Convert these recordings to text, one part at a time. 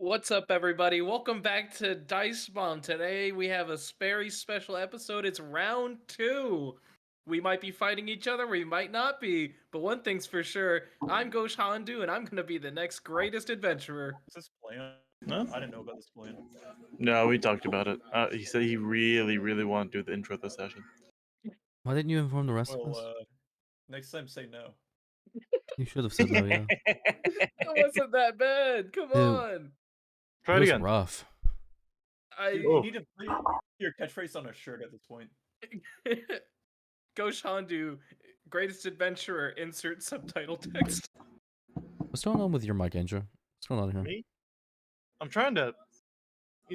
What's up, everybody? Welcome back to Dice Bomb. Today we have a very special episode. It's round two. We might be fighting each other, we might not be, but one thing's for sure: I'm Ghosh Handu, and I'm gonna be the next greatest adventurer. Is this plan? No? I didn't know about this plan. No, we talked about it. He said he really wanted to do the intro of the session. Why didn't you inform the rest of Well, us? next time say no. You should have said no, yeah. It wasn't that bad. Come Dude, on. Try it it was again. rough. Dude, I you need to put your catchphrase on a shirt at this point. Ghosh Handu, greatest adventurer. Insert subtitle text. What's going on with your mic, Andrew? What's going on here? Me? I'm trying to,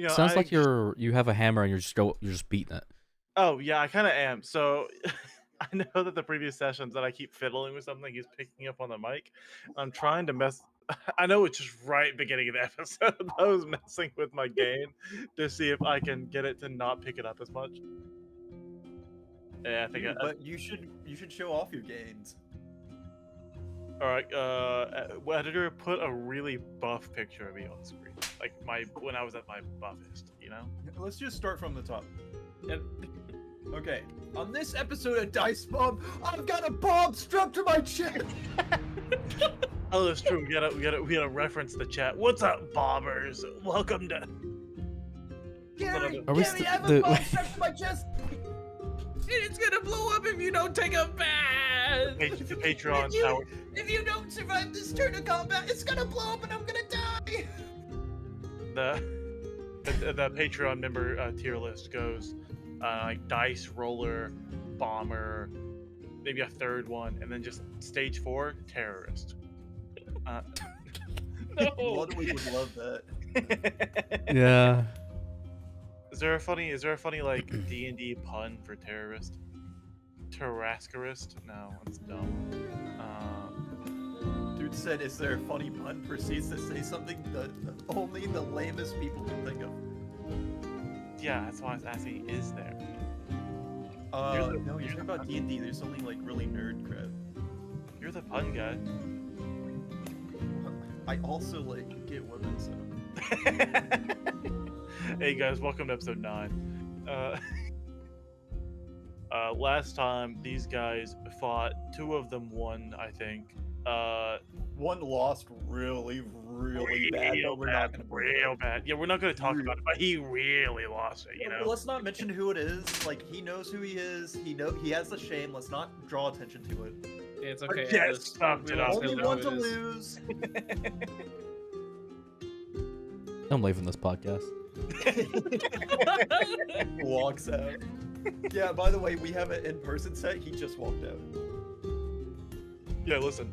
Sounds like you have a hammer and you're just beating it. Oh yeah, I kind of am. So I know that the previous sessions that I keep fiddling with something, he's picking up on the mic. I'm trying to mess. I know it's just right beginning of the episode. I was messing with my gain to see if I can get it to not pick it up as much. Yeah, I think. Dude, but you should show off your gains. All right, editor, put a really buff picture of me on screen, like when I was at my buffest, you know. Let's just start from the top. And Okay, on this episode of Dice Bomb, I've got a bomb strapped to my chest. Oh, that's true. We gotta reference the chat. What's up, bombers? Welcome to. Gary, Are we Gary, I have a the- bomb strapped to my chest. it's gonna blow up if you don't take a bath. The Patreon you- tower. If you don't survive this turn of combat, it's gonna blow up and I'm gonna die. The Patreon member tier list goes like dice roller, bomber, maybe a third one, and then just stage 4 terrorist. No. Bloodwing would love that. Yeah. Is there a funny like D&D pun for terrorist? Terrascarist? No, that's dumb. Dude said, "Is there a funny pun?" Proceeds to say something that only the lamest people can think of. Yeah, that's why I was asking. Is there? No, you're talking about D&D. There's only like really nerd crap. You're the pun guy. I also like get women, so. Hey guys, welcome to episode 9. Last time these guys fought, 2 of them won, I think. One lost really bad, but we're not gonna bring it real up. bad. Yeah, we're not gonna talk about it, but he really lost it, you Well, know. let's not mention who it is. Like, he knows who he is. He has the shame. Let's not draw attention to it. It's okay. Yes, Alice. stumped it We up. all Only know one who to it is. lose. I'm leaving this podcast. Walks out. Yeah, by the way, we have an in-person set. He just walked out. Yeah, listen.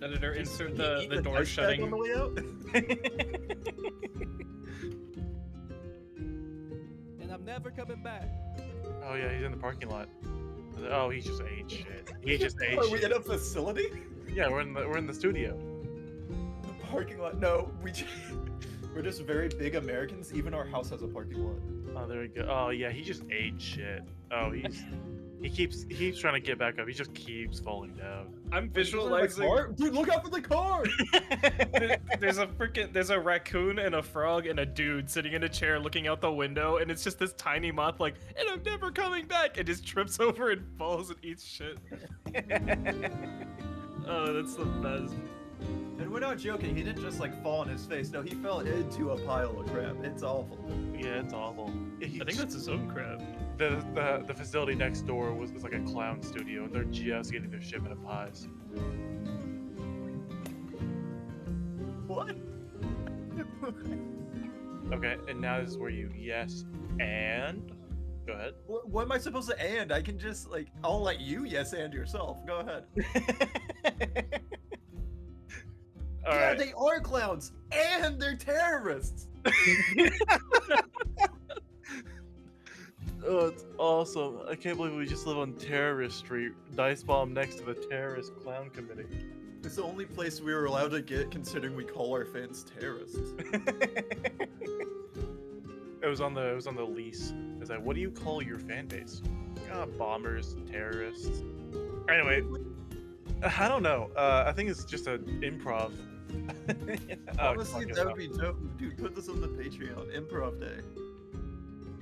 Editor, insert He the eat the door dice bag shutting. on the way out. And I'm never coming back. Oh yeah, he's in the parking lot. Oh, he just ate shit. He just ate Are we shit. in a facility? Yeah, we're in the studio. The parking lot? No, we're just very big Americans. Even our house has a parking lot. Oh, there we go. Oh yeah, he just ate shit. Oh, he keeps trying to get back up. He just keeps falling down. I'm Is there my visualizing. car? Dude, look out for the car! There's a raccoon and a frog and a dude sitting in a chair looking out the window, and it's just this tiny moth like, and I'm never coming back, and just trips over and falls and eats shit. Oh, that's the best. And we're not joking. He didn't just like fall on his face. No, he fell into a pile of crap. It's awful. Yeah, it's awful. I think that's his own crab. The facility next door was like a clown studio, and they're just getting their shipment of pies. What? Okay, and now this is where you yes and go ahead. What am I supposed to and? I can just like I'll let you yes and yourself. Go ahead. All Yeah, right. they are clowns and they're terrorists. Oh, it's awesome. I can't believe we just live on Terrorist Street. Dice bomb next to the terrorist clown committee. It's the only place we were allowed to get, considering we call our fans terrorists. It was on the lease. It's like, what do you call your fan base? Bombers, terrorists. Anyway, I don't know. I think it's just an improv Honestly, fuck it, that no. would be dope. Dude, put this on the Patreon. Improv day.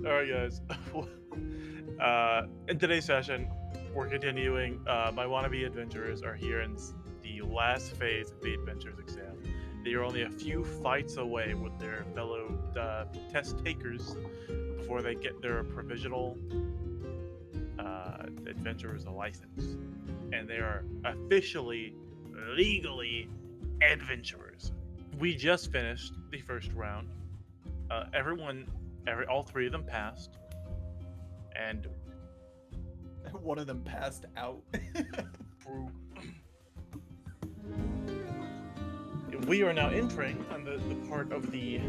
All right, guys. In today's session, we're continuing. My wannabe adventurers are here in the last phase of the adventurers exam. They are only a few fights away with their fellow test takers before they get their provisional adventurer's license, and they are officially, legally adventurers. We just finished the first round. All three of them passed, and One of them passed out. we are now entering on the part of the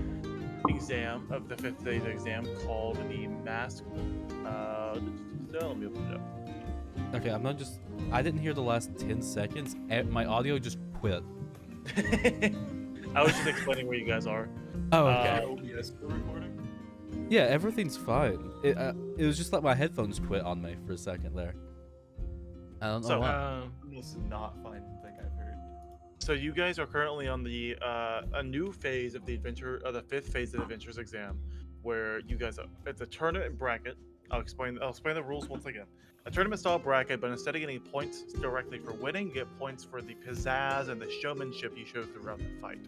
exam of the 5th phase exam called the mask. Let me open it up. Okay, I didn't hear the last 10 seconds. My audio just quit. I was just explaining where you guys are. Oh, okay. OBS recording? Yeah, everything's fine. It was just like my headphones quit on me for a second there. I don't know So, why. Most not fine thing I've heard. So you guys are currently on the a new phase of the the 5th phase of the adventures exam, where you guys it's a tournament bracket. I'll explain the rules once again. A tournament style bracket, but instead of getting points directly for winning, you get points for the pizzazz and the showmanship you show throughout the fight.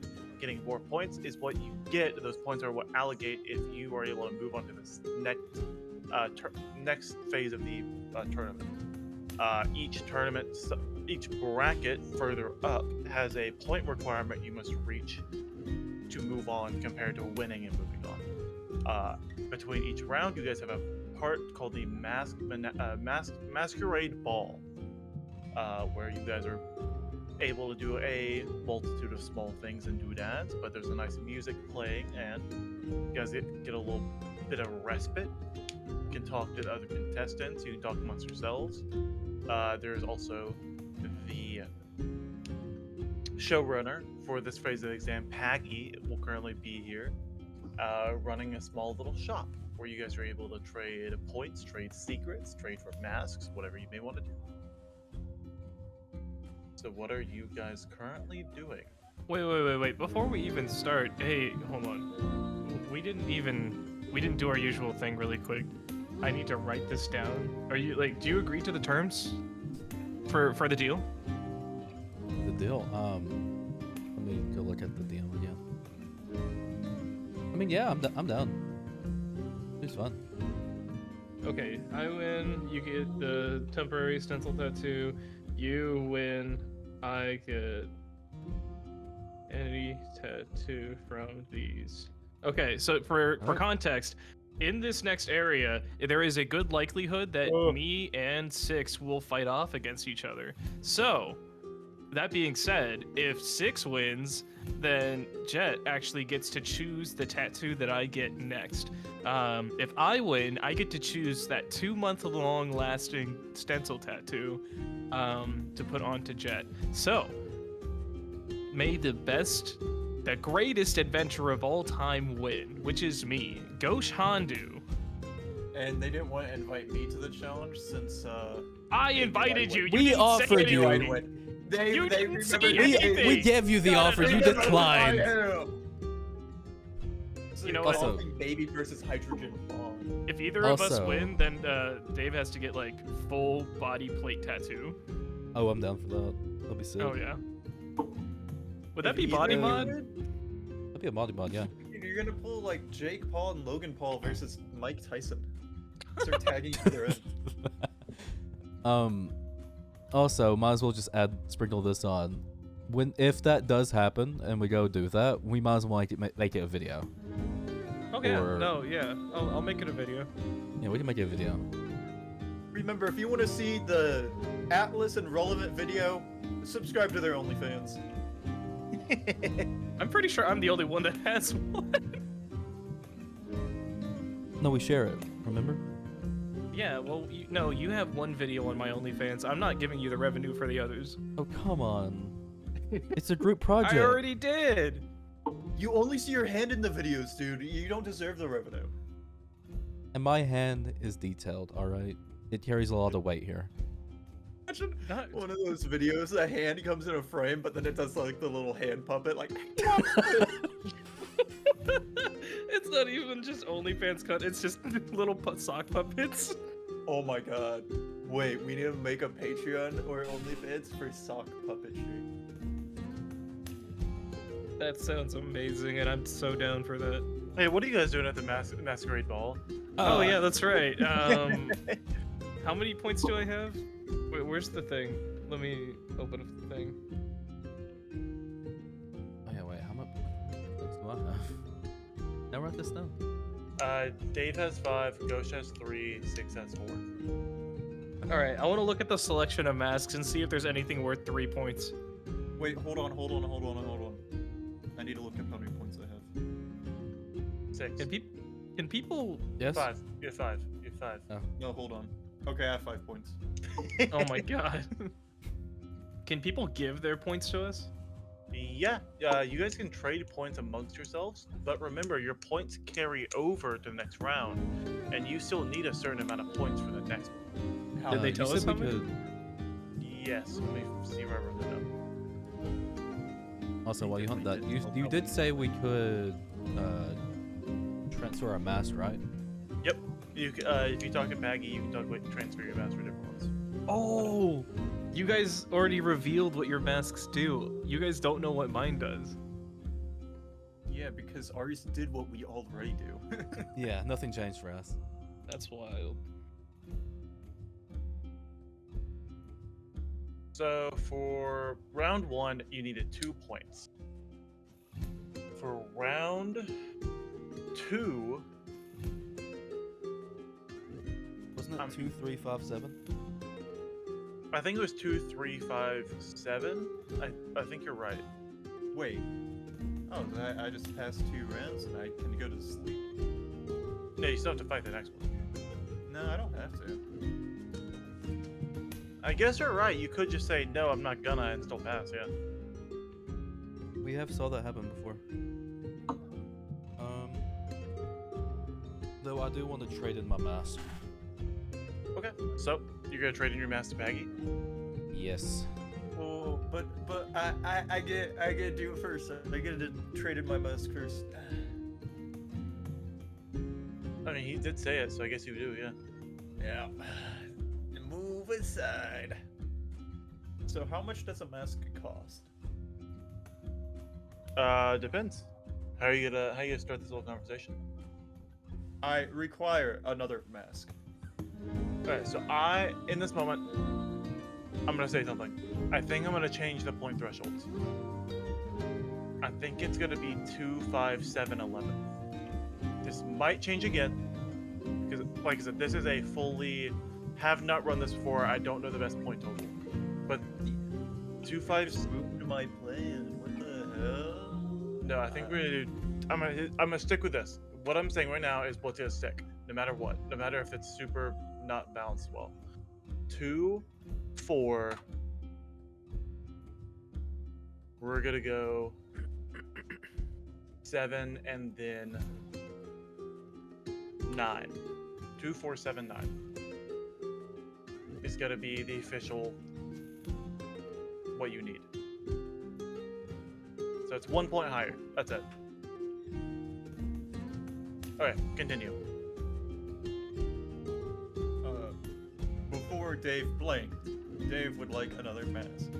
Getting more points is what you get. Those points are what allocate if you are able to move on to this next phase of the tournament. Each bracket further up has a point requirement you must reach to move on compared to winning and moving on. Between each round, you guys have a part called the Masquerade Ball, where you guys are able to do a multitude of small things and doodads, but there's a nice music playing, and you guys get a little bit of respite. You can talk to the other contestants, you can talk amongst yourselves. There's also the showrunner for this phase of the exam, Paggy, will currently be here, running a small little shop where you guys are able to trade points, trade secrets, trade for masks, whatever you may want to do. So what are you guys currently doing? Wait. Before we even start, hey, hold on. We didn't do our usual thing really quick. I need to write this down. Do you agree to the terms for the deal? The deal. Let me go look at the deal again. I mean, yeah, I'm down. It's fun. Okay, I win. You get the temporary stencil tattoo. You win. I get any tattoo from these. Okay, so for context, in this next area, there is a good likelihood that me and Six will fight off against each other. So, that being said, if Six wins, then Jet actually gets to choose the tattoo that I get next. If I win, I get to choose that 2-month-long lasting stencil tattoo to put onto Jet. So, may the greatest adventurer of all time win, which is me, Ghosh Hondu. And they didn't want to invite me to the challenge since I invited you. We didn't say offered you. anything. You didn't say anything. We gave you the offer. You declined. You know what? Also- Baby versus hydrogen bomb. If either of us Also- win, then Dave has to get like full body plate tattoo. Oh, I'm down for that. That'll be sick. Oh yeah. Would that be If body either mod? That'd be a mod, yeah. Dude, you're gonna pull like Jake Paul and Logan Paul versus Mike Tyson. Start tagging each other in. Also, might as well just sprinkle this on. If that does happen and we go do that, we might as well make it a video. Okay. Or- No. Yeah. I'll make it a video. Yeah, we can make it a video. Remember, if you want to see the Atlas and Relevant video, subscribe to their OnlyFans. I'm pretty sure I'm the only one that has one. No, we share it. Remember? Yeah. Well, you have one video on my OnlyFans. I'm not giving you the revenue for the others. Oh, come on. It's a group project. I already did. You only see your hand in the videos, dude. You don't deserve the revenue. And my hand is detailed, alright? It carries a lot of weight here. Imagine Not- one of those videos, a hand comes in a frame, but then it does like the little hand puppet, like. It's not even just OnlyFans cut. It's just little sock puppets. Oh my god. Wait, we need to make a Patreon or OnlyFans for sock puppetry. That sounds amazing, and I'm so down for that. Hey, what are you guys doing at the masquerade ball? Oh yeah, that's right. How many points do I have? Wait, where's the thing? Let me open up the thing. Oh yeah, wait, how much points do I have? Now write this down. Dave has 5, Ghost has 3, 6 has 4. All right, I want to look at the selection of masks and see if there's anything worth 3 points. Wait, hold on. I need to look up how many points I have. 6. Can people? Yes. 5. You have 5. You have 5. No, hold on. Okay, I have 5 points. Oh my god. Can people give their points to us? Yeah, you guys can trade points amongst yourselves, but remember, your points carry over to the next round, and you still need a certain amount of points for the next one. How Did they many? tell you us said how we many? could. Yes, let me see where I wrote that down. Also, while you hunt that, you did say we could transfer our mask, right? Yep. If you talk to Maggie, you can transfer your mask for different ones. Oh, you guys already revealed what your masks do. You guys don't know what mine does. Yeah, because ours did what we already do. Yeah, nothing changed for us. That's wild. So for round 1, you needed 2 points. For round 2, Wasn't it 2, 3, 5, 7? I think it was 2, 3, 5, 7. I think you're right. Wait. Oh, I just passed 2 rounds and I can go to sleep. No, you still have to fight the next one. No, I don't have to. I guess you're right. You could just say no, I'm not gonna, and still pass. Yeah. We have saw that happen before. Though I do want to trade in my mask. Okay. So you're gonna trade in your mask to Maggie. Yes. Oh, but I get to do it first. I get to trade in my mask first. I mean, he did say it, so I guess you do. Yeah. Yeah. Move aside. So how much does a mask cost? Depends. How are you gonna start this whole conversation? I require another mask. Alright, so in this moment, I'm gonna say something. I think I'm gonna change the point thresholds. I think it's gonna be 2, 5, 7, 11. This might change again, because like I said, this is a fully, have not run this before, I don't know the best point total. But 2, 5, Ruined my plan. What the hell? no, I think we're gonna do, I'm gonna stick with this. What I'm saying right now is what's gonna stick, no matter what, no matter if it's super not balanced well. 2, 4. We're gonna go 7 and then 9. 2, 4, 7, 9. Is gonna be the official what you need. So it's 1 point higher. That's it. Okay, continue. Before Dave blinked, Dave would like another mask.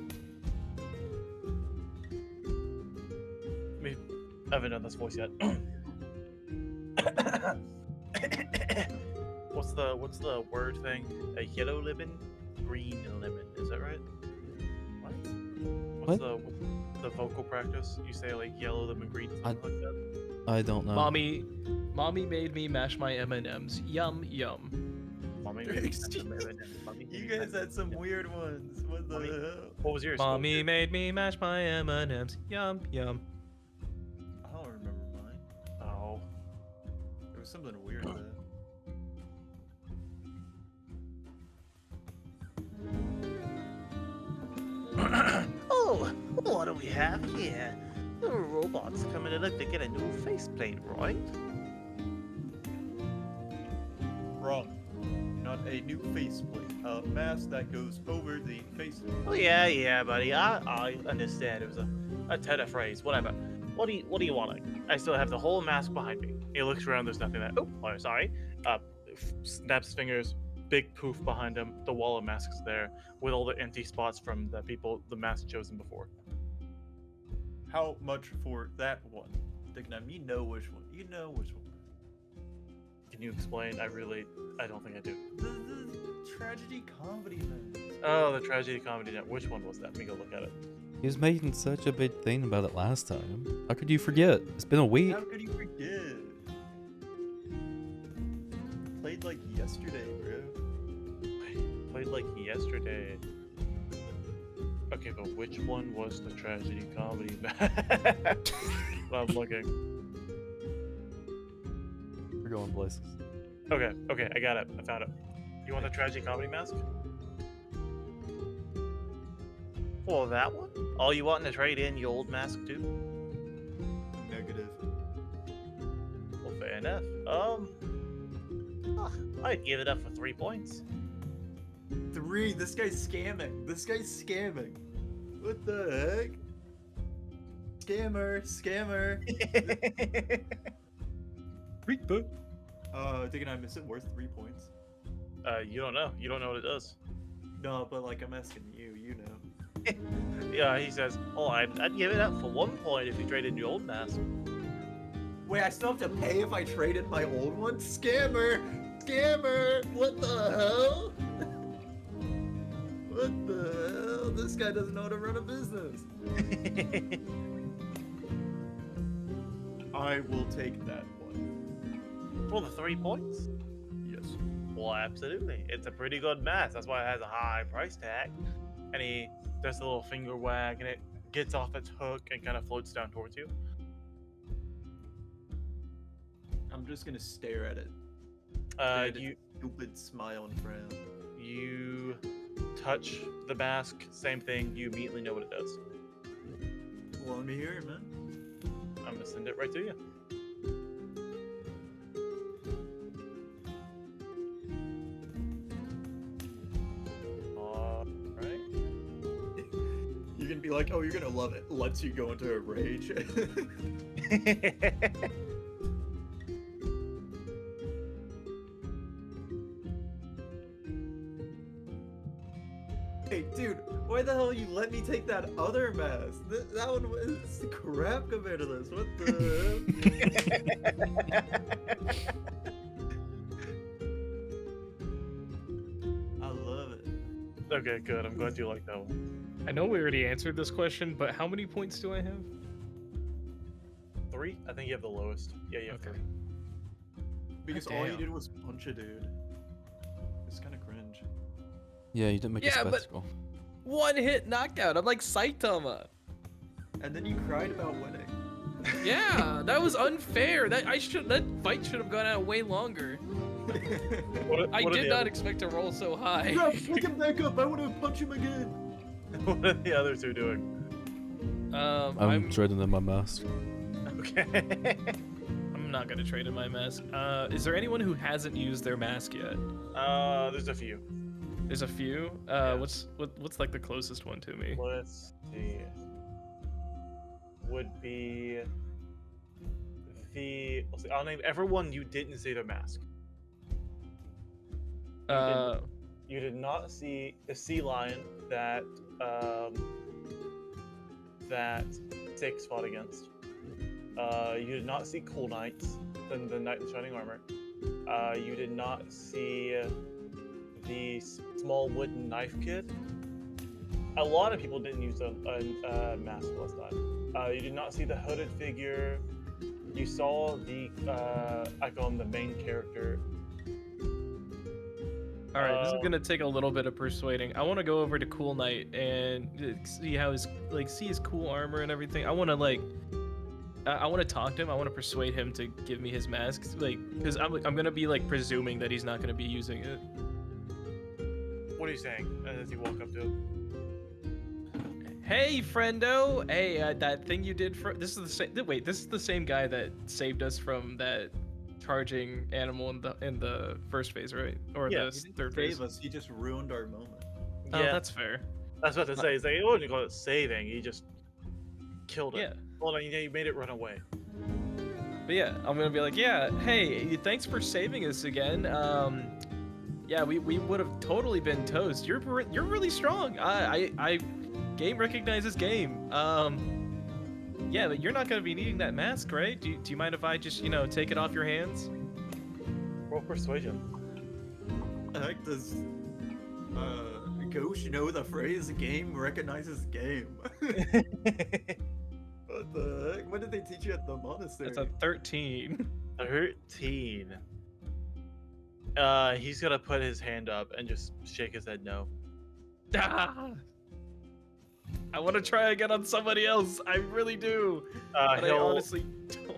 I haven't done this voice yet. What's the word thing? A yellow lemon, green lemon. Is that right? What's the vocal practice? You say like yellow lemon, green, something like that. I don't know. Mommy made me mash my M&Ms. Yum yum. Mommy, You guys had some weird ones. What the Mommy. hell? What was yours? Mommy made me mash my M&Ms. Yum yum. I don't remember mine. Oh. There was something weird there. Oh, what do we have here? The robots coming to look to get a new faceplate, right? Wrong. Not a new faceplate, a mask that goes over the face. Oh yeah, buddy. I understand. It was a turn of phrase. Whatever. What do you want? I still have the whole mask behind me. He looks around. There's nothing there. Oh, sorry. Snaps fingers. Big poof behind him. The wall of masks there, with all the empty spots from the people the mask chosen before. How much for that one? Dignam, you know which one. You know which one. Can you explain? I don't think I do. The tragedy comedy mask. Oh, the tragedy comedy net. Which one was that? Let me go look at it. He was making such a big thing about it last time. How could you forget? It's been a week. How could you forget? Played like yesterday, bro. Played like yesterday. Okay, but which one was the tragedy comedy? I'm looking. We're going places. Okay, I got it. I found it. You want the tragedy comedy mask? For that one? Oh, you wanting to trade in your old mask too? Negative. Well, fair enough. I'd give it up for 3 points. 3. This guy's scamming. This guy's scamming. What the heck? Scammer. Dignam, is it worth 3 points? You don't know. You don't know what it does. No, but like I'm asking you. You know. Yeah, he says. Oh, I'd give it up for 1 point if you traded in your old mask. Wait, I still have to pay if I traded my old one? Scammer! What the hell? What the hell? This guy doesn't know how to run a business. I will take that one. For the 3 points? Yes. Well, absolutely. It's a pretty good mask. That's why it has a high price tag. And he does a little finger wag, and it gets off its hook and kind of floats down towards you. I'm just gonna stare at it. Stare at You its stupid smile and frown. you touch the mask, same thing. You immediately know what it does. Well, let me hear it, man. I'm gonna send it right to you. All right. You're gonna be like, oh, you're gonna love it. Lets you go into a rage. Hey, dude, why the hell you let me take that other mask? That one was crap compared to this. What the? I love it. Okay, good. I'm glad you like that one. I know we already answered this question, but how many points do I have? 3? I think you have the lowest. Yeah, you have Okay. 3. Because God all you damn. did was punch a dude. It's kind of cringe. Yeah, you didn't make Yeah, a but- spectacle. One hit knockout. I'm like Saitama. And then you cried about winning. Yeah, that was unfair. That fight should have gone out way longer. I What are did the not other- expect to roll so high. No, pick him back up. I want to punch him again. What are the other two doing? I'm trading in my mask. Okay. I'm not gonna trade in my mask. Is there anyone who hasn't used their mask yet? There's a few. There's a few. Yeah. What's like the closest one to me? Let's see. Would be let's see, I'll name everyone you didn't see their mask. You did not see the sea lion that that Six fought against. You did not see Cool Knights, the Knight in Shining Armor. You did not see the small wooden knife kid. A lot of people didn't use a mask last time. You did not see the hooded figure. You saw the I call him the main character. All right, this is gonna take a little bit of persuading. I want to go over to Cool Knight and see how his cool armor and everything. I want to I want to talk to him. I want to persuade him to give me his mask, because I'm gonna be presuming that he's not gonna be using it. What are you saying as you walk up to him? Hey, friendo! Hey, that thing you did for this is the same. Wait, this is the same guy that saved us from that charging animal in the first phase, right? Or Yeah, the He didn't third phase. save us. He just ruined our moment. Oh, Yeah, that's fair. I was about to say, it's like, I wouldn't call it saving. He just killed it. Yeah. Well, no, you made it run away. But yeah, I'm gonna be like, yeah, hey, thanks for saving us again. Yeah, we would have totally been toast. You're really strong. I game recognizes game. Yeah, but you're not gonna be needing that mask, right? Do you mind if I just take it off your hands? Roll persuasion. The heck does Ghosh know the phrase "game recognizes game"? What the heck? What did they teach you at the monastery? That's a 13. 13. He's gonna put his hand up and just shake his head no. Ah! I want to try again on somebody else. I really do. But I honestly don't.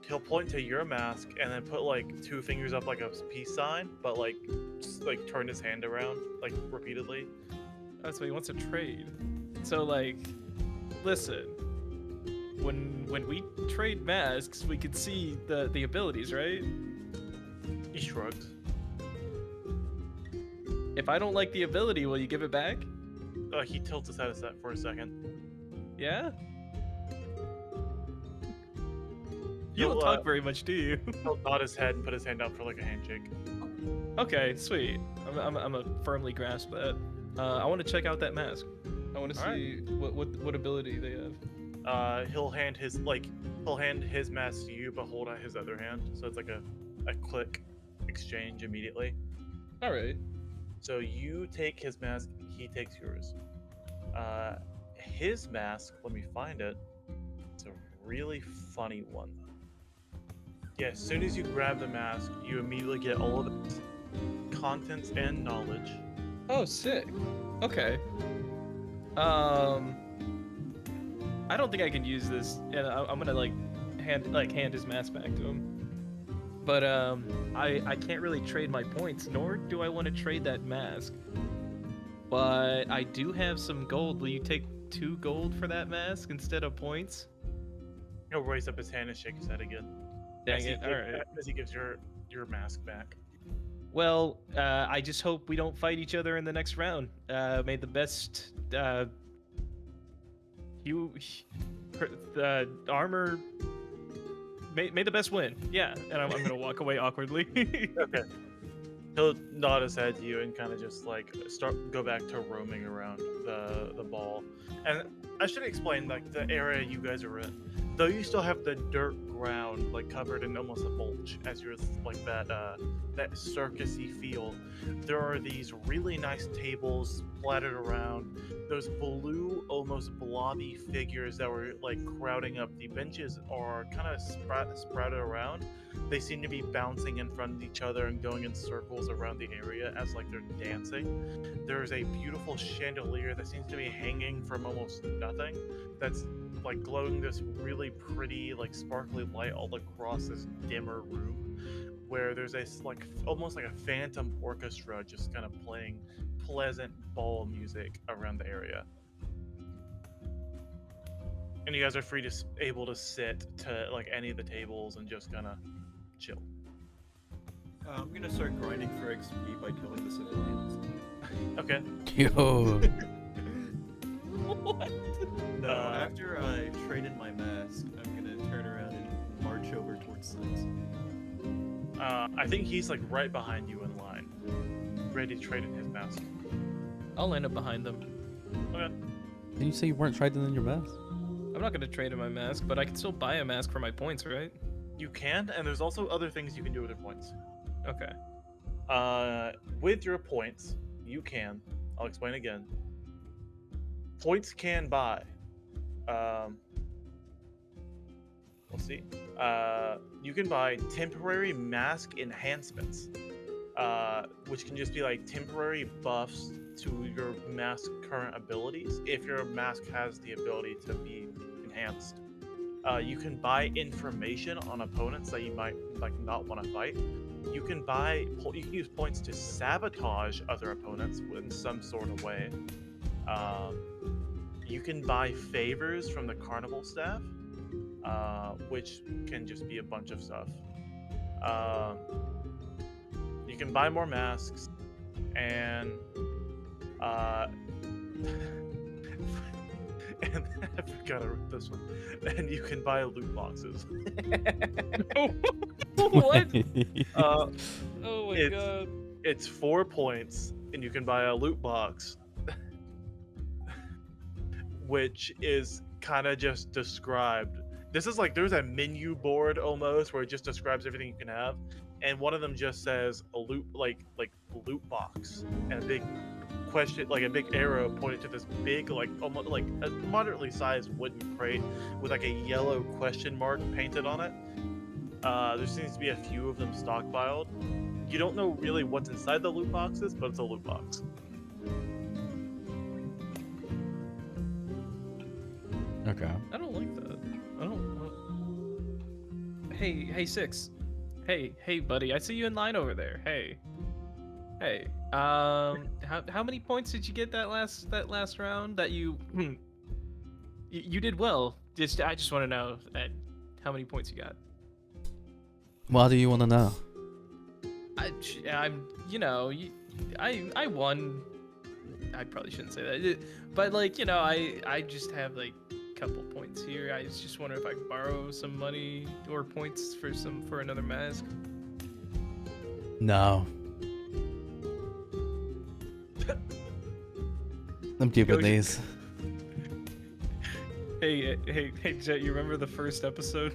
He'll point to your mask and then put like 2 fingers up like a peace sign, but like just, like turn his hand around like repeatedly. That's what he wants to trade. So like, listen. When we trade masks, we could see the abilities, right? He shrugs. If I don't like the ability, will you give it back? He tilts his head for a second. Yeah? You He'll, don't talk very much, do you? He'll nod his head and put his hand out for like a handshake. Okay, sweet. I'm gonna firmly grasp that. I want to check out that mask. I want to All see what ability they have. He'll hand his mask to you, but hold out his other hand, so it's like a click exchange immediately. All right. So you take his mask, he takes yours. His mask, let me find it. It's a really funny one. Yeah, as soon as you grab the mask, you immediately get all of its contents and knowledge. Oh, sick. Okay. I don't think I can use this, and I'm gonna hand his mask back to him. But I can't really trade my points, nor do I want to trade that mask. But I do have some gold. Will you take 2 gold for that mask instead of points? He'll raise up his hand and shake his head again. Dang it! All right. As he gives your mask back. Well, I just hope we don't fight each other in the next round. May the best armor. May the best win. Yeah, and I'm gonna walk away awkwardly. Okay. He'll nod his head to you and kind of just like go back to roaming around the ball. And I should explain like the area you guys are in. Though you still have the dirt ground like covered in almost a mulch as you're like that circusy feel. There are these really nice tables splattered around. Those blue, almost blobby figures that were like crowding up. The benches are kind of sprouted around. They seem to be bouncing in front of each other and going in circles around the area as like they're dancing. There's a beautiful chandelier that seems to be hanging from almost nothing. That's like glowing this really pretty, like sparkly light all across this dimmer room, where there's a like almost like a phantom orchestra just kind of playing pleasant ball music around the area. And you guys are able to sit to like any of the tables and just kind of chill. I'm gonna start grinding for XP by killing the civilians. Okay. Yo. What? No, after I trade in my mask, I'm gonna turn around and march over towards Six. I think he's like right behind you in line, ready to trade in his mask. I'll end up behind them. Okay. Did you say you weren't trading in your mask? I'm not gonna trade in my mask, but I can still buy a mask for my points, right? You can, and there's also other things you can do with your points. Okay. With your points, you can. I'll explain again. Points can buy. We'll see. You can buy temporary mask enhancements, which can just be like temporary buffs to your mask's current abilities if your mask has the ability to be enhanced. You can buy information on opponents that you might like not want to fight. You can use points to sabotage other opponents in some sort of way. You can buy favors from the carnival staff, which can just be a bunch of stuff. You can buy more masks, and and I forgot I wrote this one. And you can buy loot boxes. What? Uh, Oh my It's- god. it's 4 points, and you can buy a loot box, which is kind of just described. This is like there's a menu board almost where it just describes everything you can have, and one of them just says a loot like loot box and a big question, like a big arrow pointed to this big like almost like a moderately sized wooden crate with like a yellow question mark painted on it. There seems to be a few of them stockpiled. You don't know really what's inside the loot boxes, but it's a loot box. Okay. I don't like that. I don't. Hey, Six. Hey, buddy. I see you in line over there. Hey. How many points did you get that last round? That you you did well. I just want to know how many points you got. Why do you want to know? I'm I won. I probably shouldn't say that, but like I just have like a couple points here. I was just wondering if I could borrow some money or points for another mask. No. I'm keeping Go- these. Hey, Jet, you remember the first episode?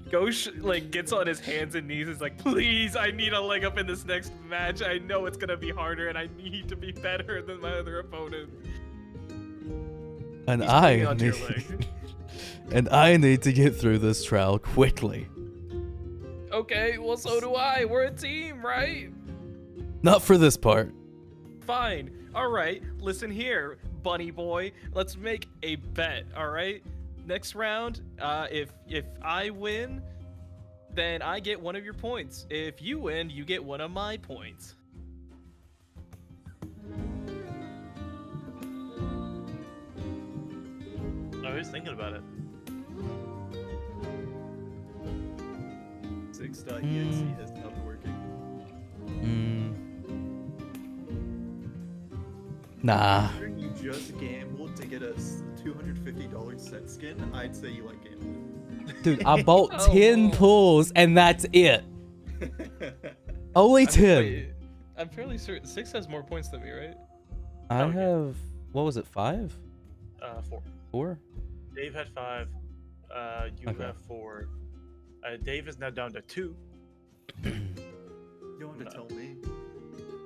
Ghosh gets on his hands and knees. Is like, please, I need a leg up in this next match. I know it's gonna be harder, and I need to be better than my other opponent. And He's clinging I onto your need, leg. and I need to get through this trial quickly. Okay, well, so do I. We're a team, right? Not for this part. Fine. All right. Listen here, bunny boy. Let's make a bet. All right. Next round, if I win, then I get one of your points. If you win, you get one of my points. I was thinking about it. 6.exe has stopped working. Nah. Considering you just gambled to get a $250 set skin, I'd say you like gambling. Dude, I bought Oh, 10 whoa. pulls and that's it. Only 10. Wait, I'm fairly certain 6 has more points than me, right? I Oh, yeah. have, what was it, 5? 4. 4? Dave had 5. You Okay. have 4. Dave is now down to 2. You don't have to tell me.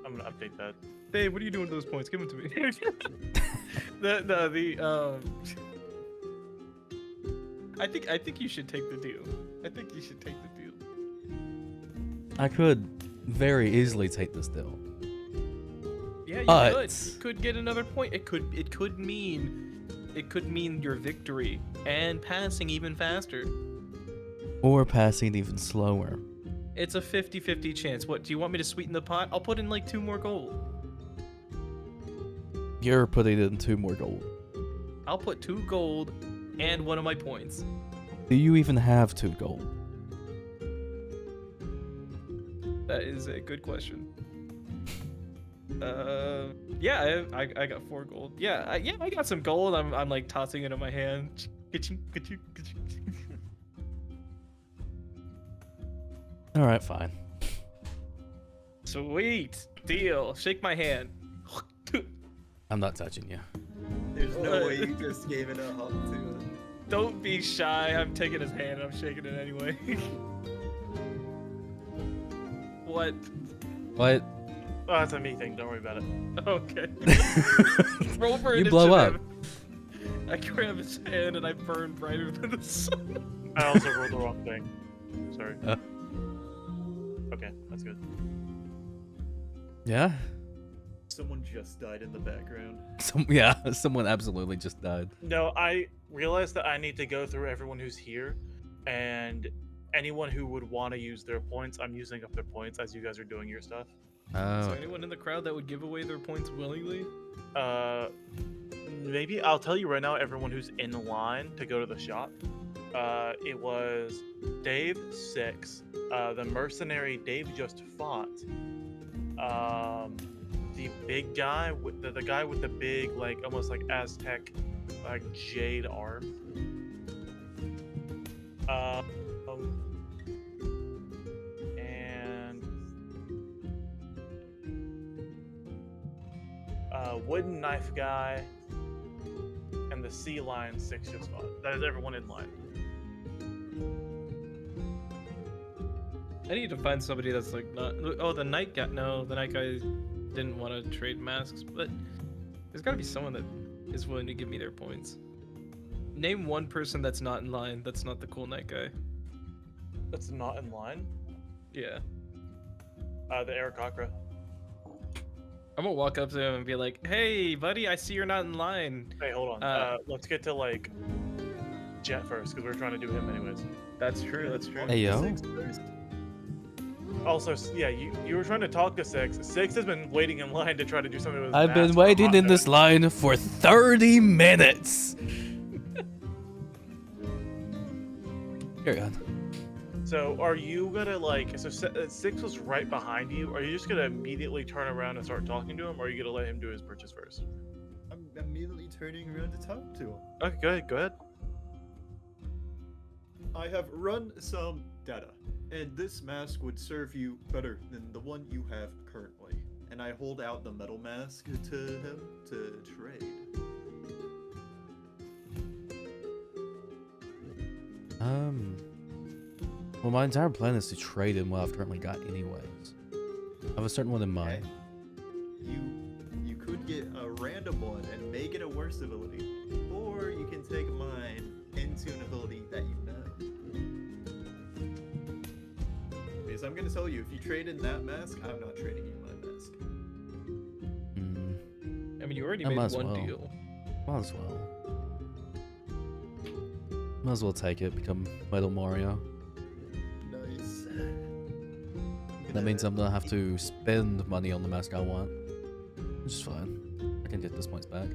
I'm gonna update that. Dave, what are you doing with those points? Give them to me. I think you should take the deal. I think you should take the deal. I could very easily take this deal. Yeah, you But- could. You could get another point. It could mean your victory and passing even faster. Or passing even slower. It's a 50-50 chance. What, do you want me to sweeten the pot? I'll put in like 2 more gold. You're putting in 2 more gold. I'll put 2 gold and one of my points. Do you even have 2 gold? That is a good question. Yeah, I got 4 gold. Yeah, I got some gold. I'm like tossing it in my hand. Ka-ching, ka-ching, ka-ching. Alright, fine. Sweet deal. Shake my hand. I'm not touching you. There's no way you just gave it a hug to it. Don't be shy. I'm taking his hand and I'm shaking it anyway. What? What? Oh, that's a me thing. Don't worry about it. Okay. Roll for You blow up. initiative. I grab his hand and I burn brighter than the sun. I also rolled the wrong thing. Sorry. Uh. Okay, that's good. Yeah? Someone just died in the background. Someone absolutely just died. No, I realized that I need to go through everyone who's here, and anyone who would want to use their points, I'm using up their points as you guys are doing your stuff. Is Oh. there anyone in the crowd that would give away their points willingly? Maybe I'll tell you right now, everyone who's in line to go to the shop, It was Dave 6, the mercenary Dave just fought, the big guy with the guy with the big, like, almost like Aztec, like, jade arm. And wooden knife guy, and the sea lion 6 just fought. That is everyone in line. I need to find somebody that's like not. Oh, the night guy. No, the night guy didn't want to trade masks, but there's got to be someone that is willing to give me their points. Name one person that's not in line. That's not the cool night guy. That's not in line. Yeah. The Eric Akra. I'm gonna walk up to him and be like, "Hey, buddy, I see you're not in line." Hey, hold on. Let's get to like Jet first, because we're trying to do him anyways. That's true. That's true. Hey, yo. Also, yeah, you were trying to talk to Six. Six has been waiting in line to try to do something with his I've been mask waiting in on. this line for 30 minutes. Carry on. So, are you gonna like? So Six was right behind you. Are you just gonna immediately turn around and start talking to him, or are you gonna let him do his purchase first? I'm immediately turning around to talk to him. Okay, go ahead. Go ahead. I have run some data, and this mask would serve you better than the one you have currently. And I hold out the metal mask to him to trade. Well, my entire plan is to trade in what I've currently got anyways. I have a certain one in mind. You could get a random one and make it a worse ability, or you can take mine into an ability that you know. Because I'm gonna tell you, if you trade in that mask, I'm not trading you my mask. Hmm. I mean, you already I made might as one well. deal. Might as well. Might as well take it, become Metal Mario. Nice. That means I'm gonna have to spend money on the mask I want. Which is fine. I can get those points back.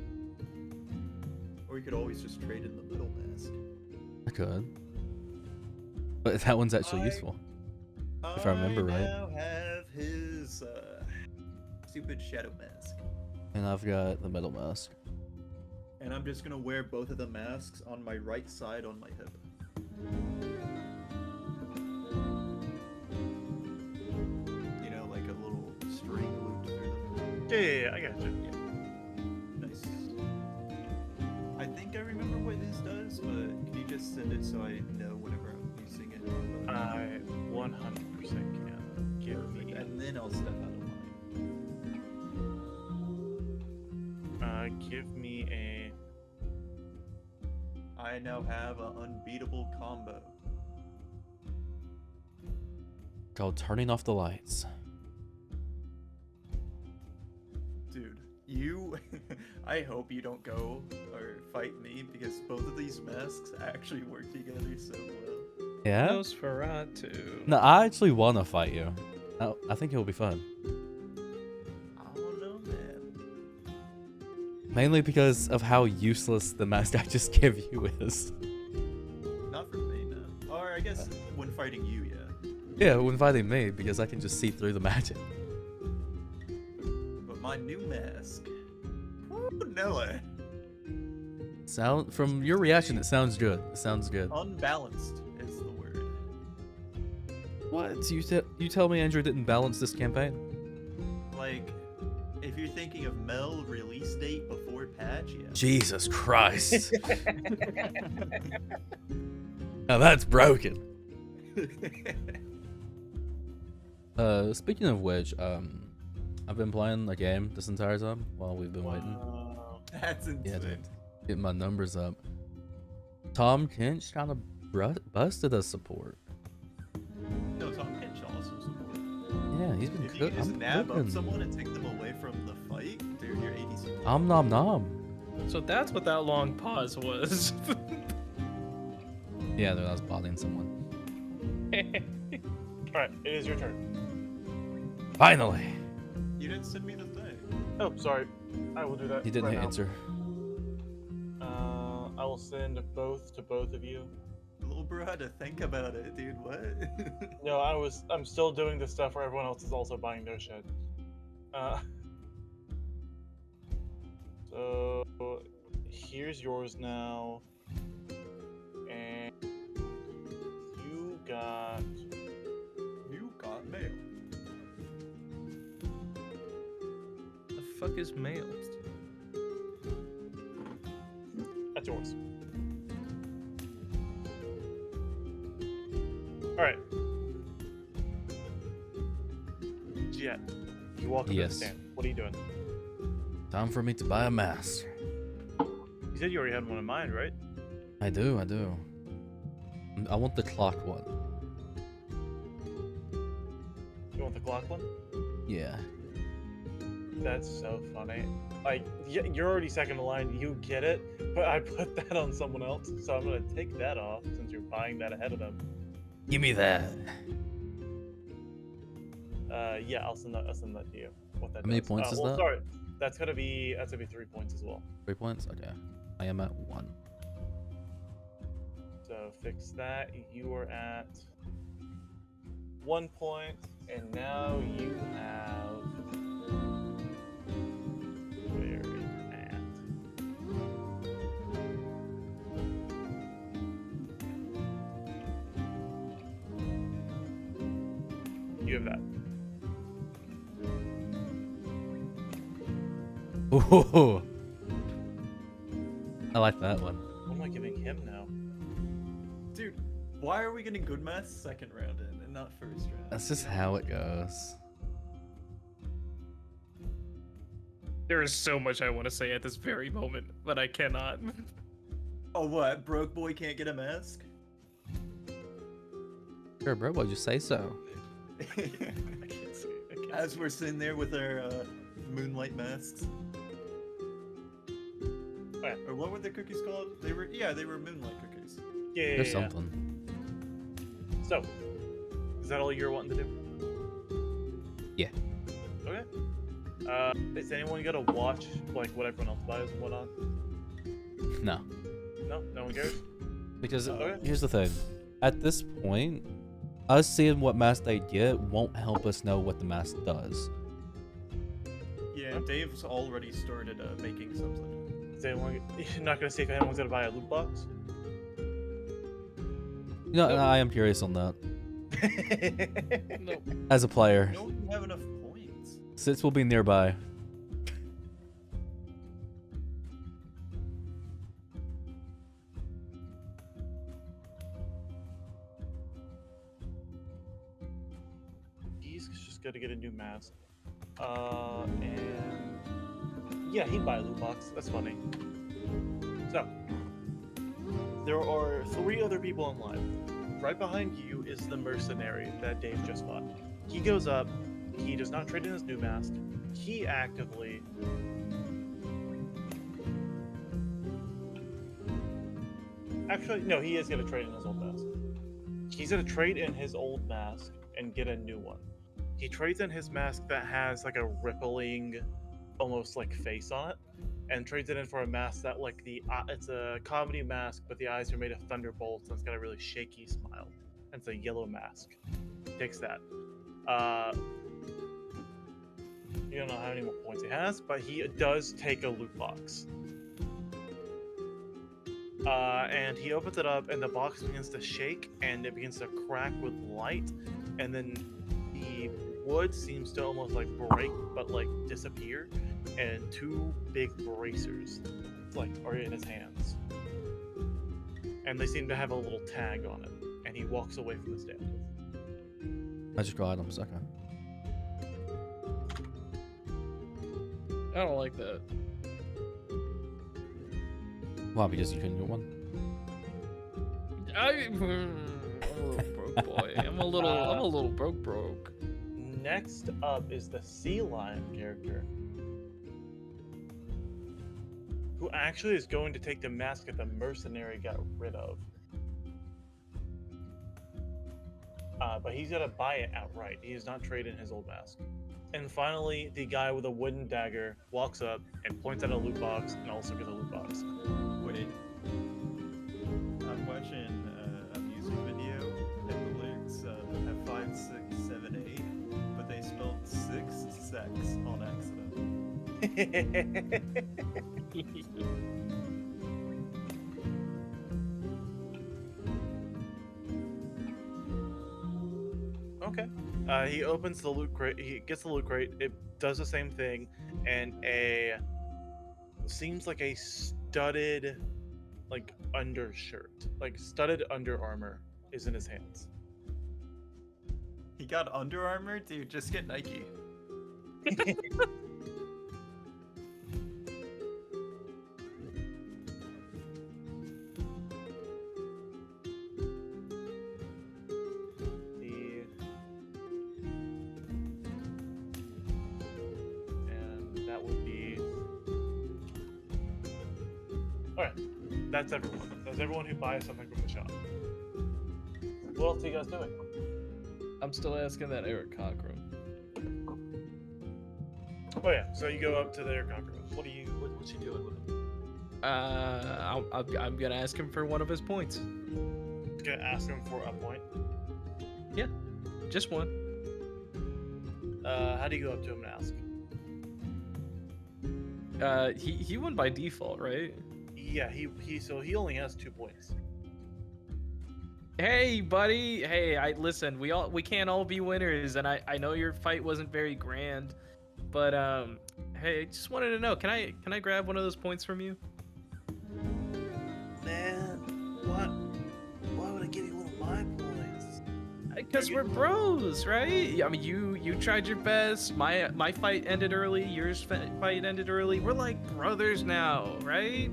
Or you could always just trade in the middle mask. I could. But that one's actually useful. If I remember right. now have his stupid shadow mask. And I've got the metal mask. And I'm just gonna wear both of the masks on my right side on my hip. You know, like a little string looped through them. Yeah, I got you. Nice. I think I remember what this does, but can you just send it so I know whenever I'm using it? I 100% can. Give me. And then I'll step out of line. Give me a. I now have an unbeatable combo. Called turning off the lights. Dude, you... I hope you don't go or fight me, because both of these masks actually work together so well. Yeah? Nosferatu. No, I actually want to fight you. I think it'll be fun. I don't know, man. Mainly because of how useless the mask I just gave you is. Not for me, no. Or I guess when fighting you, yeah. Yeah, when fighting me, because I can just see through the magic. But my new mask... Woo, Noah. From your reaction, it sounds good. It sounds good. Unbalanced is the word. What? You tell me Andrew didn't balance this campaign? Like, if you're thinking of Mel release date before patch, yeah. Jesus Christ. Now that's broken. Speaking of which, I've been playing a game this entire time while we've been waiting. That's insane. Yeah, dude. Getting my numbers up. Tom Kinch kind of busted us support. No, Tom Kinch also support. Yeah, he's been If you can just I'm nab up cooking. someone and take them away from the fight, dude, you're 80 Om nom nom. So that's what that long pause was. Yeah, dude, I was bothering someone. Alright, it is your turn. Finally! You didn't send me the thing. Oh, sorry. I will do that. He didn't right now. answer. I will send both to both of you. Little bro had to think about it, dude. What? No, I'm still doing the stuff where everyone else is also buying their shit. So here's yours now. And you got You got mail. The fuck is mail? that's yours. Alright. Jet, you walk up to the Yes. stand. What are you doing? Time for me to buy a mask. You said you already had one in mind, right? I do. I want the clock one. You want the clock one? Yeah. That's so funny. Like, you're already second in line, you get it, but I put that on someone else, so I'm gonna take that off since you're buying that ahead of them. Give me that. Yeah, I'll send that to you. What that How many does. points is that? Sorry, that's gonna be 3 points as well. 3 points? Okay. I am at 1. So fix that. You are at 1 point, and now you have. Where is that? You have that. Ooh. I like that one. What am I giving him now? Dude, why are we getting good math second round in and not first round? That's just how it goes. There is so much I want to say at this very moment, but I cannot. Oh, what? Broke boy can't get a mask? Sure, bro. Why'd you say so? I can't say it. I can't As say we're sitting there with our moonlight masks. Okay. Or what were the cookies called? They were moonlight cookies. Yeah. There's something. So, is that all you're wanting to do? Yeah. Okay. Is anyone gonna watch like what everyone else buys and whatnot? No. No, no one cares. Because Okay. here's the thing. At this point, us seeing what mask they get won't help us know what the mask does. Yeah, Dave's already started making something. Is anyone? You're not gonna see if anyone's gonna buy a loot box. No, I am curious on that. Nope. As a player, No one have enough points. Sits will be nearby. He's just gonna get a new mask. And yeah, he'd buy a loot box. That's funny. So there are 3 other people in line. Right behind you is the mercenary that Dave just bought. He goes up. He does not trade in his new mask. He actively actually no, he is gonna trade in his old mask. He's gonna trade in his old mask and get a new one. He trades in his mask that has like a rippling, almost like face on it, and trades it in for a mask that like it's a comedy mask, but the eyes are made of thunderbolts and it's got a really shaky smile. And it's a yellow mask. Takes that. You don't know how many more points he has, but he does take a loot box. And he opens it up, and the box begins to shake, and it begins to crack with light, and then the wood seems to almost like break, but like disappear, and 2 big bracers like are in his hands, and they seem to have a little tag on it. And he walks away from the stand. Magical items, okay. I don't like that. Why? Because you couldn't get one? I'm a little broke boy. I'm a little broke. Next up is the sea lion character, who actually is going to take the mask that the mercenary got rid of. But he's gonna buy it outright. He is not trading his old mask. And finally, the guy with a wooden dagger walks up and points at a loot box and also gets a loot box. Wait. I'm watching Okay. He opens the loot crate. He gets the loot crate. It does the same thing, and a seems like a studded, like undershirt, like studded under armor, is in his hands. He got Under Armour? Dude, just get Nike. And that would be. All right, that's everyone. That's everyone who buys something from the shop. What else are you guys doing? I'm still asking that Eric Cockrum. Oh yeah, so you go up to their conqueror. What's you doing with him? I'm gonna ask him for one of his points. Gonna ask him for a point. Just one. How do you go up to him and ask? He won by default, right? Yeah, he only has 2 points. Hey, buddy. Hey, listen. We can't all be winners, and I know your fight wasn't very grand, but hey, just wanted to know, can I grab one of those points from you? Man, why would I give you one of my points? Because we're bros, right? I mean, you tried your best. My fight ended early. Yours fight ended early. We're like brothers now, right?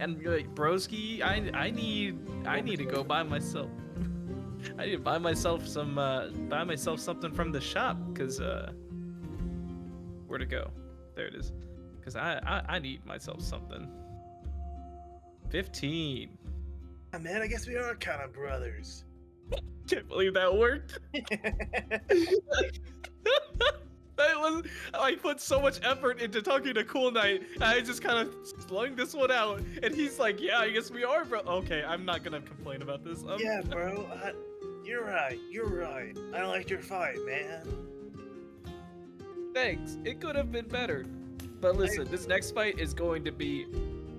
And like, broski, I need to go buy myself. I need to buy myself something from the shop, cause where to go? There it is. Cause I need myself something. 15. Man, I guess we are kind of brothers. Can't believe that worked. I put so much effort into talking to Cool Knight, and I just kind of slung this one out, and he's like, "Yeah, I guess we are, bro." Okay, I'm not gonna complain about this. Yeah, bro. You're right. I liked your fight, man. Thanks. It could have been better, but listen, this next fight is going to be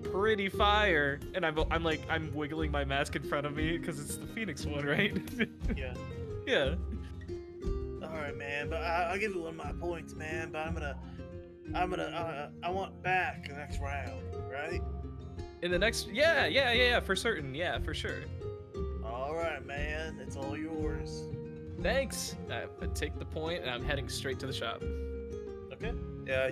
pretty fire, and I'm wiggling my mask in front of me because it's the Phoenix one, right? Yeah. Yeah. All right, man. But I'll give you one of my points, man. But I want back the next round, right? In the next, yeah, for certain, yeah, for sure. All right, man. It's all yours. Thanks. I take the point, and I'm heading straight to the shop. Okay. Yeah,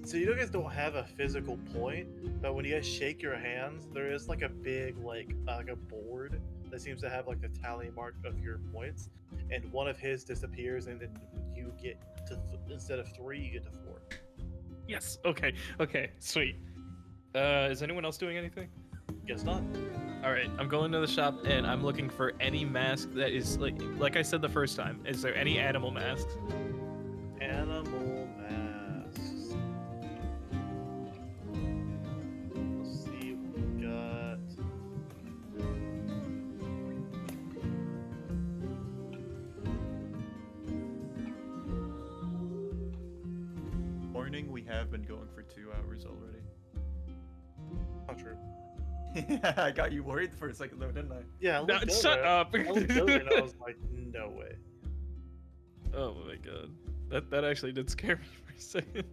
so you guys don't have a physical point, but when you guys shake your hands, there is like a big, like a board that seems to have like the tally mark of your points, and one of his disappears, and then you get to, instead of 3, you get to 4. Yes. Okay, sweet. Is anyone else doing anything? Guess not. All right, I'm going to the shop, and I'm looking for any mask that is, like I said the first time, is there any animal masks? Animal masks. Let's see what we got. Morning, we have been going for 2 hours already. Not true. I got you worried for a second though, didn't I? Yeah, I looked Shut over, up. I looked over and I was like, no way. Oh my god. That actually did scare me for a second.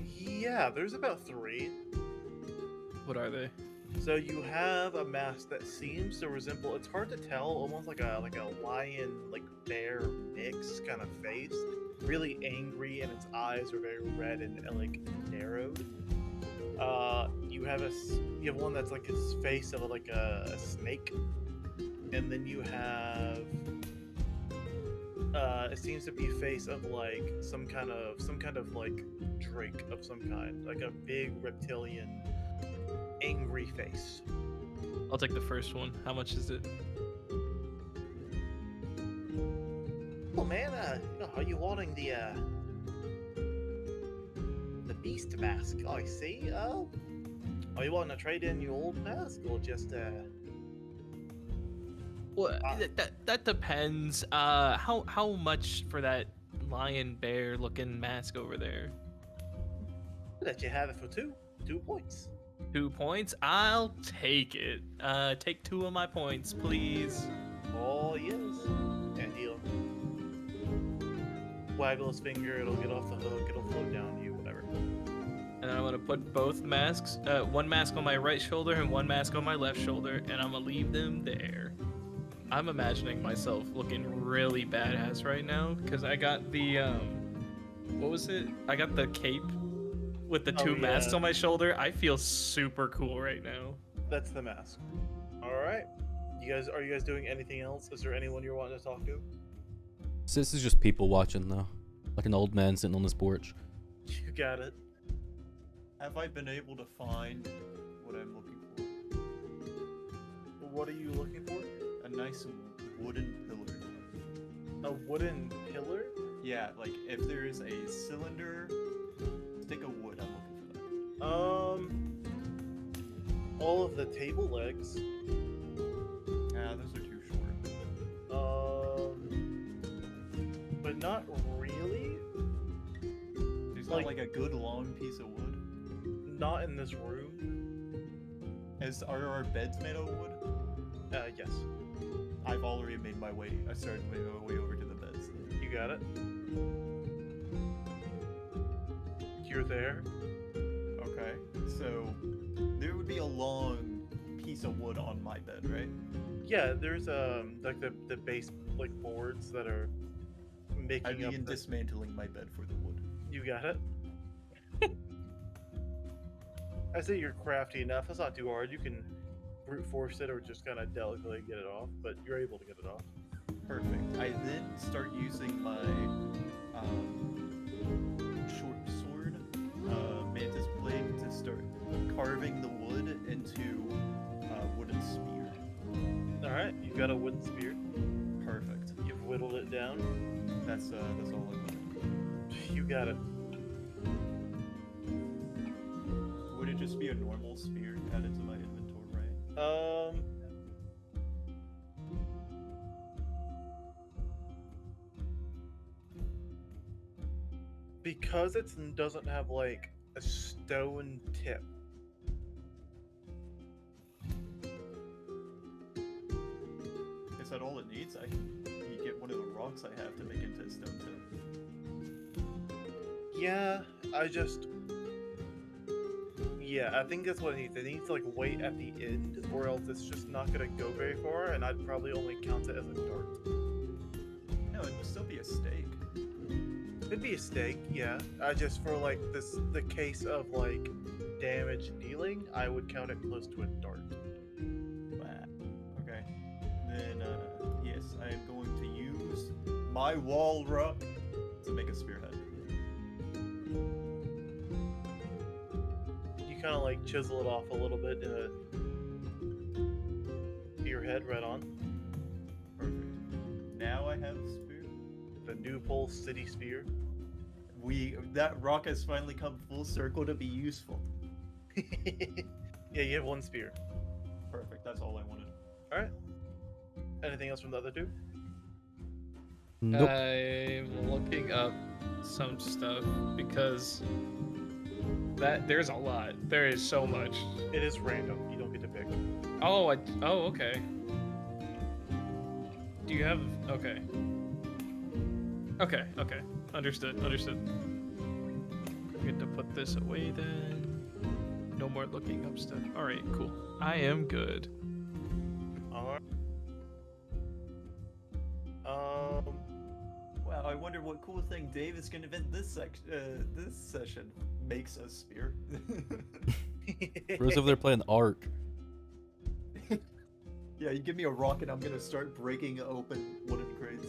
Yeah, there's about 3. What are they? So you have a mask that seems to resemble, it's hard to tell, almost like a lion, like bear mix kind of face. Really angry, and its eyes are very red and like narrowed. You have one that's like his face of like a snake, and then you have it seems to be a face of like some kind of like drake of some kind, like a big reptilian angry face. I'll take the first one. How much is it? Oh man, are you wanting the beast mask? I see. Are you wanting to trade in your old mask or just Well, that depends. How much for that lion bear looking mask over there. Let you have it for 2 points. 2 points? I'll take it. Take 2 of my points, please. Oh yes. And he'll waggle his finger. It'll get off the hook. It'll float down to you. Whatever. And I'm gonna put both masks, one mask on my right shoulder and one mask on my left shoulder, and I'm gonna leave them there. I'm imagining myself looking really badass right now because I got the what was it? I got the cape with the 2 masks on my shoulder. I feel super cool right now. That's the mask. All right. Are you guys doing anything else? Is there anyone you're wanting to talk to? So this is just people watching though, like an old man sitting on his porch. You got it. Have I been able to find what I'm looking for? What are you looking for? A nice wooden pillar. A wooden pillar? Yeah, like if there is a cylinder, stick of wood, I'm looking for that. All of the table legs. Those are too short. But not really. There's not like a good long piece of wood. Not in this room. Are our beds made of wood? Yes. I've already made my way. I started making my way over to the beds. You got it. You're there. Okay, so there would be a long piece of wood on my bed, right? Yeah, there's like the base like boards that are I making up. begin dismantling my bed for the wood. You got it. I say you're crafty enough. That's not too hard. You can brute force it or just kind of delicately get it off, but you're able to get it off. Perfect. I then start using my short sword, mantis blade, to start carving the wood into a wooden spear. All right, you've got a wooden spear. Perfect. You've whittled it down. That's all I wanted. You got it. Would it just be a normal spear added to my inventory, right? Because it doesn't have like a stone tip. Is that all it needs? You get one of the rocks I have to make into a stone tip. Yeah, I think that's what it needs. It needs to like wait at the end, or else it's just not gonna go very far, and I'd probably only count it as a dart. No, it'd still be a stake. It'd be a stake, yeah. Just for like the case of like damage dealing, I would count it close to a dart. Okay. Then, yes, I am going to use my wall rock to make a spearhead. You kind of like chisel it off a little bit to your head, right on. Perfect. Now I have a spear. The New Pole City Spear. That rock has finally come full circle to be useful. Yeah, you have one spear. Perfect. That's all I wanted. All right. Anything else from the other two? Nope. I'm looking up some stuff because there's a lot. There is so much. It is random. You don't get to pick. Oh, okay. Do you have? Okay. Understood. I get to put this away then. No more looking up stuff. All right, cool. I am good. All right. Wow, I wonder what cool thing Dave is going to invent this session. Makes a spear. Bro's over there playing Ark. Yeah, you give me a rock and I'm going to start breaking open wooden crates.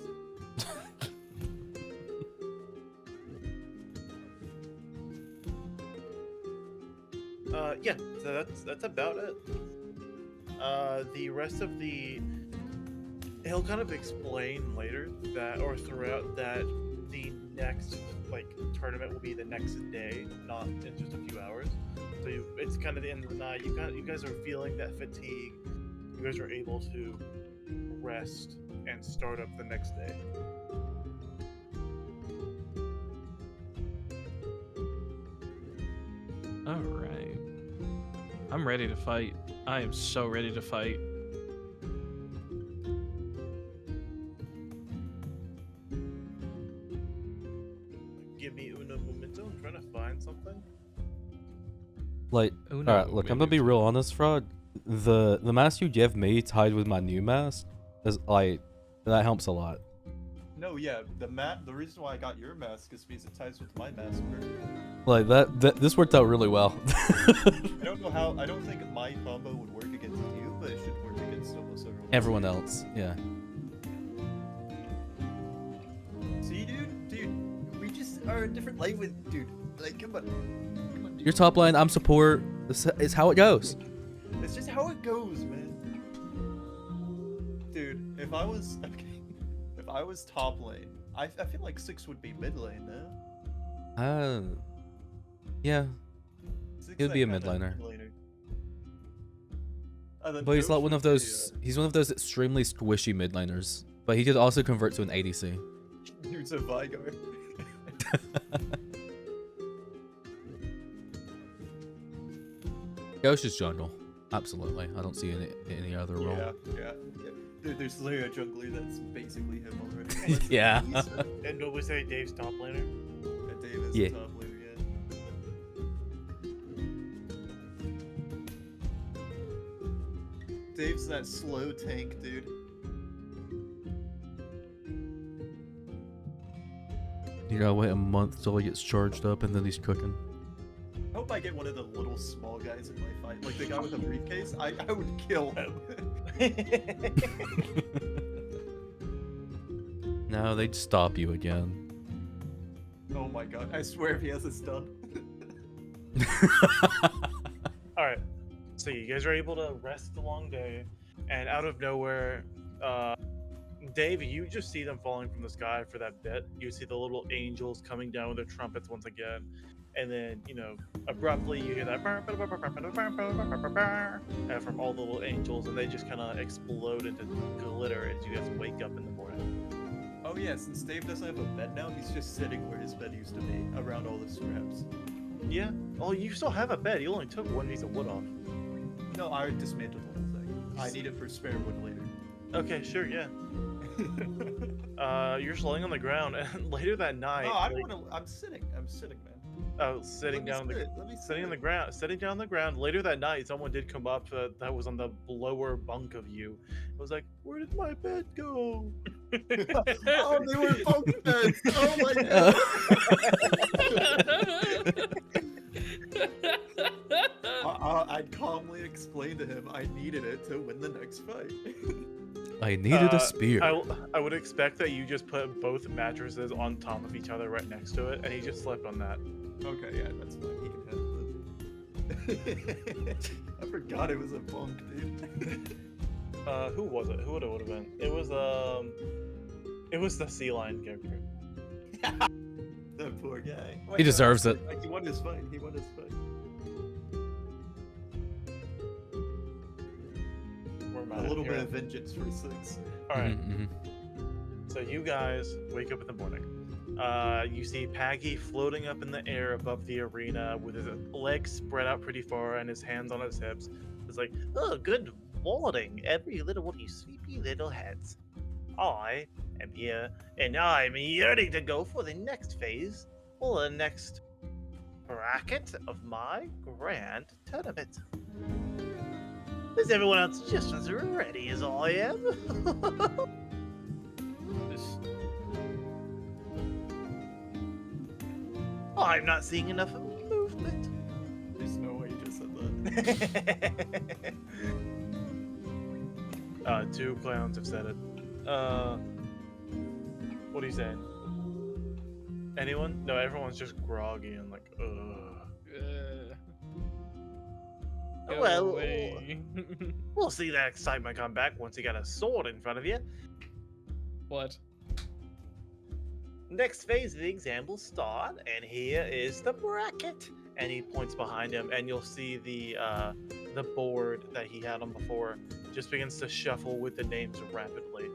Yeah, so that's about it. The rest of he'll kind of explain later that, or throughout, that the next tournament will be the next day, not in just a few hours. So it's kind of the end of the night. You guys are feeling that fatigue. You guys are able to rest and start up the next day. All right. I'm ready to fight. I am so ready to fight. Give me uno momento. I'm trying to find something. Like, Uno alright, look, I'm gonna be minuto. real honest, Frog. The mask you give me tied with my new mask is like that helps a lot. No, yeah, the reason why I got your mask is because it ties with my mask. Like this worked out really well. I don't know how. I don't think my combo would work against you, but it should work against almost everyone. Everyone else, yeah. See, dude, we just are a different language, dude. Like, come on, dude. You're top line, I'm support. It's how it goes. It's just how it goes, man. Dude, if I was top lane, I feel like 6 would be mid lane now. Yeah. 6 He would that be a kinda mid laner. mid-laner. And then But he's Josh not one of would be, those. He's one of those extremely squishy mid laners. But he could also convert to an ADC. Dude's a Vigar. Ghost is jungle. Absolutely. I don't see any other role. Yeah. Dude, there's literally a jungler that's basically him already. Yeah. And what we say, Dave's top laner? And Dave is Yeah. the top laner, yeah. Dave's that slow tank, dude. You gotta wait a month till he gets charged up and then he's cooking. I hope I get one of the little small guys in my fight. Like the guy with the briefcase, I would kill him. No, they'd stop you again. Oh my god, I swear if he has a stun. All right. So you guys are able to rest the long day, and out of nowhere, Dave, you just see them falling from the sky for that bit. You see the little angels coming down with their trumpets once again, and then abruptly you hear that from all the little angels, and they just kind of explode into glitter as you guys wake up in the morning. Oh yeah, since Dave doesn't have a bed now, he's just sitting where his bed used to be, around all the scraps. Yeah. Oh, you still have a bed. You only took one piece of wood off. No, I dismantled the whole thing. I need it for spare wood later. Okay, sure, yeah. You're just laying on the ground, and later that night. No, I don't want to. I'm sitting, man. Oh, sitting down on the ground. Sitting down on the ground. Later that night, someone did come up that was on the lower bunk of you. It was like, "Where did my bed go?" Oh, they were bunk beds. Oh my god. I'd calmly explain to him I needed it to win the next fight. I needed a spear. I would expect that you just put both mattresses on top of each other right next to it, and he just slept on that. Okay, yeah, that's fine. He can have it. I forgot it was a bunk, dude. Who was it? Who would have been? It was the sea lion character. That poor guy. He deserves it. Like, he won his fight. A little bit of vengeance for 6. All right. So you guys wake up in the morning. You see Paggy floating up in the air above the arena with his legs spread out pretty far and his hands on his hips. It's like, oh, good morning, every little one of you sleepy little heads. I am here, and I'm yearning to go for the next phase, or the next bracket of my grand tournament. Is everyone else just as ready as I am? I'm not seeing enough movement. There's no way you just said that. 2 clowns have said it. What are you saying? Anyone? No, everyone's just groggy and like, Go well, away. we'll see that excitement come back once you got a sword in front of you. What? Next phase of the exam will start, and here is the bracket. And he points behind him, and you'll see the board that he had on before just begins to shuffle with the names rapidly.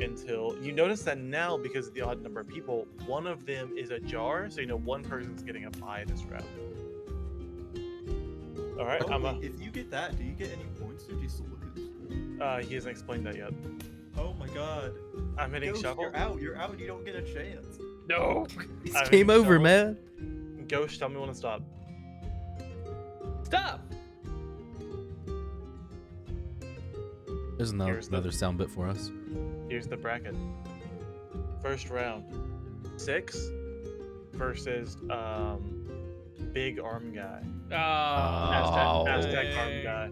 Until you notice that now, because of the odd number of people, one of them is a jar, so you know one person's getting a bye this round. All right, Oh, wait, if you get that, do you get any points or do you still lose? he hasn't explained that yet. Oh my god. I'm hitting Ghost, shuffle. you're out. You're out. You don't get a chance. No. It's I'm game hitting over, shuffle. man. Ghost, tell me when to stop. Stop. There's Here's the- another sound bit for us. Here's the bracket. First round, 6 versus big arm guy. Ah. Oh. Aztec arm guy.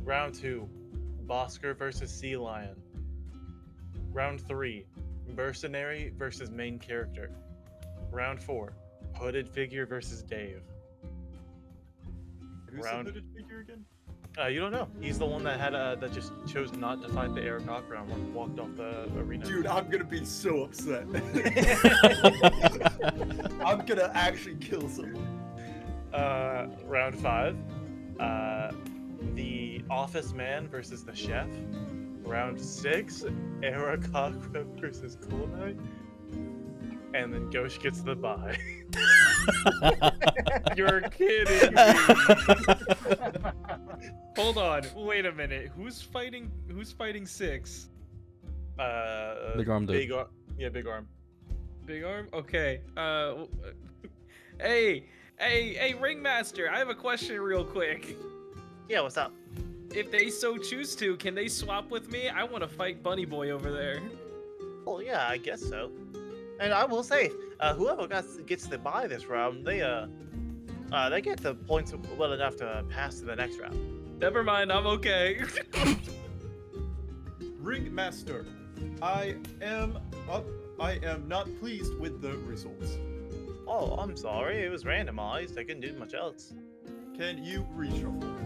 Round 2, Bosker versus Sea Lion. Round 3, Mercenary versus main character. Round 4, Hooded figure versus Dave. Who's Round- the hooded figure again? You don't know. He's the one that had that just chose not to fight the Eric Hawk round and walked off the arena. Dude, I'm gonna be so upset. I'm gonna actually kill someone. Round 5, the office man versus the chef. Round 6, Eric Hawk versus Cool Knight. And then Ghosh gets the bye. You're kidding me. Hold on. Wait a minute. Who's fighting 6? Big arm dude. Big arm. Big arm? Okay. Hey, Ringmaster, I have a question real quick. Yeah, what's up? If they so choose to, can they swap with me? I want to fight Bunny Boy over there. Well, yeah, I guess so. And I will say, whoever gets the bye this round, they get the points well enough to pass to the next round. Never mind, I'm okay. Ringmaster, I am not pleased with the results. Oh, I'm sorry, it was randomized. I couldn't do much else. Can you reshuffle?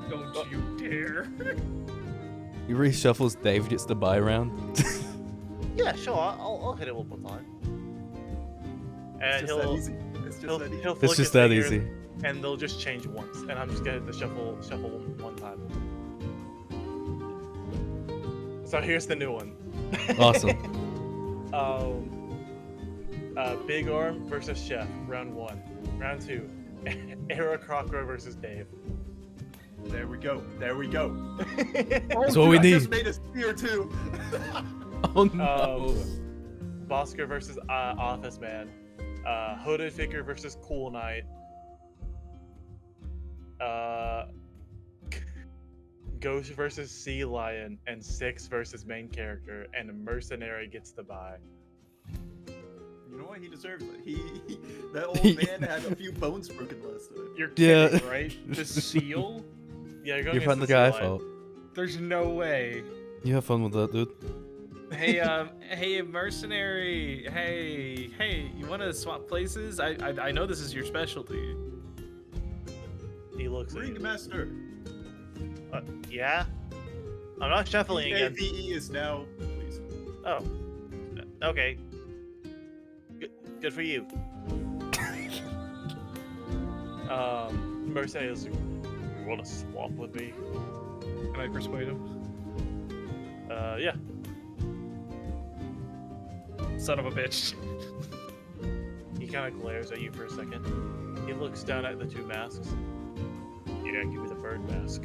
Don't you dare. He reshuffles, Dave gets the buy round. Yeah, sure, I'll hit it one more time. It's And just that he'll easy. It's just He'll, that easy. he'll It's flick just his that finger, easy. and they'll just change once, and I'm just gonna hit the shuffle one time. So here's the new one. Awesome. Big Arm versus Chef, round 1. Round 2, Eric Crocker versus Dave. There we go. There we go. That's what we I need. just made a spear too. Oh no. Bosker versus Office Man. Hooded figure versus Cool Knight. Ghost versus Sea Lion, and 6 versus main character, and a Mercenary gets the bye. You know what? He deserves it. That old man had a few bones broken last time. You're Yeah. kidding, right? The seal? Yeah, you're going You're against fighting the guy I Sea Lion. fought. There's no way. You have fun with that, dude. Hey, mercenary. Hey, you want to swap places? I know this is your specialty. He looks at you. Ringmaster. Yeah? I'm not shuffling again. AVE is now, please. Oh. Okay. Good for you. Mercenary is like, you want to swap with me? Can I persuade him? Yeah. Son of a bitch. He kind of glares at you for a second. He looks down at the 2 masks. Yeah, give me the bird mask.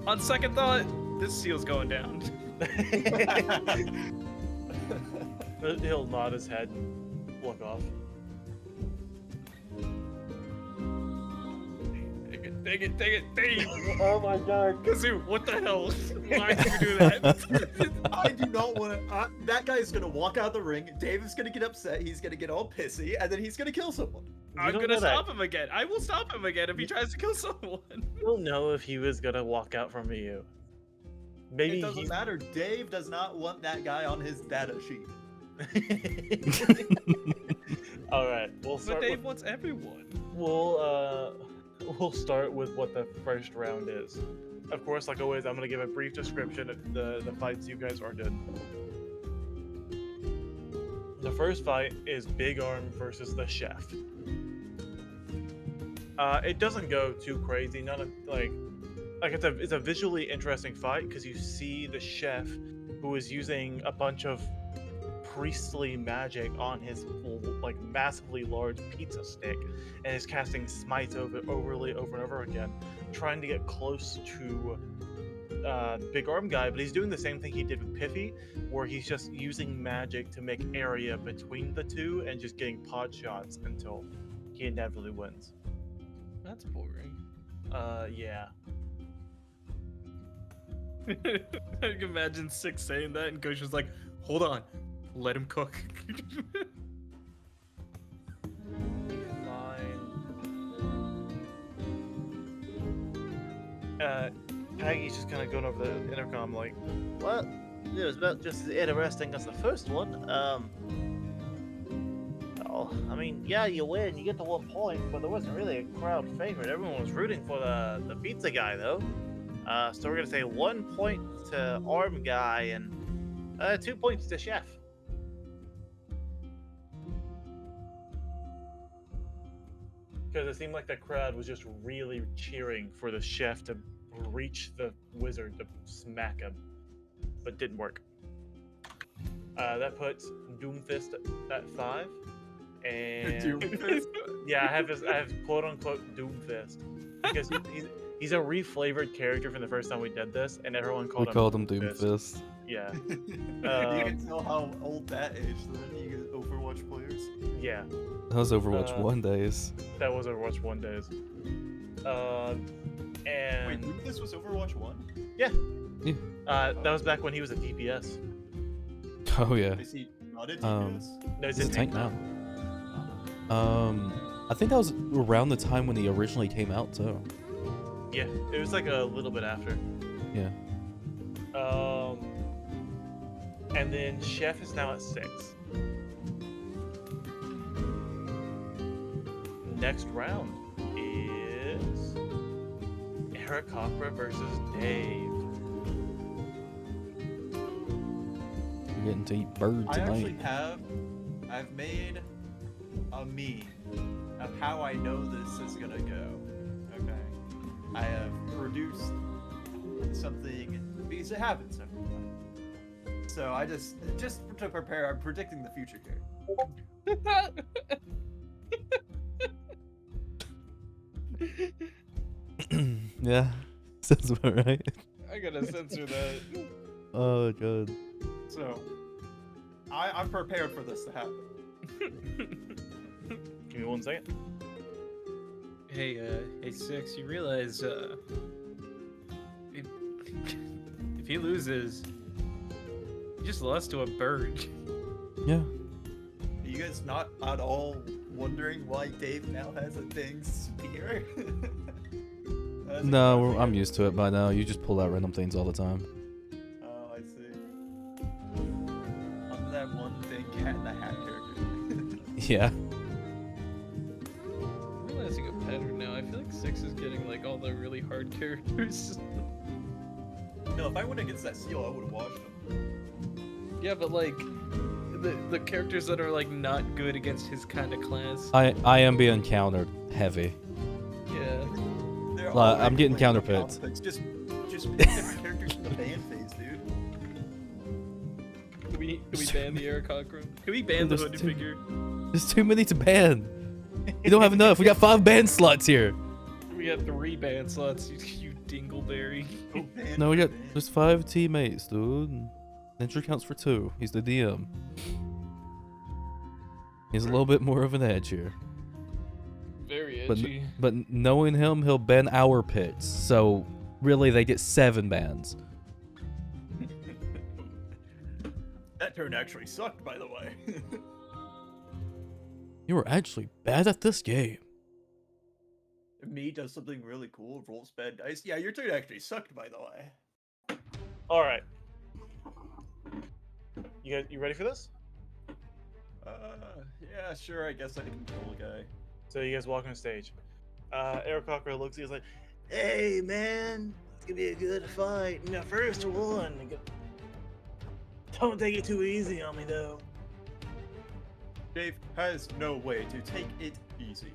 On second thought, this seal's going down. He'll nod his head and look off. Dang it. Oh my god. Kazoo, what the hell? Why did you do that? I do not want to. That guy is gonna walk out of the ring. Dave is gonna get upset. He's gonna get all pissy, and then he's gonna kill someone. I'm don't gonna know that. stop him again. I will stop him again if he tries to kill someone. You don't know if he was gonna walk out from you. Maybe It doesn't he. matter. Dave does not want that guy on his data sheet. All right, we'll But start. Dave wants everyone. We'll start with what the first round is. Of course, like always, I'm gonna give a brief description of the fights you guys are in. The first fight is Big Arm versus the Chef. It doesn't go too crazy. None of like it's a visually interesting fight because you see the chef who is using a bunch of priestly magic on his like massively large pizza stick, and is casting smites overly over and over again, trying to get close to Big Arm Guy. But he's doing the same thing he did with Piffy, where he's just using magic to make area between the two and just getting pod shots until he inevitably wins. That's boring. Yeah. I can imagine Six saying that, and Coach was like, "Hold on, let him cook." Peggy's just kind of going over the intercom like, well, it was about just as interesting as the first one. Oh, I mean, yeah, you win, you get the 1 point, but there wasn't really a crowd favorite. Everyone was rooting for the pizza guy, though. So we're gonna say 1 point to Arm Guy and 2 points to Chef. Because it seemed like the crowd was just really cheering for the chef to reach the wizard to smack him, but didn't work. That puts Doomfist at 5, and Doomfist? yeah, I have quote unquote Doomfist because he's a reflavored character from the first time we did this, and everyone We called him called him Doomfist. Yeah, You can tell how old that aged then, you get Overwatch players. yeah, That was Overwatch 1 days. that was Overwatch 1 days. And Wait, Doomfist was Overwatch 1? that was back when he was a DPS. Oh yeah. Is he not a Um, DPS? No, He's a tank now. I think that was around the time when he originally came out too. Yeah, it was like a little bit after. Yeah. And then Chef is now at 6. Next round is Eric Cochran versus Dave. We're getting to eat bird I actually tonight. I've made a meme of how I know this is gonna go. Okay. I have produced something because it happens every time. So I just to prepare, I'm predicting the future character. Yeah. Sounds about right. I gotta censor that. Oh god. So I'm prepared for this to happen. Give me 1 second. Hey, Six, you realize, if he loses, he just lost to a bird. Yeah. Are you guys not at all wondering why Dave now has a dang spear? That's a No, classic I'm used to it by now. You just pull out random things all the time. Oh, I see. I'm that one thing Cat in the Hat character. Yeah. I'm realizing a pattern now. I feel like 6 is getting like all the really hard characters. No, if I went against that seal, I would have watched him. Yeah, but like the characters that are like not good against his kind of class. I am being countered heavy. Yeah. They're Well, I'm already getting playing counter the pits. comic books. Just pick different characters from the band phase, dude. Can we ban the Eric Cochran? Can we ban the There's hooded two- figure? There's too many to ban. You don't have enough. We got 5 ban slots here. We got 3 ban slots, you dingleberry. Go ban No, we for got band. there's 5 teammates, dude. Ninja counts for 2. He's the DM. He's a little bit more of an edge here. Very But edgy. but knowing him, he'll ban our pits. So really, they get 7 bans. That turn actually sucked, by the way. You were actually bad at this game. If me does something really cool, rolls bad dice. Yeah, your turn actually sucked, by the way. All right. You ready for this? Yeah, sure. I guess I can kill a guy. So you guys walk on stage. Eric Cochran looks. He's like, "Hey man, it's gonna be a good fight. My first one. Don't take it too easy on me though." Dave has no way to take it easy.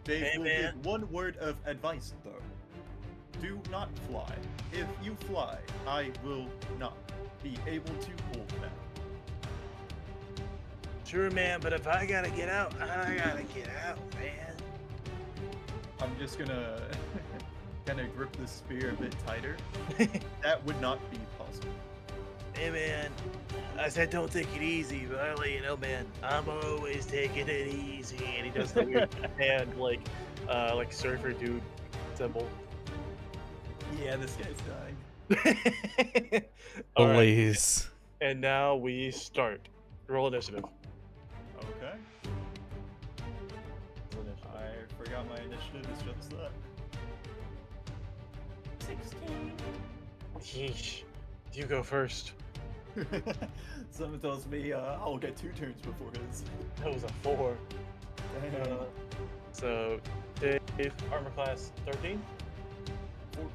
Dave Hey, will man. give one word of advice, though. Do not fly. If you fly, I will not be able to hold that. Sure, man, but if I gotta get out, I gotta get out, man. I'm just gonna kind of grip the spear a bit tighter. That would not be possible. Hey, man, I said don't take it easy, but I'll let you know, man, I'm always taking it easy. And he does the weird hand, like surfer dude symbol. Yeah, this guy's dying. All right, Please. and now we start. Roll initiative. Okay. Roll initiative. I forgot my initiative is just that. 16. Yeesh. You go first. Someone tells me I'll get 2 turns before his. That was a 4. Damn. So, Dave, armor class 13? 14.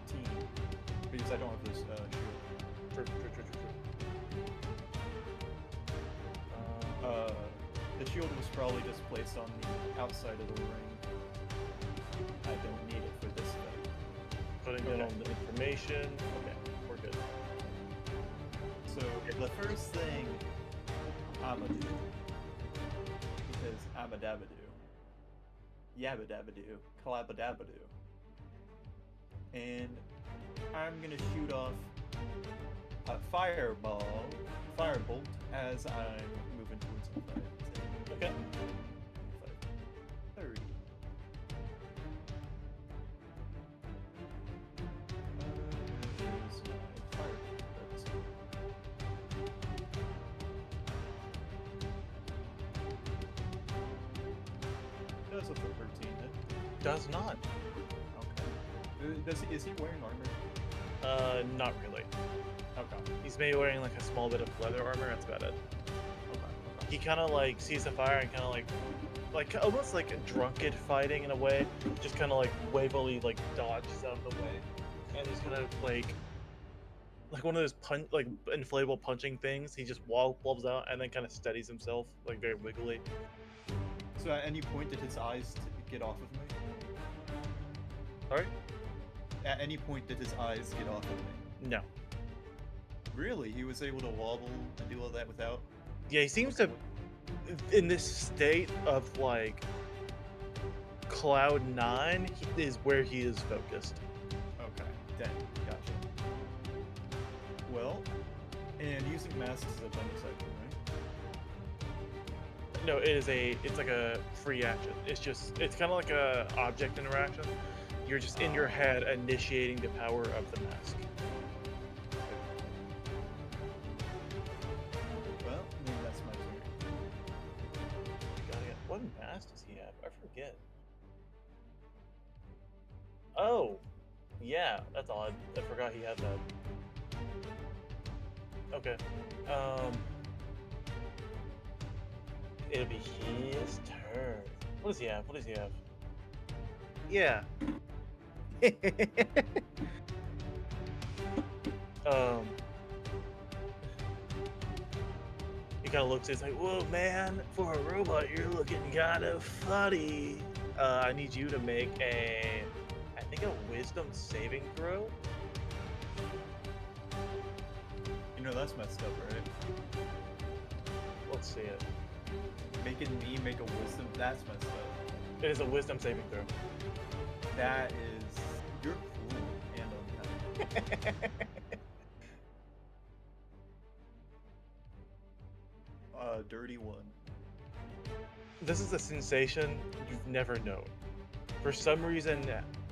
Because I don't have this shield. True. The shield was probably just placed on the outside of the ring. I don't need it for this fight. Putting down the information. Okay, we're good. So the first thing I'ma do, because I'm a dabadoo, yabba-dabba-doo, clabba-dabba-doo, and I'm gonna shoot off a firebolt as I'm moving towards the fight. Okay. 30. There's my firebolt. Does a 13 hit? Does not. Okay. Is he wearing armor? Not really. Okay. He's maybe wearing like a small bit of leather armor. That's about it. Okay. He kind of like sees the fire and kind of like almost like a drunken fighting in a way. Just kind of like wavily like dodges out of the way, and he's gonna like one of those like inflatable punching things. He just wobbles out and then kind of steadies himself like very wiggly. So at any point did his eyes get off of me? Sorry? At any point did his eyes get off of me? No. Really? He was able to wobble and do all that without? Yeah, he seems to, in this state of like Cloud 9, is where he is focused. Okay, then gotcha. Well, and using masks is a bonus action, right? No, it's like a free action. It's kind of like a object interaction. You're just in your head initiating the power of the mask. Well, then that's my turn. What mask does he have? I forget. Oh, yeah, that's odd. I forgot he had that. Okay. It'll be his turn. What does he have? Yeah. He kind of looks. It's like, whoa, man! For a robot, you're looking kind of funny. I need you to make a wisdom saving throw. You know that's messed up, right? Let's see it. Making me make a wisdom, that's messed up. It is a wisdom saving throw. That is... You're cruel and unkind. Dirty 1. This is a sensation you've never known. For some reason,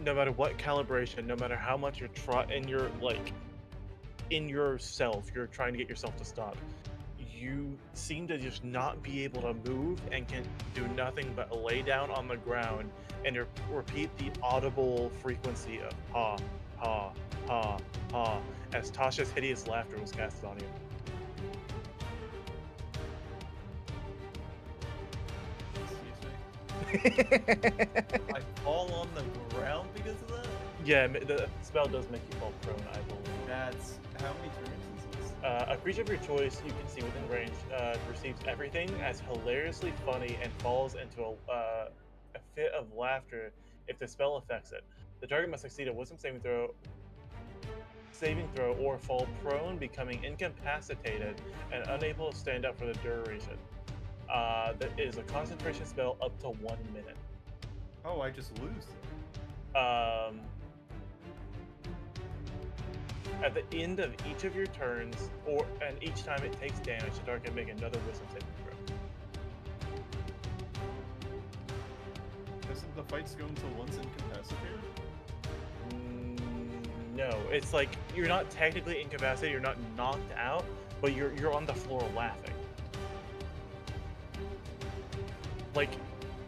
no matter what calibration, no matter how much you're in yourself, you're trying to get yourself to stop, you seem to just not be able to move and can do nothing but lay down on the ground and repeat the audible frequency of ha, ha, ha, ha, as Tasha's hideous laughter was casted on you. I fall on the ground because of that? Yeah, the spell does make you fall prone, I believe. That's... How many turns is this? A creature of your choice you can see within range perceives everything as hilariously funny and falls into a fit of laughter if the spell affects it. The target must succeed a wisdom saving throw or fall prone, becoming incapacitated and unable to stand up for the duration. That is a concentration spell up to 1 minute. Oh, I just lose. At the end of each of your turns, and each time it takes damage, the target can make another wisdom saving throw. Doesn't the fights go until one's incapacitated? No, it's like you're not technically incapacitated, you're not knocked out, but you're on the floor laughing. Like,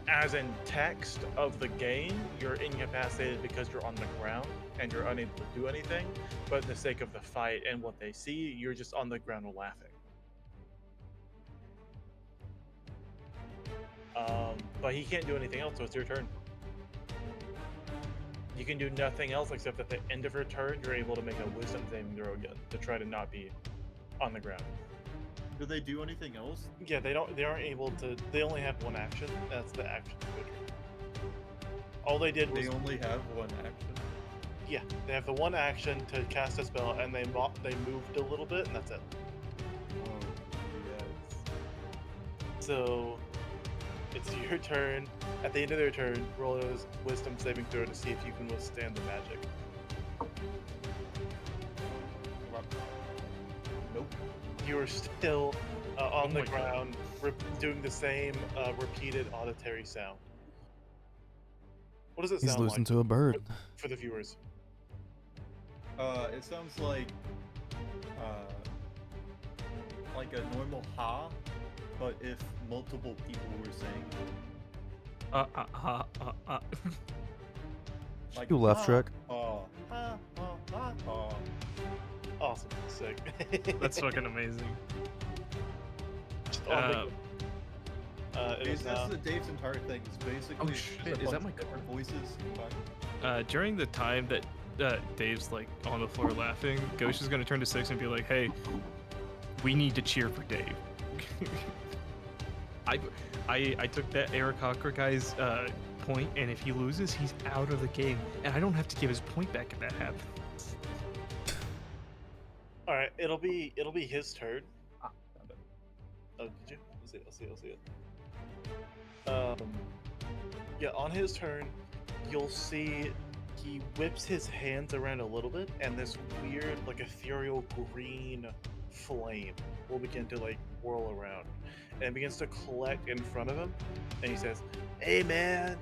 as in text of the game, you're incapacitated because you're on the ground and you're unable to do anything, but in the sake of the fight and what they see, you're just on the ground laughing. But he can't do anything else, so it's your turn. You can do nothing else except at the end of your turn, you're able to make a wisdom saving throw again to try to not be on the ground. Do they do anything else? Yeah, they aren't able to. They only have one action. That's the action trigger. All they did was They only have one action. yeah, they have the one action to cast a spell, and they moved a little bit, and that's it. Oh, yes. So it's your turn. At the end of their turn, roll a wisdom saving throw to see if you can withstand the magic. Nope. You are still on the my God. ground, doing the same repeated auditory sound. What does it He's sound losing like to a bird. for the viewers? It sounds like a normal ha, but if multiple people were saying like You left, ha, Shrek. ha, ha, ha, ha, ha. Awesome, sick. That's fucking amazing. Just on the- it is That's now. Dave's entire thing. It's basically Oh, just shit, a is bunch that of my different card? voices combined. During the time that Dave's like on the floor laughing, Ghost is gonna turn to Six and be like, "Hey, we need to cheer for Dave." I took that Eric Hocker guy's point, and if he loses, he's out of the game, and I don't have to give his point back if that happens. All right, it'll be his turn. Ah, found it. Oh, did you? I'll see it. Yeah, on his turn, you'll see he whips his hands around a little bit, and this weird, like, ethereal green flame will begin to, like, whirl around. And it begins to collect in front of him, and he says, "Hey, man,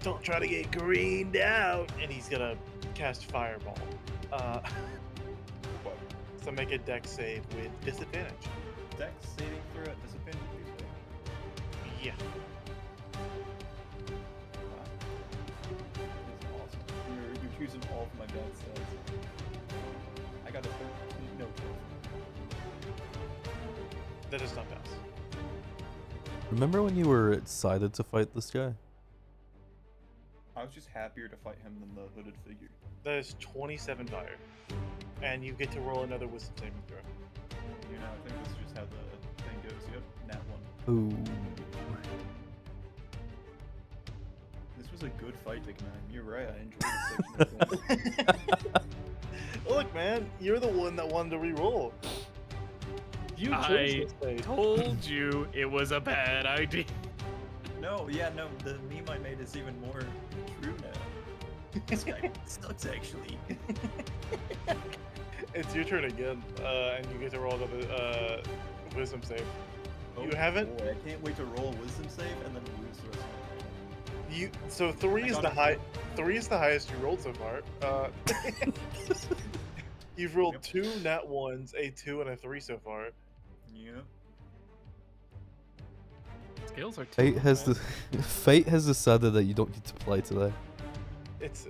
don't try to get greened out." And he's gonna cast Fireball. So make a dex save with disadvantage. Dex saving throw at disadvantage. You say? Yeah. Wow. This is awesome. You're choosing all of my bad stats. I got a 13. No. That does not pass. Remember when you were excited to fight this guy? I was just happier to fight him than the hooded figure. That is 27 fire. And you get to roll another wisdom saving throw. You know, I think this is just how the thing goes. Yep, nat one. Ooh. This was a good fight, Ignite. You're right. I enjoyed this section of the Look, man, you're the one that wanted to re-roll. You chose I this thing. told you it was a bad idea. No, yeah, no. The meme I made is even more true now. This guy sucks, actually. It's your turn again, and you get to roll another wisdom save. You haven't- Boy, I can't wait to roll a wisdom save and then lose the rest of my game. So three I is got the it. high. 3 is the highest you rolled so far. You've rolled Yep. 2 nat ones, a 2 and a 3 so far. Yeah. Scales are Fate too has high. Fate has decided that you don't get to play today. It's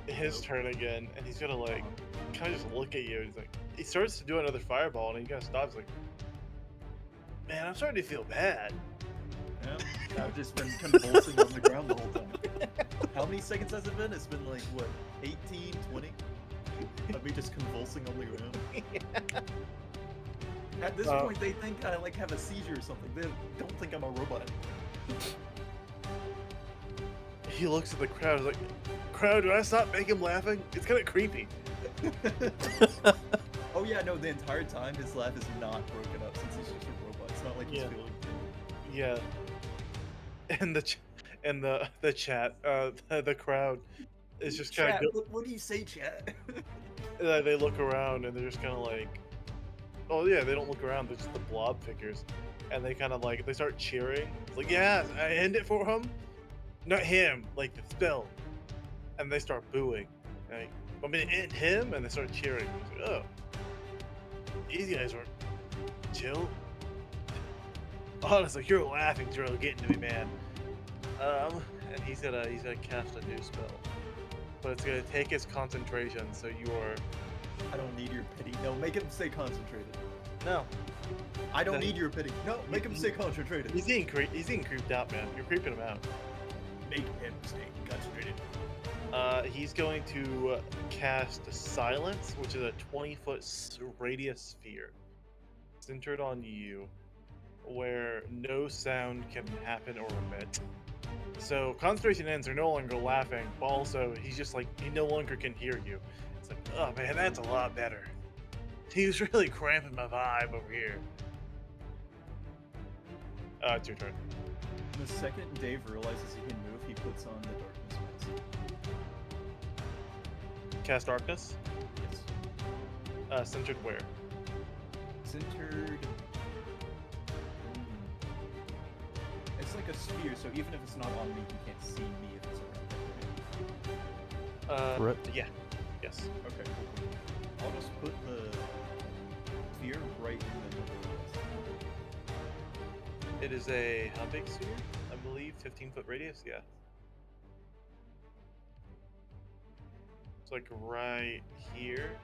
his turn again, and he's gonna like kind of just look at you. He's like, he starts to do another fireball, and he kind of stops. Like, man, I'm starting to feel bad. Yeah. I've just been convulsing on the ground the whole time. How many seconds has it been? It's been like, what, 18, 20? Of me just convulsing on the ground. At this point, they think I like have a seizure or something. They don't think I'm a robot. He looks at the crowd. He's like, crowd, do I stop making him laughing? It's kind of creepy. Oh yeah, no. The entire time his laugh is not broken up since he's just a robot. It's not like he's Yeah. feeling. Yeah. And the chat, the crowd is just kind Chat, of what do you say, chat? they look around and they're just kind of like, oh yeah, they don't look around, they're just the blob figures, and they kind of like they start cheering. It's like, yeah, I end it for him, not him, like the spell, and they start booing. Like, I'm gonna end him, and they start cheering. It's like, oh, these guys weren't chill. Honestly, you're laughing, you're getting to me, man. And he's gonna cast a new spell, but it's gonna take his concentration. So you're I don't need your pity. No, make him stay concentrated. no. I don't No. need your pity. No, make him stay concentrated. He's getting creeped out, man. You're creeping him out. Make him stay concentrated. He's going to cast Silence, which is a 20-foot radius sphere centered on you, where no sound can happen or emit. So concentration ends are no longer laughing, but also he's just like he no longer can hear you. It's like, oh man, that's a lot better. He's really cramping my vibe over here. It's your turn. The second Dave realizes he can move, he puts on the darkness mask. Cast Darkness. Yes. Centered where? Centered. It's like a sphere, so even if it's not on me, he can't see me if it's around. Correct. Yeah. Yes. Okay, cool. I'll just put the sphere right in the middle of this. It is a how big sphere? I believe 15-foot radius. Yeah. It's like right here.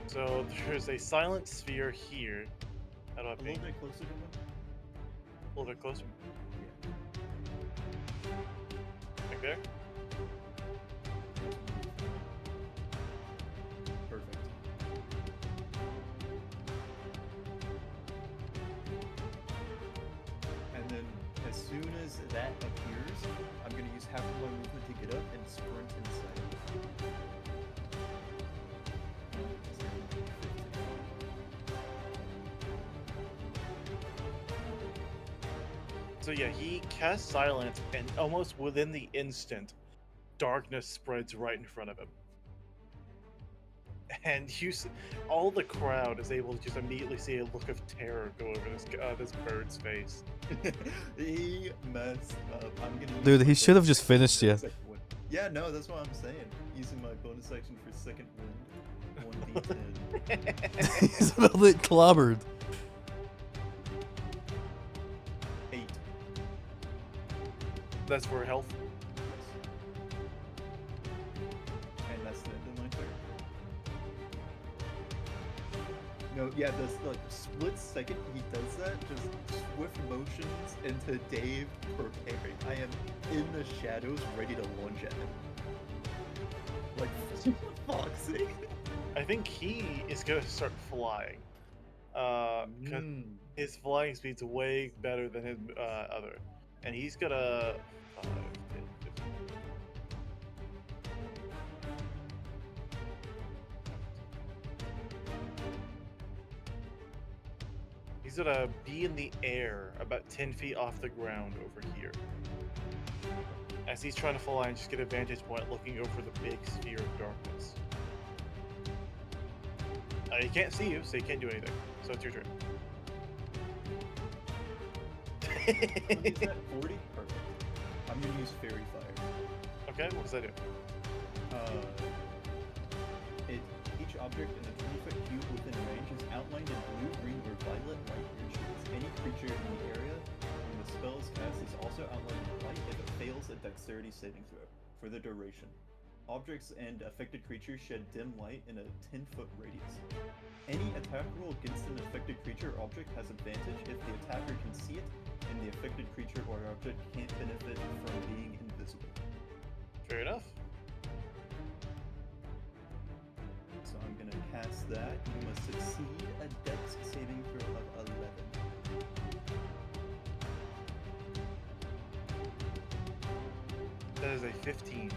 So there's a silent sphere here. How do I A ping? little bit closer to him. A little bit closer. Yeah. Like there. Perfect. And then as soon as that appears, I'm gonna use half of my movement to get up and sprint inside. So yeah, he casts silence, and almost within the instant, darkness spreads right in front of him. And all the crowd is able to just immediately see a look of terror go over this bird's face. He messed up. I'm gonna. Dude, use he my should have bonus just action finished for you. second wind. Yeah, no, that's what I'm saying. Using my bonus action for second wind. 1d10. He's about to get clobbered. 8. That's for health. And that's the end of my turn. No, yeah, this like split second he does that, just swift motions into Dave preparing. I am in the shadows ready to lunge at him. Like, for fuck's sake. I think he is gonna start flying. 'Cause his flying speed's way better than his other, and he's gonna. 5, 10, 15. He's gonna be in the air about 10 feet off the ground over here. As he's trying to fly and just get a vantage point looking over the big sphere of darkness. He can't see you, so he can't do anything. So it's your turn. What is that? 40? Perfect. I'm gonna use Fairy Fire. Okay, what does that do? Each object in a 20-foot cube within range is outlined in blue, green, or violet light rituals. Any creature in the area when the spell is cast is also outlined in white if it fails a dexterity saving throw for the duration. Objects and affected creatures shed dim light in a 10-foot radius. Any attack roll against an affected creature or object has advantage if the attacker can see it, and the affected creature or object can't benefit from being invisible. Fair enough. So I'm gonna cast that. You must succeed a dex saving throw of 11. That is a 15.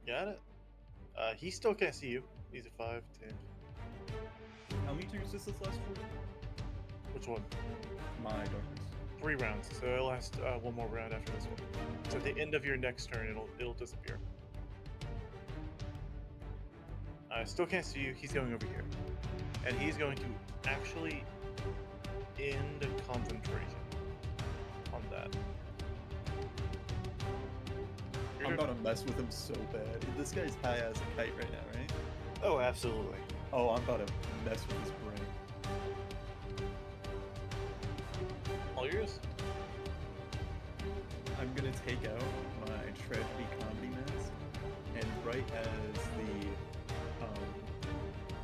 Got it. He still can't see you. He's a 5, 10. How many turns does this last for? Which one? My darkness. 3 rounds. So it'll last one more round after this one. So at the end of your next turn, it'll disappear. Still can't see you. He's going over here, and he's going to actually end concentration on that. Your I'm turn. about to mess with him so bad. This guy's high as a kite right now, right? Oh, absolutely. Oh, I'm about to mess with his brain. All yours. I'm gonna take out my tragedy comedy mask, and right as the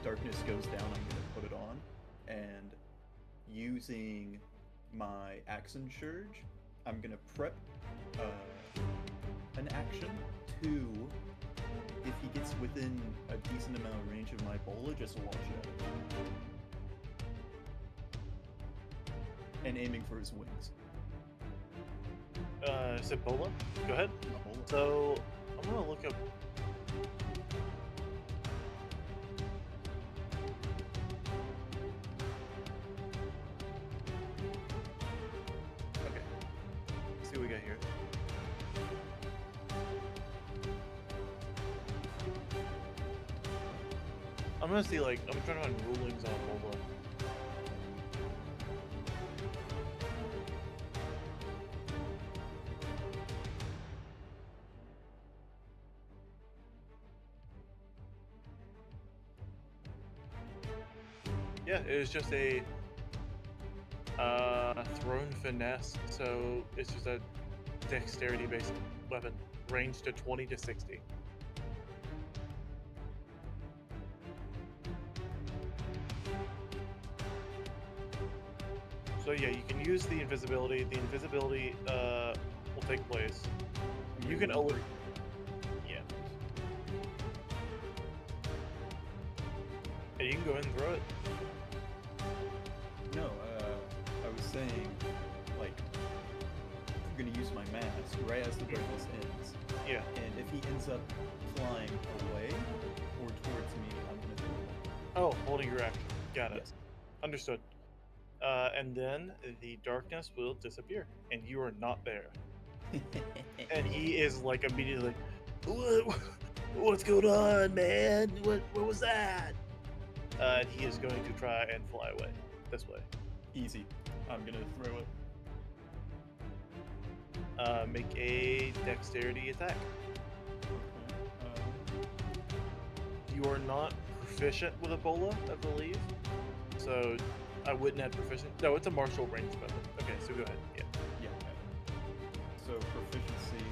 darkness goes down, I'm gonna put it on, and using my action surge, I'm gonna prep an action to, if he gets within a decent amount of range of my bola, just launch it at him. And aiming for his wings. Is it Bola? Go ahead. A bola. So I'm gonna look up. Okay. Let's see what we got here. I'm gonna see, like, I'm trying to find rulings on Bola. Yeah, it was just a thrown finesse, so it's just a dexterity based weapon, range to 20 to 60. So yeah, you can use the invisibility. The invisibility will take place. You can alert. Yeah. And you can go ahead and throw it. No, I was saying, like, I'm gonna use my mask right as the darkness ends. Yeah. And if he ends up flying away or towards me, I'm gonna throw it. Oh, holding your action. Got it. Yes. Understood. And then the darkness will disappear, and you are not there. And he is like immediately, what's going on, man? What was that? And he is going to try and fly away this way. Easy. I'm gonna throw it. Make a dexterity attack. Okay. You are not proficient with Ebola, I believe. So I wouldn't have proficient. No, it's a martial range weapon. Okay, so go ahead. Yeah. Yeah. So proficiency,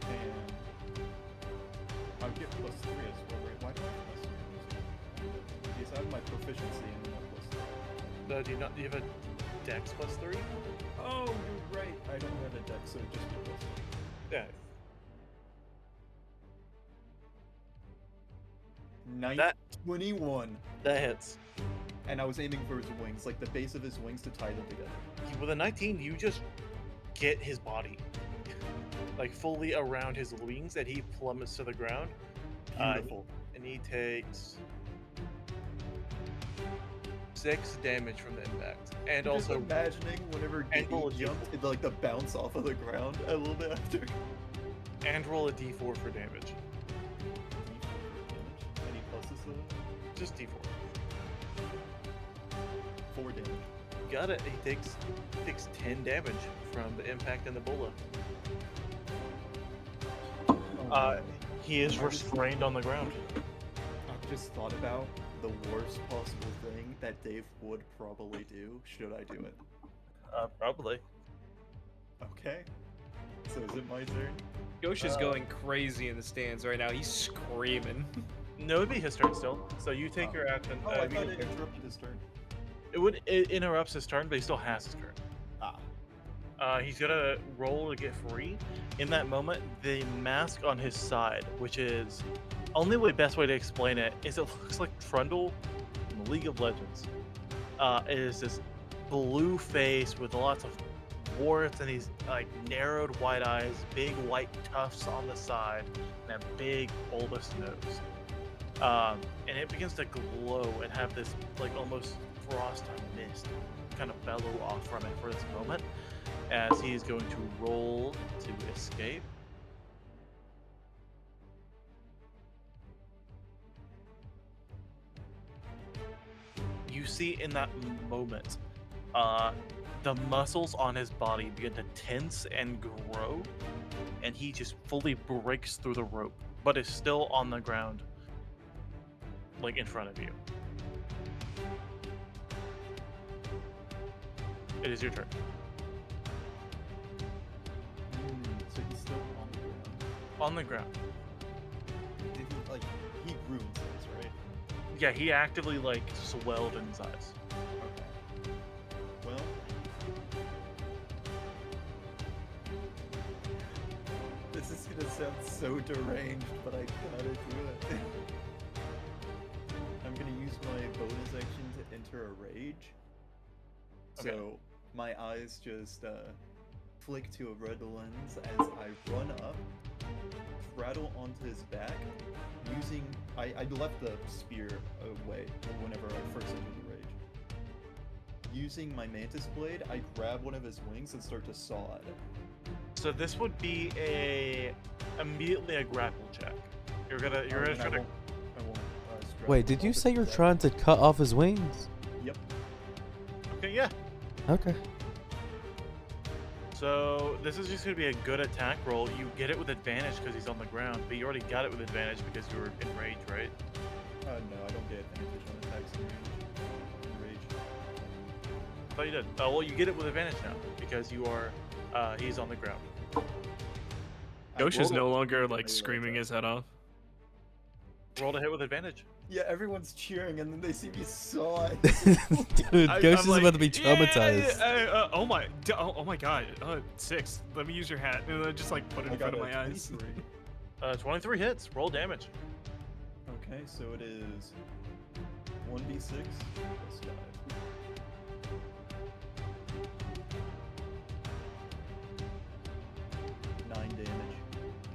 and I'll get +3 as well, right? Why do I have +3? Because I have my proficiency and then a +3. Do you have a dex +3? Oh, you're right. I don't have a dex, so it'd just be +3. Yeah. 21. That hits. And I was aiming for his wings, like the base of his wings to tie them together. With a 19, you just get his body like fully around his wings, and he plummets to the ground. Beautiful. And he takes 6 damage from the impact, and Just also imagining whenever and roll a he jumped, it, like the bounce off of the ground a little bit after. and roll a d4 for damage. Any pluses to that? Just d4. 4 damage. Got it. He takes 10 damage from the impact in the bola. He is restrained on the ground. I've just thought about the worst possible thing that Dave would probably do. Should I do it? Probably. Okay. So is it my turn? Gosha's going crazy in the stands right now. He's screaming. No, it'd be his turn still. So you take Oh. your action. Oh, I thought it interrupted his turn. It interrupts his turn, but he still has his turn. Ah. He's gonna roll to get free. In that moment, the mask on his side, which is best way to explain it, is it looks like Trundle from League of Legends. It is this blue face with lots of warts and these like narrowed white eyes, big white tufts on the side, and a big bulbous nose. And it begins to glow and have this like almost frost mist kind of bellow off from it for this moment, as he is going to roll to escape. You see in that moment, the muscles on his body begin to tense and grow, and he just fully breaks through the rope, but is still on the ground, like in front of you. It is your turn. So he's still on the ground. On the ground. Did he, like, he grew in size, right? Yeah, he actively like swelled in size. Okay. Well, this is gonna sound so deranged, but I gotta do it. I'm gonna use my bonus action to enter a rage. Okay. So my eyes just flick to a red lens as I run up, rattle onto his back, using I left the spear away whenever I first entered the rage. Using my mantis blade, I grab one of his wings and start to saw at him. So this would be immediately a grapple check. You're gonna And try I to. won't, strike Wait, did you off say his you're back. trying to cut off his wings? Yep. Okay, yeah. Okay. So this is just gonna be a good attack roll. You get it with advantage because he's on the ground, but you already got it with advantage because you were in rage, right? No, I don't get advantage on attacks in rage. I thought you did. Oh well, you get it with advantage now because you are. He's on the ground. Ghosh is rolled no a- longer like Maybe screaming that's his head off. Roll to hit with advantage. Yeah, everyone's cheering and then they see me saw it. Dude, Ghost I'm is like, about to be "Yeah, traumatized. oh my god, 6. Let me use your hat, and then just like put it I in front got of a my eyes. 23. 23 hits. Roll damage. Okay, so it is 1d6 plus 5. 9 damage.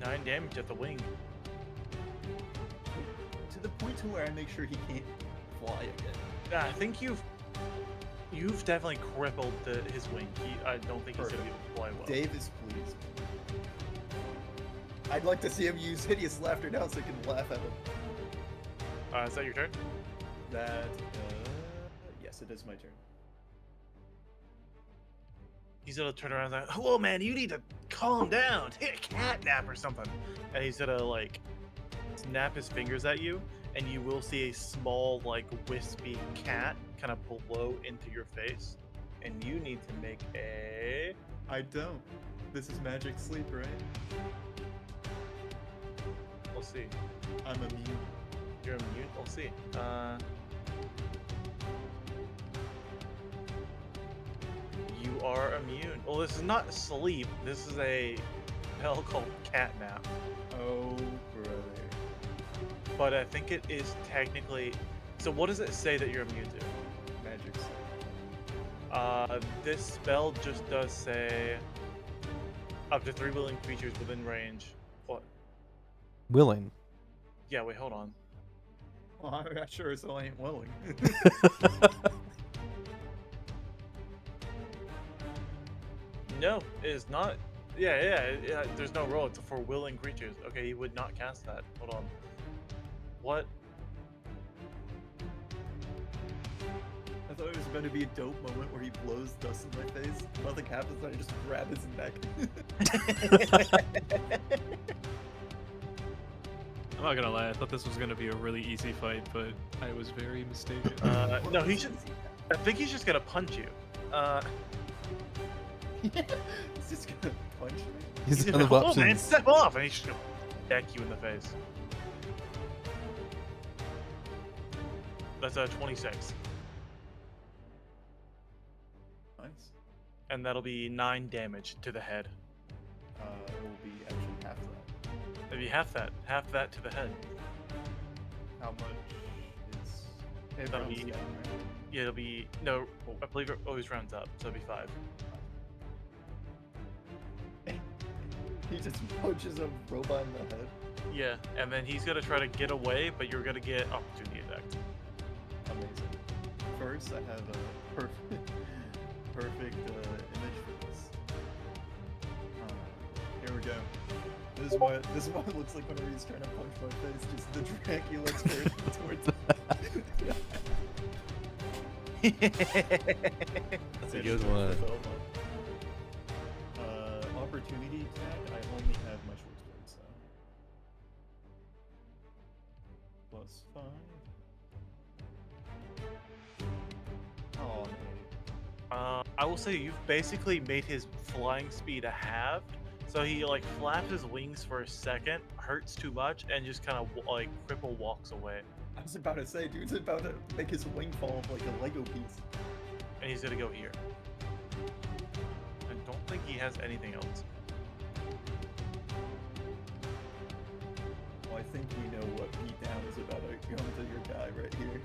9 damage at the wing. To the point to where I make sure he can't fly again. Yeah, I think you've definitely crippled his wing. I don't think he's gonna be able to fly well. Dave is pleased. I'd like to see him use hideous laughter now so I can laugh at him. Is that your turn? That, yes, it is my turn. He's gonna turn around and like, "Whoa, man, you need to calm down. Hit a cat nap or something." And he's gonna like snap his fingers at you, and you will see a small, like wispy cat kind of blow into your face, and you need to make a. I don't. This is magic sleep, right? We'll see. I'm immune. You're immune. We'll see. You are immune. Well, this is not sleep. This is a spell called catnap. Oh, brother. But I think it is technically. So what does it say that you're immune to? Magic sleep. This spell just does say up to 3 willing creatures within range. What? Willing. Yeah. Wait. Hold on. Well, I'm not sure so I ain't willing. No, it is not. Yeah. There's no roll. It's for willing creatures. Okay, he would not cast that. Hold on. What? I thought it was going to be a dope moment where he blows dust in my face. Nothing happens, and I just grab his neck. I'm not gonna lie, I thought this was gonna be a really easy fight, but I was very mistaken. No, he should. I think he's just gonna punch you. He's just gonna punch me. He's He's out gonna, of "Oh, man, options. step off!" And he's just gonna deck you in the face. That's a 26, Nice. and that'll be 9 damage to the head. It will be actually half that. Maybe half that to the head. How much is... It That'll rounds be- down, right? Yeah, it'll be no. I believe it always rounds up, so it'll be 5. He just punches a robot in the head. Yeah, and then he's gonna try to get away, but you're gonna get opportunity attack. Amazing. First, I have a perfect image for this. Here we go. This is what it looks like whenever he's trying to punch my face. Just the Dracula turn towards. That's a good one. Opportunity attack. I only have my short sword, so +5. Oh, no. I will say you've basically made his flying speed a halved, so he like flaps his wings for a second, hurts too much, and just kind of like cripple walks away. I was about to say, dude's about to make his wing fall off like a Lego piece. And he's gonna go here. I don't think he has anything else. Well, I think we know what beatdown is about to come to your guy right here.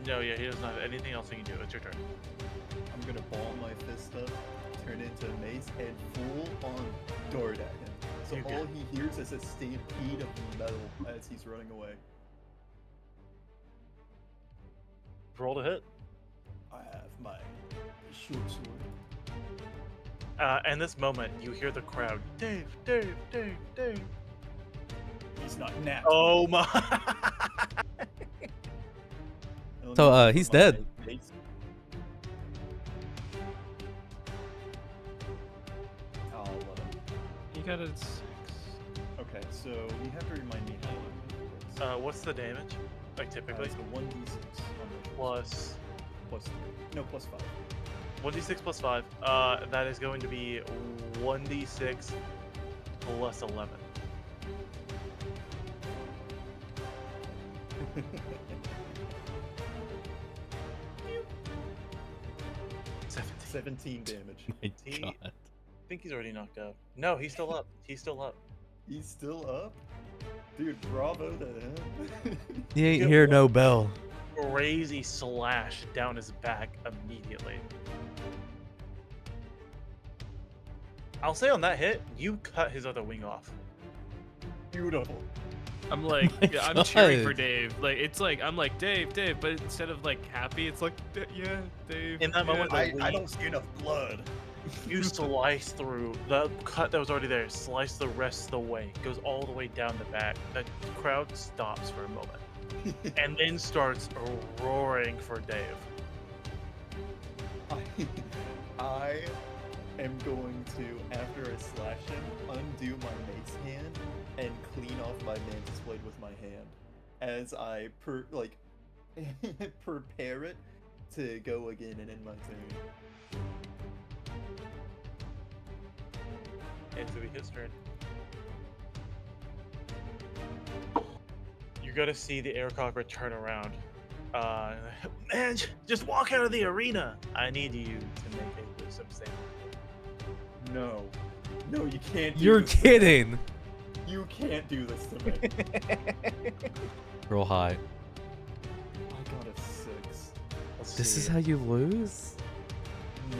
No, yeah, he doesn't have anything else he can do. It's your turn. I'm gonna ball my fist up, turn into a mace, and full on dart at him. So You're all good. he hears is a stampede of metal as he's running away. Roll to hit. I have my short sword. In this moment, you hear the crowd. Dave, Dave, Dave, Dave. He's not napped. Oh my! So, he's dead. You got a 6. Okay, so you have to remind me how it works. What's the damage? Like typically? It's a 1d6 on the Plus plus 3. No, plus 5. 1d6 plus 5. That is going to be 1d6 plus 11. 17 damage. My He- God. I think he's already knocked out. No, he's still up. He's still up. He's still up? Dude, bravo to him. He ain't Get hear one. no bell. Crazy slash down his back immediately. I'll say on that hit, you cut his other wing off. Beautiful. I'm like, my yeah, I'm cheering for God. Dave. Like, it's like, I'm like, Dave, Dave, but instead of like happy, it's like, yeah, Dave. In that yeah, moment, I don't see enough blood. You slice through the cut that was already there, slice the rest of the way, goes all the way down the back. The crowd stops for a moment and then starts roaring for Dave. I am going to, after I slash him, undo my mace hand and clean off my mantis blade with my hand as I prepare it to go again and end my turn. And to be his turn. You're gonna see the aircopter turn around. Man, just walk out of the arena. I need you to make a gruesome statement. No. No, you can't do You're this to me. kidding. You can't do this to me. Roll high. I got a 6. Let's This is see. how you lose? No.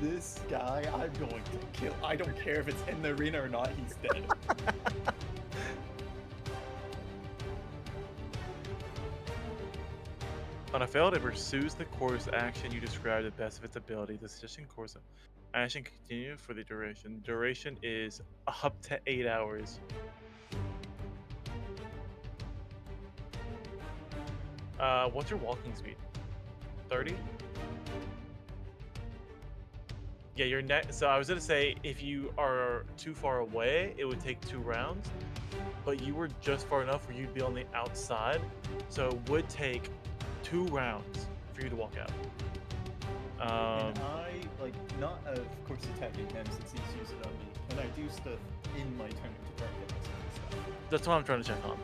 This guy, I'm going to kill. I don't care if it's in the arena or not, he's dead. On a failed, it pursues the course action you described to the best of its ability. The session course action continue for the duration. Duration is up to 8 hours. What's your walking speed? 30? Yeah, your net. So I was gonna say if you are too far away, it would take 2 rounds. But you were just far enough where you'd be on the outside, so it would take 2 rounds for you to walk out. Can I, like, not of course attacking him since he's used it on me, can I do stuff in my turn to try and get myself stuff? That's what I'm trying to check on.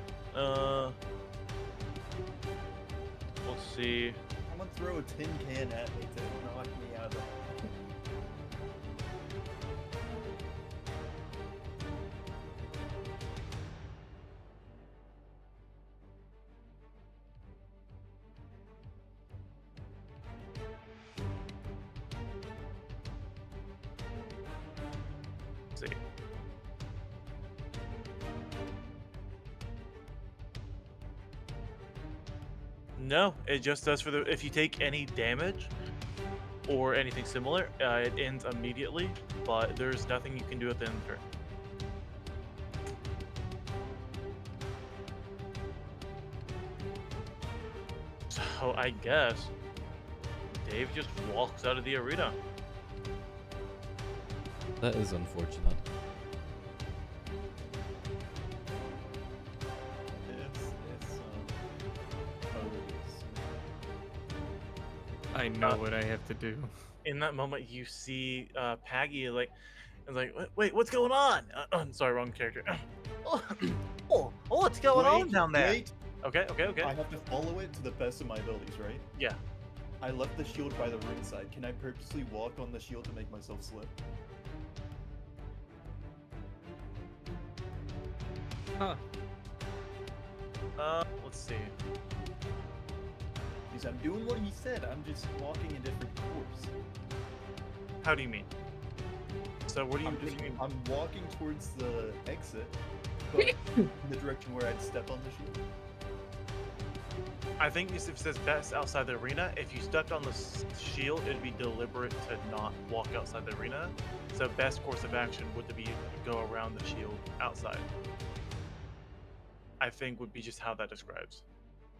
We'll see. I'm gonna throw a tin can at me to knock me out of it. see. No, it just does for the if you take any damage or anything similar, it ends immediately. But there's nothing you can do at the end of the turn. So I guess Dave just walks out of the arena. That is unfortunate. It's I know what I have to do. In that moment, you see Paggy like, is like, wait, what's going on? I'm sorry, wrong character. oh, what's going on down there? Wait. Okay. I have to follow it to the best of my abilities, right? Yeah. I left the shield by the ringside. Can I purposely walk on the shield to make myself slip? Huh. Let's see. Because I'm doing what he said. I'm just walking a different course. How do you mean? So what do you mean? I'm walking towards the exit, but in the direction where I'd step on the shield. I think if it says best outside the arena, if you stepped on the shield, it'd be deliberate to not walk outside the arena. So best course of action would be to go around the shield outside. I think would be just how that describes.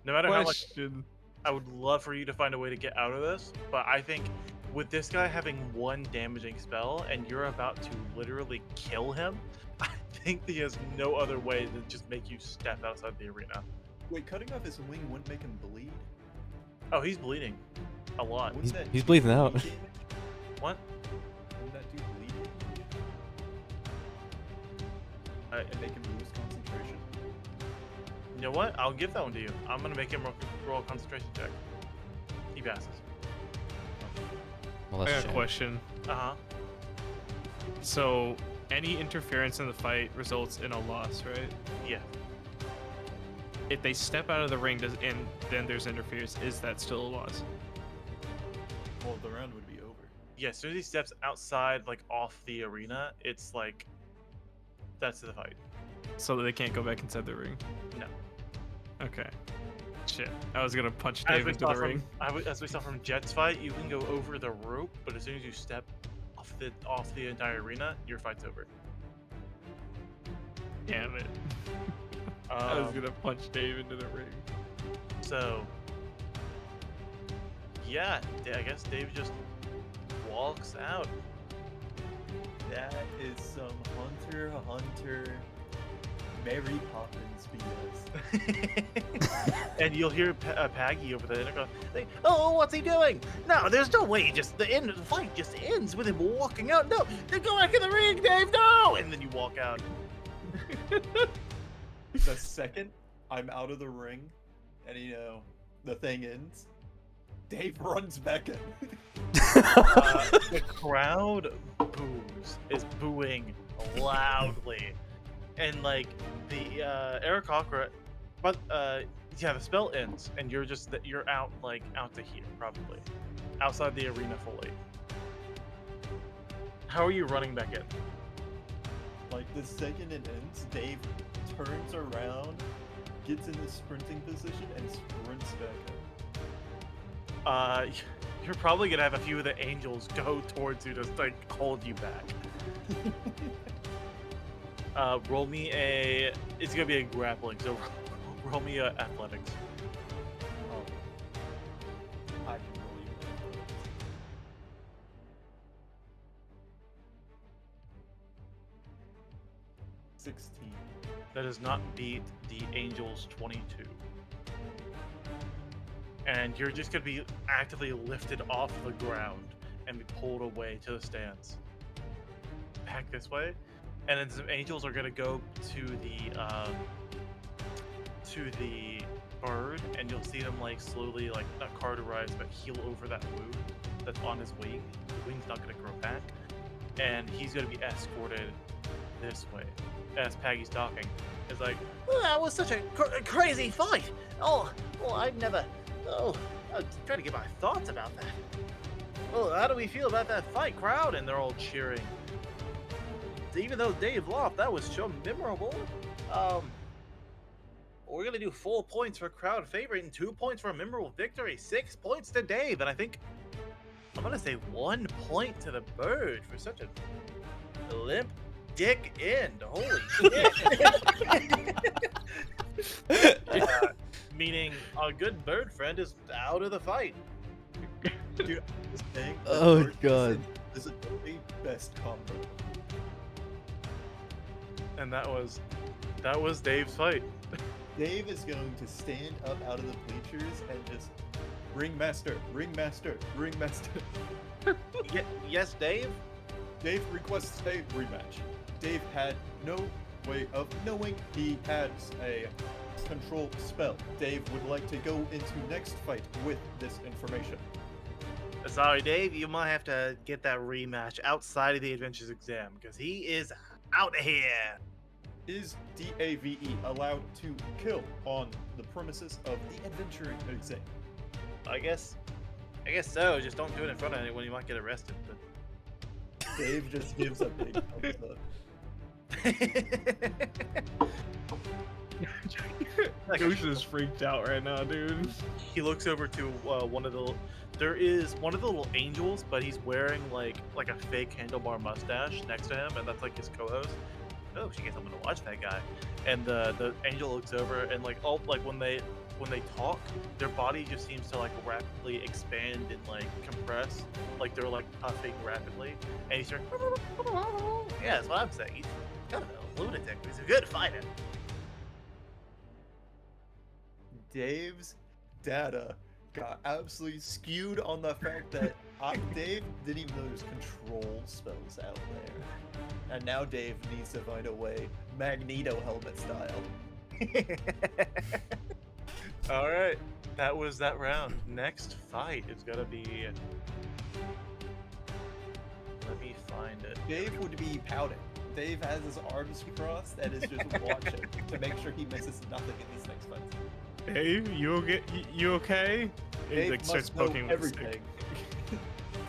No matter how much Question. I would love for you to find a way to get out of this, but I think with this guy having one damaging spell and you're about to literally kill him, I think he has no other way to just make you step outside the arena. Wait, cutting off his wing wouldn't make him bleed? Oh, he's bleeding a lot. Wouldn't that He's do bleeding out. bleed damage? What? Wouldn't that do bleed damage? And make him lose concentration? You know what? I'll give that one to you. I'm gonna make him roll a concentration check. He passes. Well, I that's got a a shame. question. Uh-huh. So, any interference in the fight results in a loss, right? Yeah. If they step out of the ring and then there's interference, is that still a loss? Well, the round would be over. Yeah, as soon as he steps outside, like off the arena, it's like that's the fight. So that they can't go back inside the ring? No. Okay. Shit. I was gonna punch As Dave we into saw the from ring. as we saw from Jet's fight, you can go over the rope, but as soon as you step off the entire arena, your fight's over. Damn it. I was gonna punch Dave into the ring. So, yeah, I guess Dave just walks out. That is some Hunter, Mary Poppins BS. And you'll hear Paggy over the intercom say, "Oh, what's he doing? No, there's no way. Just the end of the fight just ends with him walking out. No, then go back in the ring, Dave. No!" And then you walk out. The second I'm out of the ring, and the thing ends, Dave runs back in. The crowd is booing loudly, and like the Aarakocra, but yeah, the spell ends, and you're out out to here, probably outside the arena fully. How are you running back in? Like the second it ends, Dave turns around, gets in the sprinting position, and sprints back in. You're probably gonna have a few of the angels go towards you to like hold you back. Roll me a. It's gonna be a grappling, so roll me a athletics. Oh. I can roll you that. 16. That does not beat the angels 22. And you're just gonna be actively lifted off the ground and be pulled away to the stands. Back this way, and then some angels are gonna go to the bird, and you'll see them like slowly, like not cauterize, but heal over that wound that's on his wing. The wing's not gonna grow back, and he's gonna be escorted this way. As Paggy's talking, it's like, "Oh, that was such a crazy fight. Oh, I'd never. Oh, I'm trying to get my thoughts about that. "Oh, how do we feel about that fight, crowd?" And they're all cheering. even though Dave lost, that was so memorable. We're gonna do 4 points for crowd favorite and 2 points for a memorable victory. 6 points to Dave, and I think I'm gonna say 1 point to the bird for such a limp dick end. Holy shit! Meaning our good bird friend is out of the fight. Dude, this thing. Oh, God. This is the best combo. And that was Dave's fight. Dave is going to stand up out of the bleachers and just ringmaster, ringmaster, ringmaster. Yes, Dave. Dave requests a rematch. Dave had no way of knowing he had a control spell. Dave would like to go into next fight with this information. Sorry, Dave. You might have to get that rematch outside of the Adventures exam because he is out of here. Is DAVE allowed to kill on the premises of the adventuring exam? I guess so. Just don't do it in front of anyone. You might get arrested. But Dave just gives a big thumbs up. Goose is freaked out right now, dude. he looks over to one of the. There is one of the little angels, but he's wearing like a fake handlebar mustache next to him, and that's like his co-host. Oh, she gets someone to watch that guy. And the angel looks over and like when they talk, their body just seems to like rapidly expand and like compress, like they're like puffing rapidly. And he's like, yeah, that's what I'm saying. He's kind of a lunatic, but he's a good fighter. Dave's data got absolutely skewed on the fact that Dave didn't even know there's control spells out there. And now Dave needs to find a way, Magneto helmet style. All right, that was that round. Next fight is gonna be. Let me find it. Dave would be pouting. Dave has his arms crossed and is just watching to make sure he misses nothing in these next fights. Hey, you okay? He Dave like starts must know poking with a stick. everything.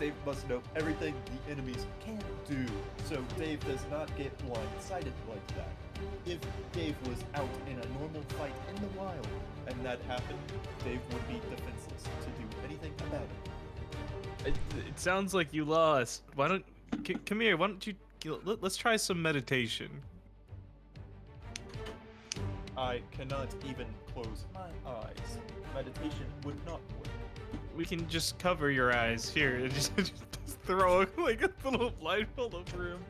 Dave must know everything the enemies can do, so Dave does not get blindsided like that. If Dave was out in a normal fight in the wild, and that happened, Dave would be defenseless to do anything about it. It sounds like you lost. Why don't come here? Why don't you let's try some meditation. I cannot even close my eyes. Meditation would not work. We can just cover your eyes here. Just throw like a little blindfold over him.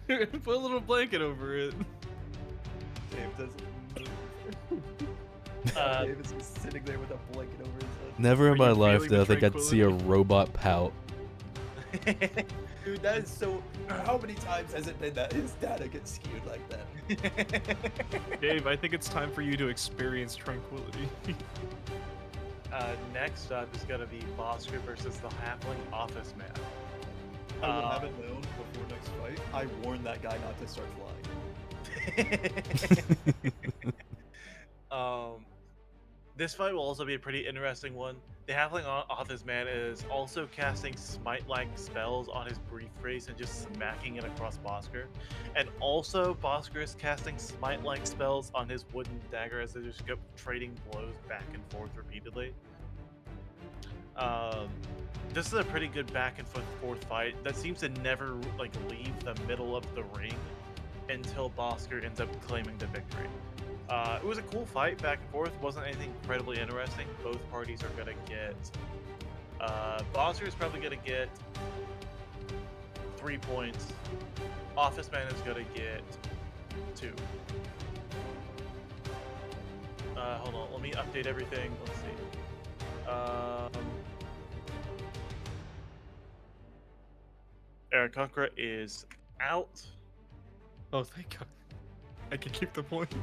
Put a little blanket over it. Dave doesn't move. Dave is just sitting there with a blanket over his head. Never in Are my you life feeling did I the think I'd see a tranquility? robot pout. Dude, that is so. How many times has it been that his data gets skewed like that? Dave, I think it's time for you to experience tranquility. Next up is gonna be Bosker versus the Halfling Office Man. I would have it known before next fight. I warned that guy not to start flying. This fight will also be a pretty interesting one. The Halfling Office Man is also casting smite-like spells on his brief face and just smacking it across Bosker. And also, Bosker is casting smite-like spells on his wooden dagger as they just go trading blows back and forth repeatedly. This is a pretty good back and forth fight that seems to never like leave the middle of the ring until Bosker ends up claiming the victory. It was a cool fight back and forth. Wasn't anything incredibly interesting. Both parties are gonna get. Bosker is probably gonna get 3 points. Office Man is gonna get 2. Hold on. Let me update everything. Let's see. Aaron Conqueror is out. Oh, thank God. I can keep the point.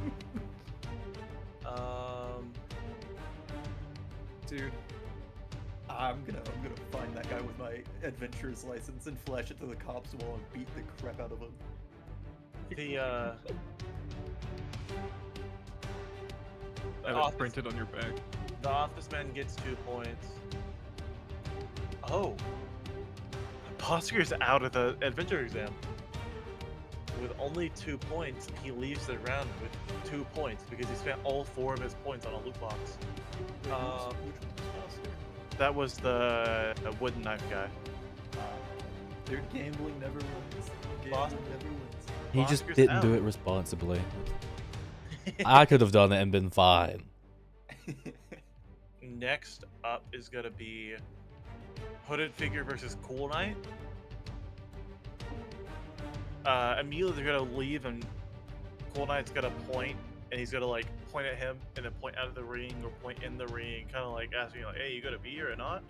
Dude, I'm gonna find that guy with my adventurer's license and flash it to the cops while I beat the crap out of him. The I have it printed on your back. The Office Man gets 2 points. Oh, Bosker's out of the adventure exam. with only 2 points, he leaves the round with 2 points because he spent all 4 of his points on a loot box. Wait, which one was faster? That was the wooden knife guy. Dude, gambling never wins. Boss- Gambling never wins. He Boss just yours didn't out. do it responsibly. I could have done it and been fine. Next up is gonna be Hooded Figure versus Cool Knight. Immediately they're gonna leave, and Cool Knight's gonna point, and he's gonna like point at him, and then point out of the ring or point in the ring, kind of like asking like, "Hey, you gonna be here or not?"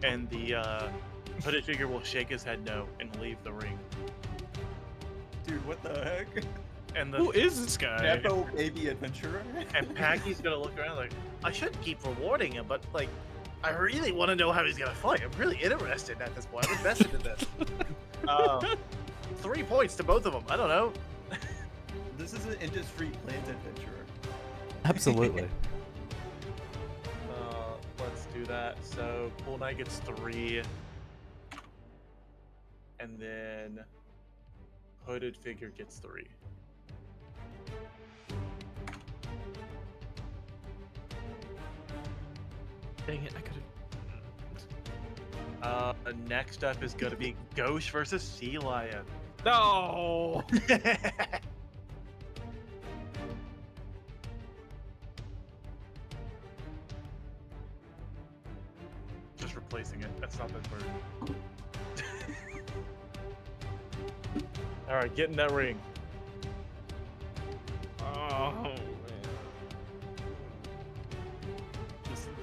And the Hooded Figure will shake his head no and leave the ring. Dude, what the heck? And Who the is this guy? Nepo baby adventurer? and Packy's gonna look around like, "I should keep rewarding him, but like, I really want to know how he's gonna fight. I'm really interested at this point. I'm invested in this." 3 points to both of them. I don't know. This is an industry plant adventurer. Absolutely. Let's do that. So Cool Knight gets 3, and then Hooded Figure gets 3. Dang it, I could have. Next up is gonna be Ghost versus Sea Lion. No! Just replacing it. That's not that word. All right, get in that ring. Oh, man.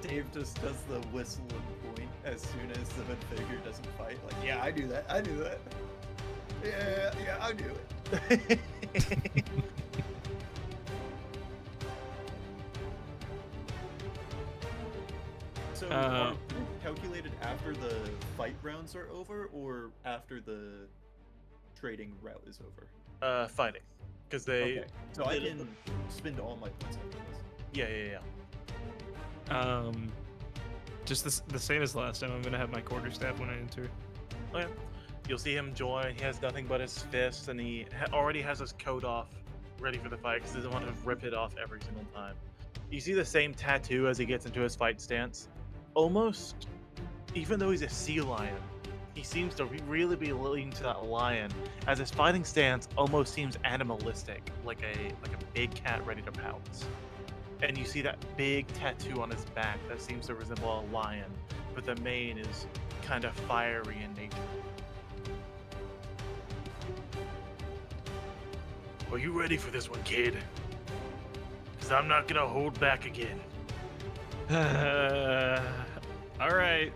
Dave just does the whistle and point as soon as the figure doesn't fight. Like, yeah, I do that. I do that. Yeah, I do it. So, are they calculated after the fight rounds are over, or after the trading route is over? Fighting, because they. Okay. So I can spend all my points after this. Yeah. Just the same as last time. I'm gonna have my quarterstaff when I enter. Okay. You'll see him join. He has nothing but his fists, and he already has his coat off, ready for the fight, because he doesn't want to rip it off every single time. You see the same tattoo as he gets into his fight stance. Almost, even though he's a sea lion, he seems to really be leaning to that lion, as his fighting stance almost seems animalistic, like a big cat ready to pounce. And you see that big tattoo on his back that seems to resemble a lion, but the mane is kind of fiery in nature. Are you ready for this one, kid? Because I'm not gonna hold back again. All right,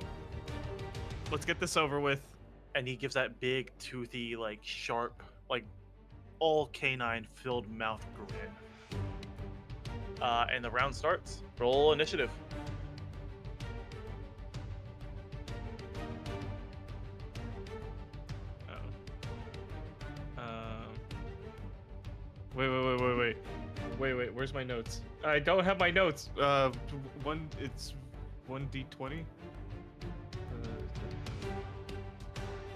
let's get this over with. And he gives that big, toothy, like sharp, like all canine-filled mouth grin. And the round starts. Roll initiative. Wait. Where's my notes? I don't have my notes. It's 1d20.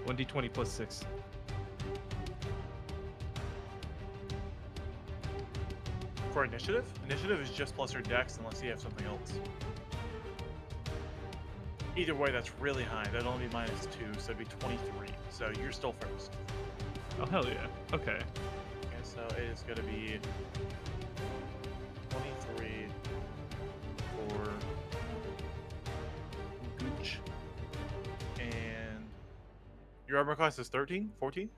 1d20 plus 6. For initiative? Initiative is just plus your dex unless you have something else. Either way, that's really high. That'd only be -2, so it'd be 23. So you're still first. Oh, hell yeah. Okay. And so it is going to be 23 for Gooch. And your armor class is 13? 14?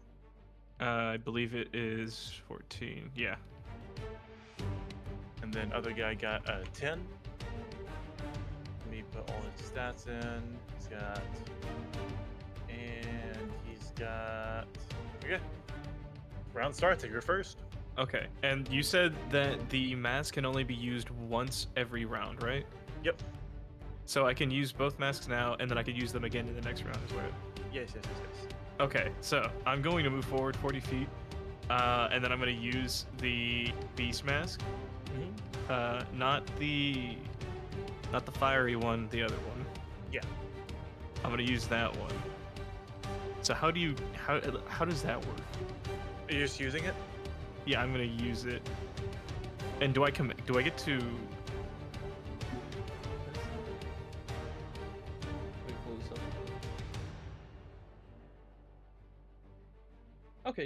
I believe it is 14. Yeah. And then other guy got a 10. Let me put all his stats in. He's got. Okay. Round starts. You're first. Okay. And you said that the mask can only be used once every round, right? Yep. So I can use both masks now, and then I could use them again in the next round as well. Yes. Okay. So I'm going to move forward 40 feet, and then I'm going to use the beast mask. Not the fiery one, the other one. Yeah. I'm gonna use that one. So how does that work? You're just using it? Yeah, I'm gonna use it. And do I get to? Let me pull this up. Okay,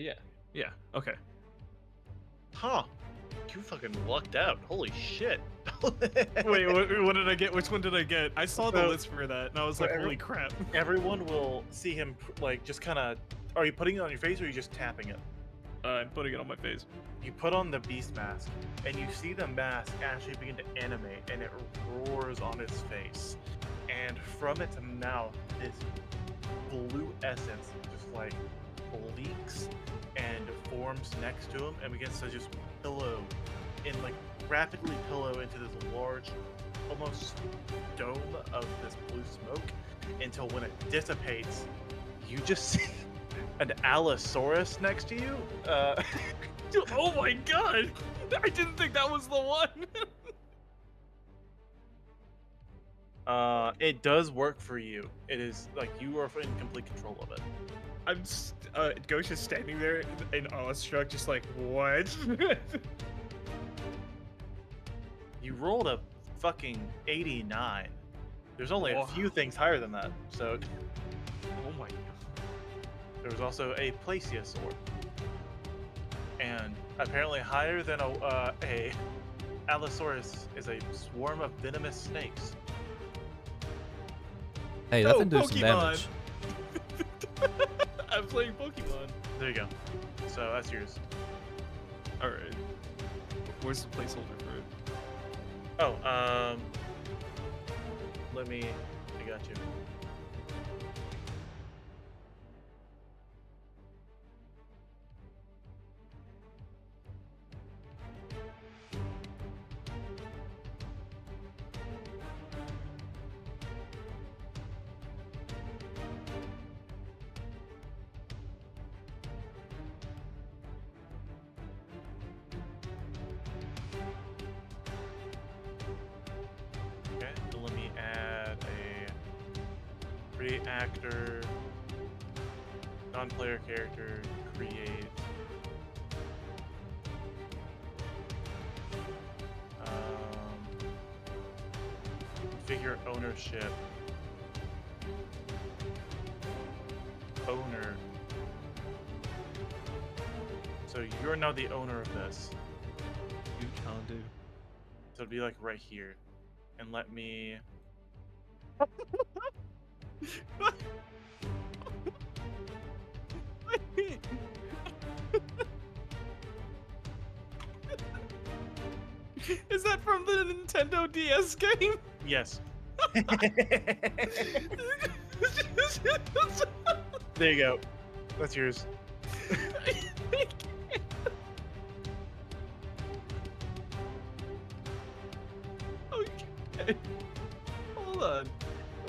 yeah, okay. Huh. You fucking lucked out. Holy shit. Wait, what did I get? Which one did I get? I saw the So- list for that, and I was so like, every- holy crap. Everyone will see him, like, just kind of. Are you putting it on your face or are you just tapping it? I'm putting it on my face. You put on the beast mask, and you see the mask actually begin to animate, and it roars on its face. And from its mouth, this blue essence just like leaks and forms next to him, and begins to just pillow, and like rapidly pillow into this large, almost dome of this blue smoke, until when it dissipates, you just see an Allosaurus next to you. Oh my god! I didn't think that was the one. It does work for you. It is like you are in complete control of it. I'm Ghost is standing there in awestruck, just like, what? You rolled a fucking 89. There's only a few things higher than that. So Oh my god. there was also a plesiosaur, and apparently higher than a Allosaurus is a swarm of venomous snakes. Hey, that Oh, can do some Pokemon. damage. I'm playing Pokemon. There you go. So that's yours. Alright. Where's the placeholder for it? Oh, let me. I got you. Okay, so let me add a create actor, non-player character, create. Configure ownership. Owner. So you're now the owner of this. You can't do. So it'd be like right here. And let me. Is that from the Nintendo DS game? Yes. There you go. That's yours. Okay. Hold on.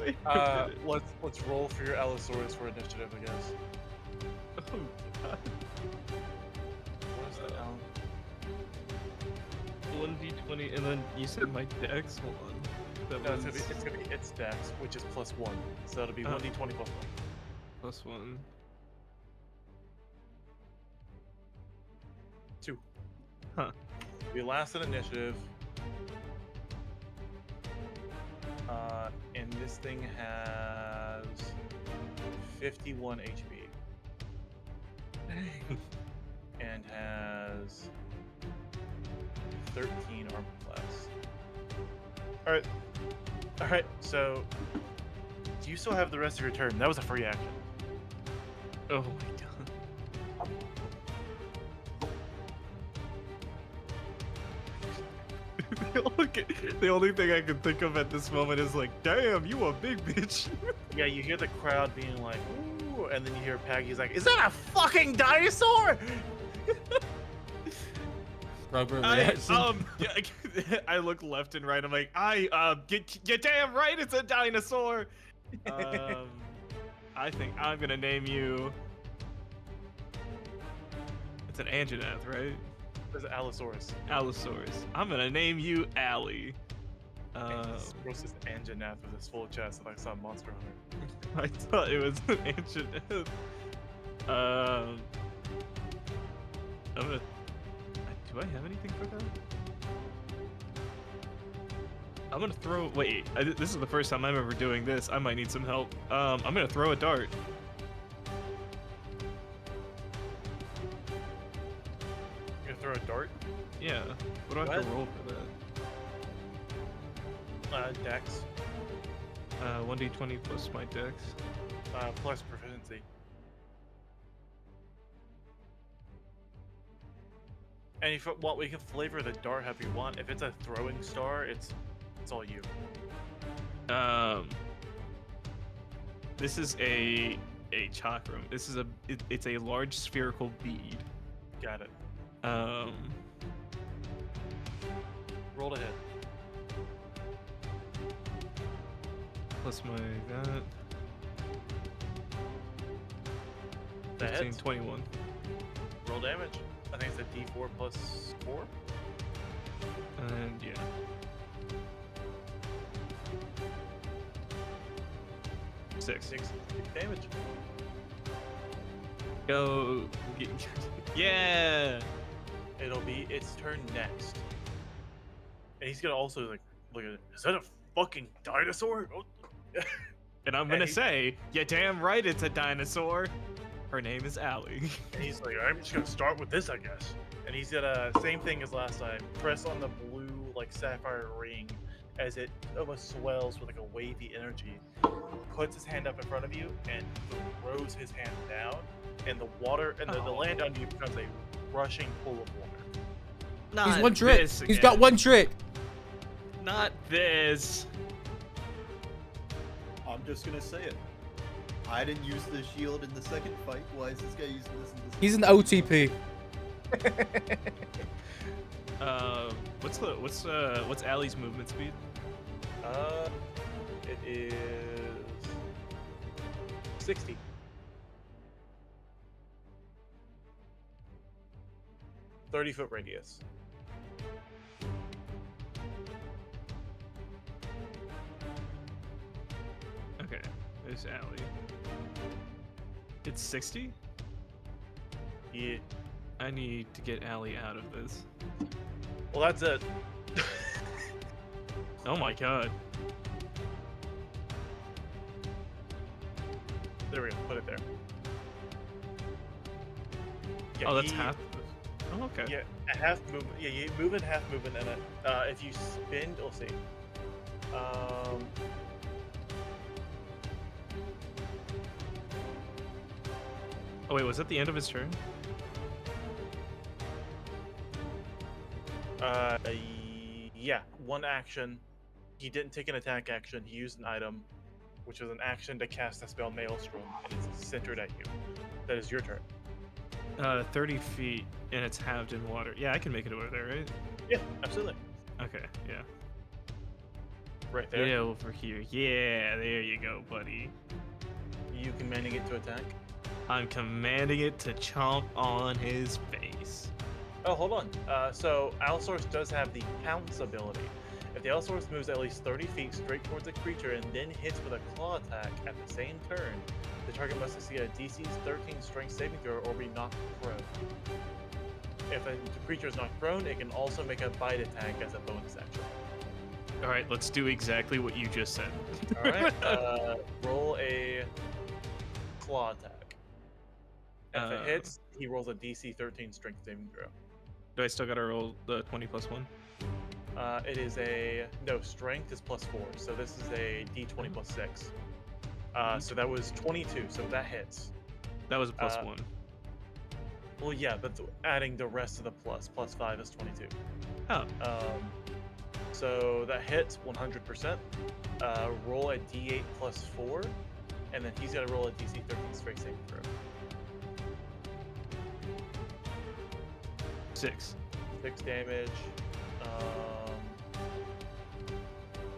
Wait a minute. Let's roll for your Allosaurus for initiative, I guess. Oh god. What's the L? 1d20, and then you said my dex? Hold on. That No, was it's gonna be its dex, which is +1. So it'll be Oh. 1d20 +1. +1. 2. Huh. We last in initiative. And this thing has 51 HP. And has 13 armor class. Alright, so you still have the rest of your turn. That was a free action. Oh my god. The only thing I can think of at this moment is like, damn, you a big bitch. Yeah, you hear the crowd being like, ooh, and then you hear Paggy's like, is that a fucking dinosaur? Appropriate I reaction. yeah, I look left and right. I'm like, get damn right, it's a dinosaur. I think I'm gonna name you. It's an Anjanath, right? There's an Allosaurus. Allosaurus. I'm gonna name you Allie. It's this Anjanath with his full chest that I saw in Monster Hunter. I thought it was an Anjanath. I'm gonna. Do I have anything for that? I'm gonna throw. Wait, this is the first time I'm ever doing this. I might need some help. I'm gonna throw a dart. You're gonna throw a dart? Yeah. What do I have to roll for that? Dex. 1d20 plus my dex. Plus proficiency. And if we can flavor the dart however you want. If it's a throwing star, it's all you. This is a chakram. This is it's a large spherical bead. Got it. Roll to hit. Plus my that. That 15, hits. 21. Roll damage. I think it's a D4 plus 4. And yeah. Six damage. Go. Yeah. It'll be its turn next. And he's gonna also like look at it. Is that a fucking dinosaur? Oh. And I'm gonna say, yeah, damn right, it's a dinosaur. Her name is Allie. And he's like, I'm just gonna start with this, I guess. And he's gonna same thing as last time. Press on the blue like sapphire ring as it almost swells with like a wavy energy. Puts his hand up in front of you and throws his hand down, and the water and the land under you becomes a rushing pool of water. Not He's one trick. this He's got again. one trick. Not this. I'm just gonna say it. I didn't use the shield in the second fight. Why is this guy using this in this? He's an OTP. What's Allie's movement speed? It is 60. .30-foot radius. Okay, there's Allie. It's 60? Yeah. I need to get Allie out of this. Well, that's it. Oh my god. There we go. Put it there. Yeah, Oh, that's half. Oh, okay. Yeah, a half movement. Yeah, you move in half movement in it. If you spin, we'll see. Oh wait, was that the end of his turn? Yeah, one action. He didn't take an attack action. He used an item, which was an action to cast the spell Maelstrom, and it's centered at you. That is your turn. 30 feet, and it's halved in water. Yeah, I can make it over there, right? Yeah, absolutely. Okay, yeah. Right there. Yeah, over here. Yeah, there you go, buddy. You commanding it to attack. I'm commanding it to chomp on his face. Oh, hold on. So Allosaurus does have the Pounce ability. If the Allosaurus moves at least 30 feet straight towards a creature and then hits with a claw attack at the same turn, the target must succeed a DC 13 strength saving throw or be knocked prone. If the creature is knocked prone, it can also make a bite attack as a bonus action. All right, let's do exactly what you just said. All right. Roll a claw attack. If it hits, he rolls a DC 13 strength saving throw. Do I still gotta roll the 20 plus 1? It is no, strength is plus 4, so this is a D20 plus 6. So that was 22, so that hits. That was a plus 1. Well, yeah, but adding the rest of the plus 5 is 22. Oh. So that hits 100%. Roll a D8 plus 4, and then he's gonna roll a DC 13 strength saving throw. 6. 6 damage.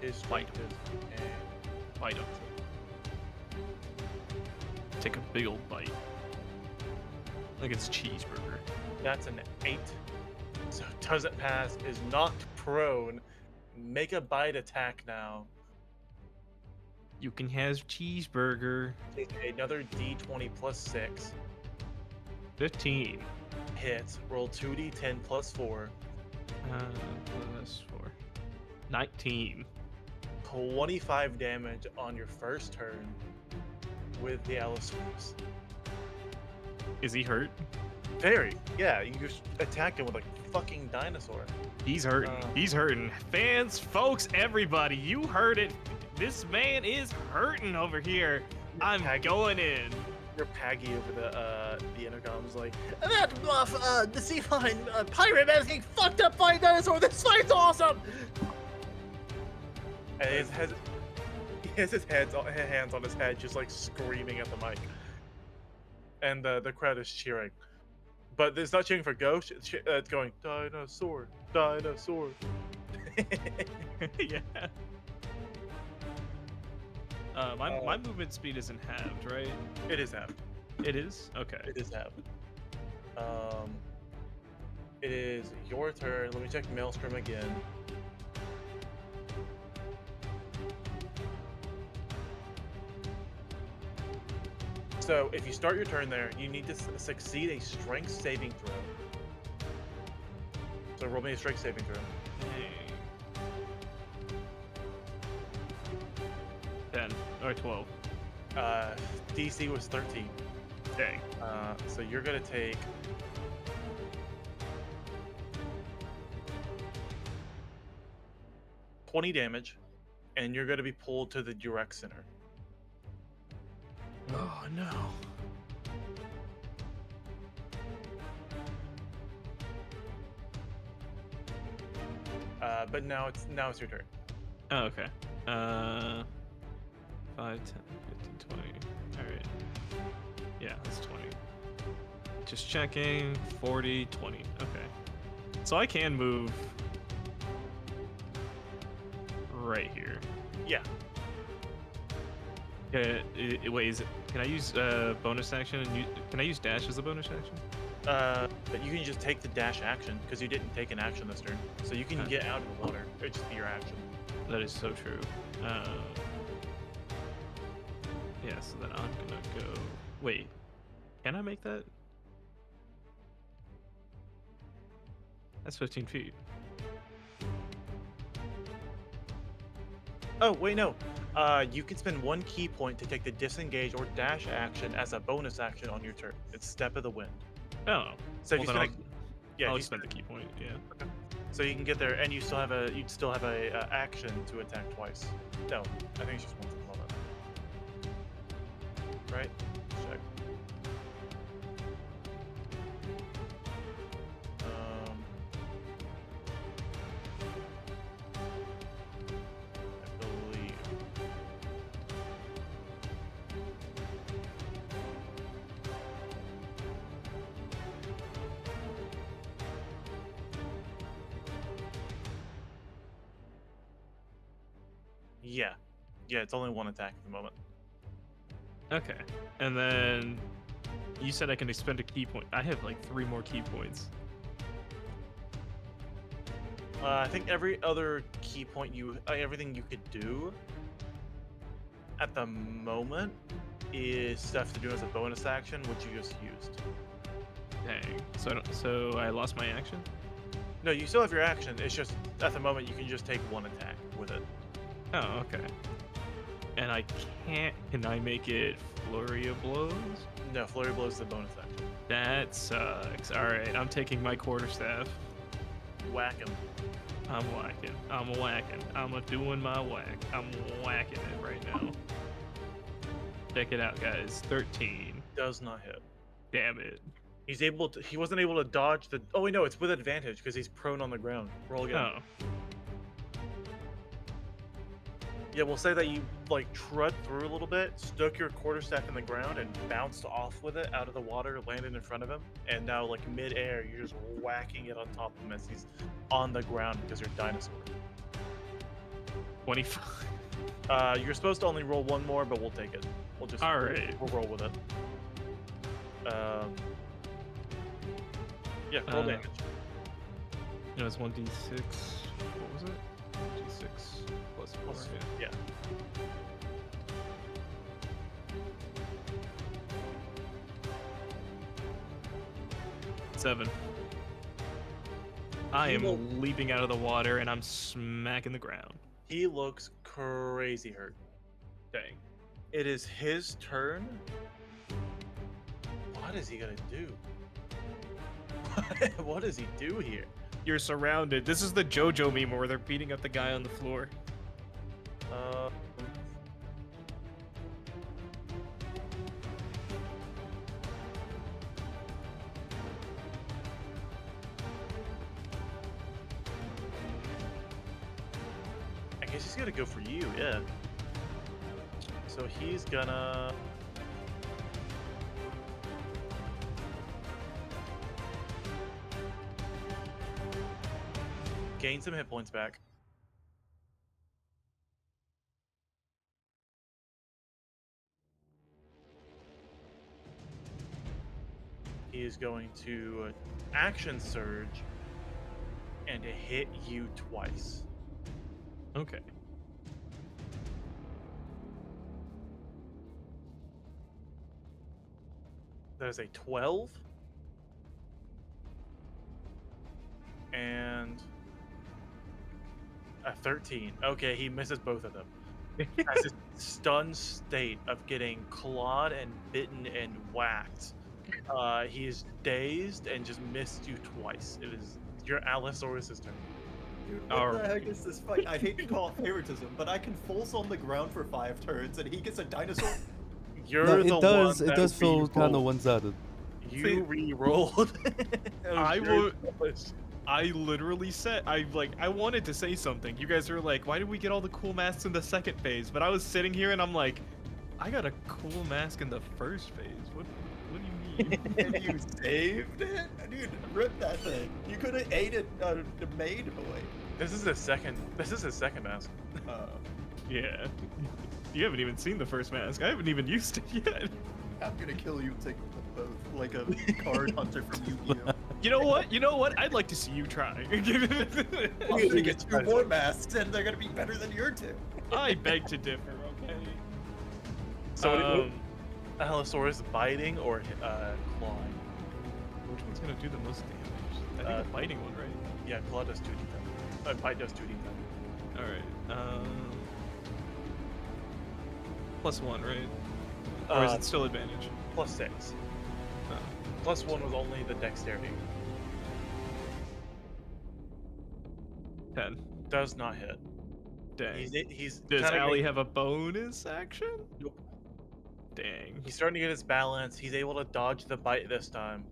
His strength is Bite him. Take a big old bite. Like it's cheeseburger. That's an 8. So it doesn't pass, is knocked prone. Make a bite attack now. You can have cheeseburger. Take another D20 plus 6. 15. Hits. Roll 2d10 plus 4. Plus 4. 19. 25 damage on your first turn with the Allosaurus. Is he hurt? Very. Yeah, you just attack him with a fucking dinosaur. He's hurting. He's hurting. Fans, folks, everybody, you heard it. This man is hurting over here. I'm going in. Your Paggy over the intercom's like, That bluff, the sea lion pirate man is getting fucked up by a dinosaur. This fight's awesome. and he has his hands on his head, just like screaming at the mic. And the crowd is cheering. But it's not cheering for Ghost, it's going, dinosaur, dinosaur. Yeah. My movement speed isn't halved, right? It is half. It is? Okay. It is half. It is your turn. Let me check Maelstrom again. So if you start your turn there, you need to succeed a strength saving throw. So roll me a strength saving throw. 10 or 12. DC was 13. Dang. So you're gonna take 20 damage, and you're gonna be pulled to the direct center. Oh no. But now it's your turn. Oh, okay. 5, 10, 15, 20. Alright. Yeah, that's 20. Just checking. 40, 20. Okay. So I can move right here. Yeah. Wait, is it? Can I use bonus action? And can I use dash as a bonus action? But you can just take the dash action because you didn't take an action this turn, so you can get out of the water. It'd just be your action. That is so true. Yeah, so then I'm gonna go. Wait, can I make that? That's 15 feet. Oh wait, no. You can spend 1 key point to take the disengage or dash action as a bonus action on your turn. It's Step of the Wind. Oh, So if well, you then spend, yeah, I'll if you spend the key point. Yeah. Okay. So you can get there, and you'd still have a action to attack twice. No, I think it's just once at the moment. Right? Check. I believe. Yeah. Yeah, it's only 1 attack at the moment. Okay, and then you said I can expend a key point. I have like 3 more key points. I think every other key point everything you could do at the moment is stuff to do as a bonus action, which you just used. Dang. So I lost my action. No, you still have your action. It's just at the moment you can just take 1 attack with it. Oh, okay. And I can't. Can I make it flurry of blows? No, flurry blows is the bonus action. That sucks. All right, I'm taking my quarterstaff. Whack him. I'm whacking. I'm whacking. I'm doing my whack. I'm whacking it right now. Check it out, guys. 13. Does not hit. Damn it. He wasn't able to dodge the. Oh wait, no, it's with advantage because he's prone on the ground. Roll again. Oh. Yeah, we'll say that you like trud through a little bit, stuck your quarterstaff in the ground, and bounced off with it out of the water, landed in front of him, and now like mid-air, you're just whacking it on top of him as he's on the ground because you're a dinosaur. 25. You're supposed to only roll 1 more, but we'll take it. We'll just we'll roll with it. Yeah, roll damage. No, it's 1d6. What was it? 1d6 plus 4. Yeah. 7. I He am will- leaping out of the water and I'm smacking the ground. He looks crazy hurt. Dang. It is his turn. What is he gonna do? What does he do here? You're surrounded. This is the JoJo meme where they're beating up the guy on the floor. Uh, I guess he's gonna go for you, yeah. So he's gonna. Gain some hit points back. He is going to action surge and hit you twice. Okay. There's a 12 and a 13. Okay, he misses both of them. As his stunned state of getting clawed and bitten and whacked, he is dazed and just missed you twice. It is your Allosaurus' turn. Dude, what the heck is this fight? I hate to call it favoritism, but I can force on the ground for 5 turns, and he gets a dinosaur. You're No, the it does. one It that does feel kind of re-rolled. one-sided. You re-rolled. I literally said I wanted to say something. You guys were like, why did we get all the cool masks in the second phase? But I was sitting here and I'm like, I got a cool mask in the first phase. What do you mean? And you saved it? Dude, rip that thing. You could have ate it, the maid boy. This is his second mask. Yeah. You haven't even seen the first mask. I haven't even used it yet. I'm gonna kill you and take them both, like a card hunter from Yu-Gi-Oh! You know what? I'd like to see you try. I'm gonna get 2 more masks, and they're gonna be better than your 2. I beg to differ, okay? So Allosaurus biting or clawing? Which one's gonna do the most damage? I think the biting one, right? Yeah, claw does 2d10. Bite does 2d10. Alright, +1, right? Or is it still advantage? +6. Oh. +1 was only the dexterity. 10. Does not hit. Dang. He's Does kinda Allie getting- have a bonus action? Nope. Dang. He's starting to get his balance. He's able to dodge the bite this time.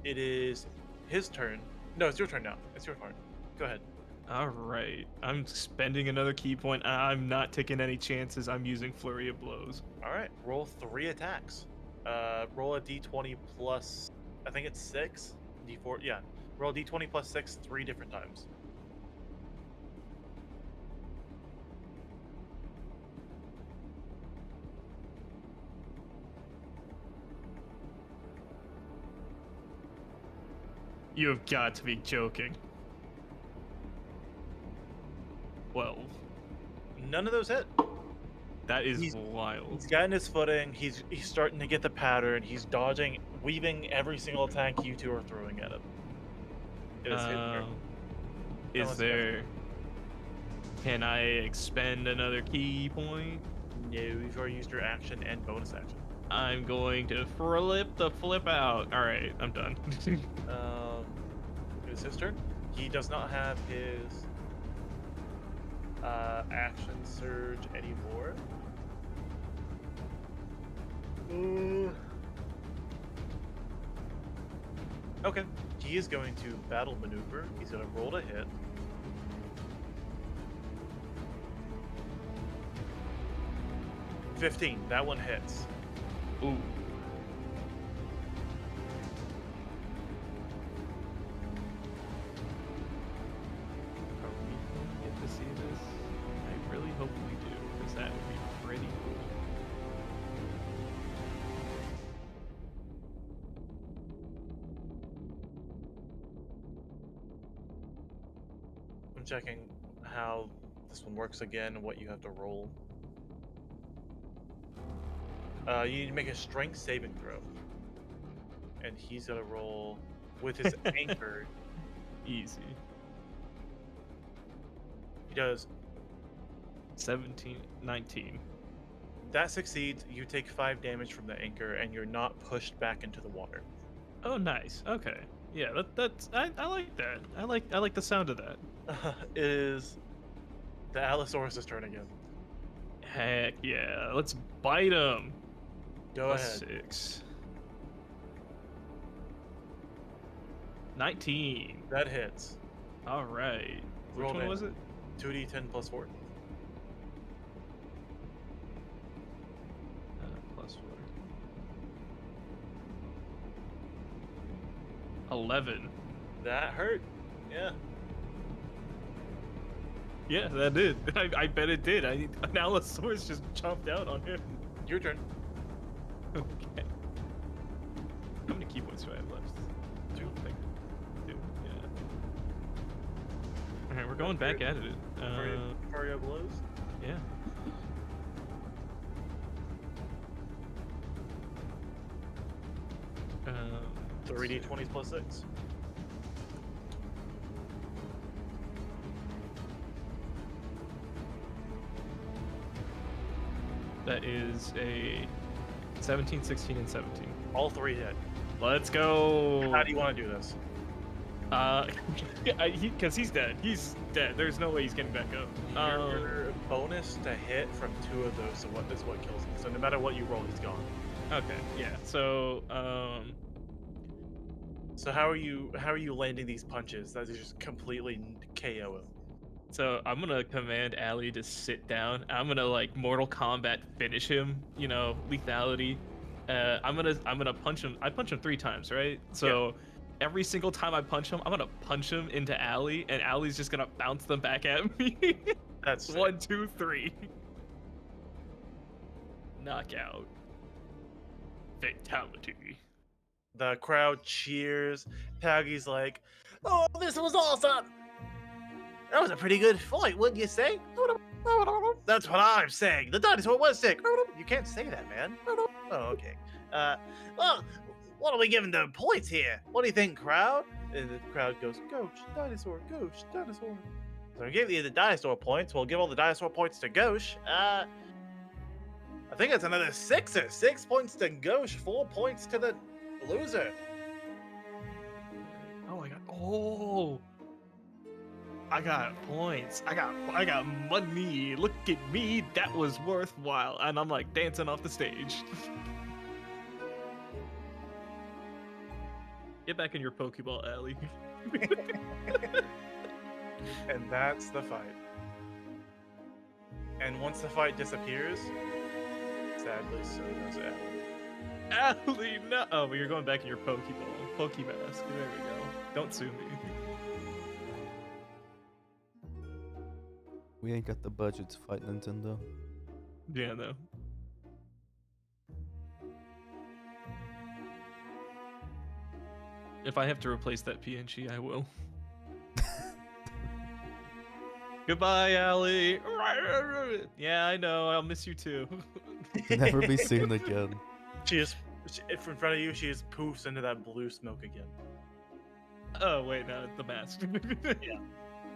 It is his turn. No, it's your turn now. It's your turn. Go ahead. Alright. I'm spending another key point. I'm not taking any chances. I'm using Flurry of Blows. All right, roll 3 attacks. Roll a d20 plus, I think it's 6. D4, yeah. Roll a d20 plus 6 3 different times. You have got to be joking. 12. None of those hit. That is He's- wild. He's gotten his footing. He's starting to get the pattern. He's dodging, weaving every single attack you two are throwing at him. It is his turn. Is Unless you guys- there... Can I expend another key point? No, you've already used your action and bonus action. I'm going to flip the flip out. All right, I'm done. It is his turn. He does not have his action surge anymore. Okay. He is going to battle maneuver. He's going to roll to hit. $15. That one hits. Ooh. Are we gonna get to see this? I really hope we do, because that would be pretty cool. I'm checking how this one works again and what you have to roll. You need to make a strength saving throw. And he's gonna roll with his anchor. Easy. He does. 17, 19. That succeeds. You take 5 damage from the anchor, and you're not pushed back into the water. Oh, nice. Okay. Yeah, I like that. I like the sound of that. It is the Allosaurus' turn again. Heck yeah. Let's bite him. Go Plus ahead. 6. 19. That hits. All right. Which Roll one damage. was it? 2d10 plus 4. Plus 4. 11. That hurt. Yeah. Yeah, that did. I bet it did. An Allosaurus just chomped out on him. Your turn. Okay. How many key points do I have left? 2. Like, 2. Yeah. All right, we're going back at it. Mario blows. Yeah. Uh, 3d20s plus 6. That is a 17, 16, and 17. All 3 hit. Let's go. How do you want to do this? Because he's dead. He's dead. There's no way he's getting back up. Your bonus to hit from 2 of those is what kills him. So no matter what you roll, he's gone. Okay. Yeah. So So how are you landing these punches that just completely KO him? So I'm gonna command Allie to sit down. I'm gonna like Mortal Kombat finish him. You know, lethality. I'm gonna punch him. I punch him 3 times, right? So every single time I punch him, I'm gonna punch him into Allie, and Allie's just gonna bounce them back at me. That's sick. 1, 2, 3. Knockout. Fatality. The crowd cheers. Paggy's like, Oh, this was awesome! That was a pretty good fight, wouldn't you say? "That's what I'm saying. The dinosaur was sick." You can't say that, man. Oh, okay. Well, what are we giving them points here? What do you think, crowd? And the crowd goes, "Ghost, dinosaur, ghost, dinosaur." So we give you the dinosaur points. We'll give all the dinosaur points to Gauche. I think it's another 6. 6 points to Gauche, 4 points to the loser. Oh my god. Oh. I got points. I got money. Look at me. That was worthwhile. And I'm like dancing off the stage. Get back in your Pokeball alley. And that's the fight. And once the fight disappears, sadly, so does Allie. Alley, no. Oh, but you're going back in your Pokeball. Pokemask. There we go. Don't sue me. We ain't got the budget to fight Nintendo. Yeah, no. If I have to replace that PNG, I will. Goodbye, Allie. Yeah, I know. I'll miss you too. Never be seen again. In front of you, she just poofs into that blue smoke again. Oh wait, no, the mask.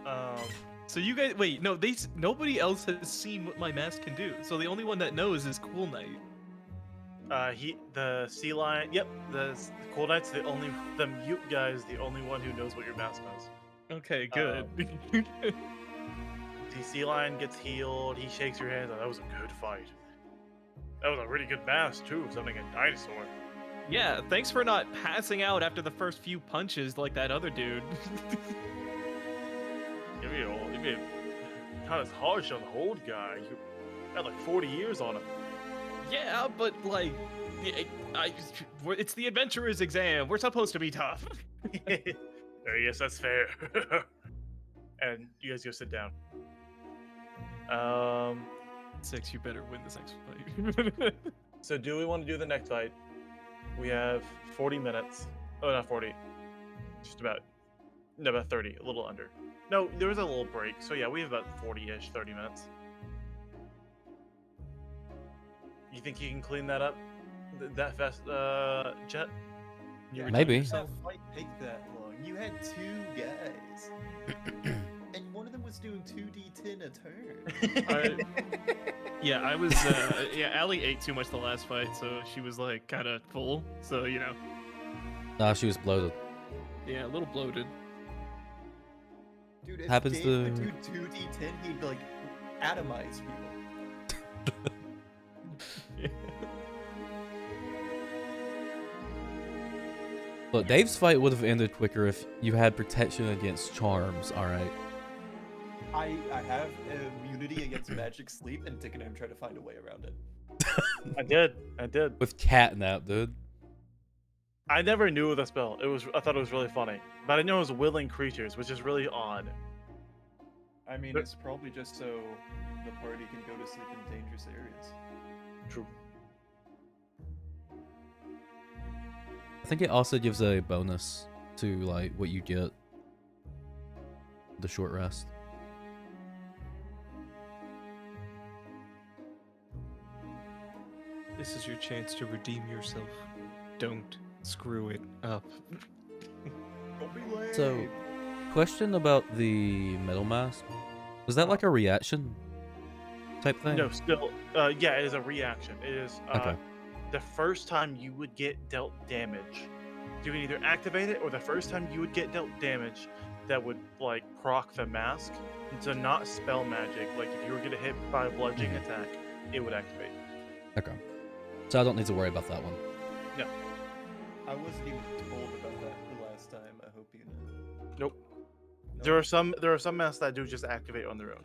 Um, So you guys, wait, no, nobody else has seen what my mask can do. So the only one that knows is Cool Knight. the sea lion. Yep, the Cool Knight's the mute guy is the only one who knows what your mask does. Okay, good. The sea lion gets healed. He shakes your hand. That was a good fight. That was a really good mask too. Something a dinosaur. Yeah, thanks for not passing out after the first few punches like that other dude. Give me kind of harsh on the old guy. You got like 40 years on him. Yeah, but like, it's the adventurer's exam. We're supposed to be tough. Yes, that's fair. And you guys go sit down. 6, you better win this next fight. So do we want to do the next fight? We have 40 minutes. Oh, not 40. Just about 30, a little under. No, there was a little break. So yeah, we have about 40-ish, 30 minutes. You think you can clean that up? That fast, Jet? You Yeah, redeem Maybe. yourself? That fight take that long? You had 2 guys, and one of them was doing 2d10 a turn. Yeah, I was. Yeah, Allie ate too much the last fight, so she was like kind of full. So you know, Nah, she was bloated. yeah, a little bloated. Dude, if Happens Dave could to- do 2d10, he'd like atomize people. Look, Dave's fight would have ended quicker if you had protection against charms, alright? I have immunity against magic sleep, and Dick and I try to find a way around it. I did. With catnap, dude. I never knew the spell. I thought it was really funny, but I didn't know it was willing creatures, which is really odd. I mean, But- it's probably just so the party can go to sleep in dangerous areas. True. I think it also gives a bonus to like what you get. The short rest. This is your chance to redeem yourself. Don't screw it up. Don't be lame. So, question about the metal mask. Was that like a reaction type thing? No, still, yeah, it is a reaction. It is Okay. the first time you would get dealt damage. You can either activate it, or the first time you would get dealt damage that would like proc the mask. It's a not spell magic. Like if you were getting hit by a bludgeoning attack, it would activate. Okay. So I don't need to worry about that one. I wasn't even told about that the last time. I hope you know. Nope. No. There are some masks that do just activate on their own.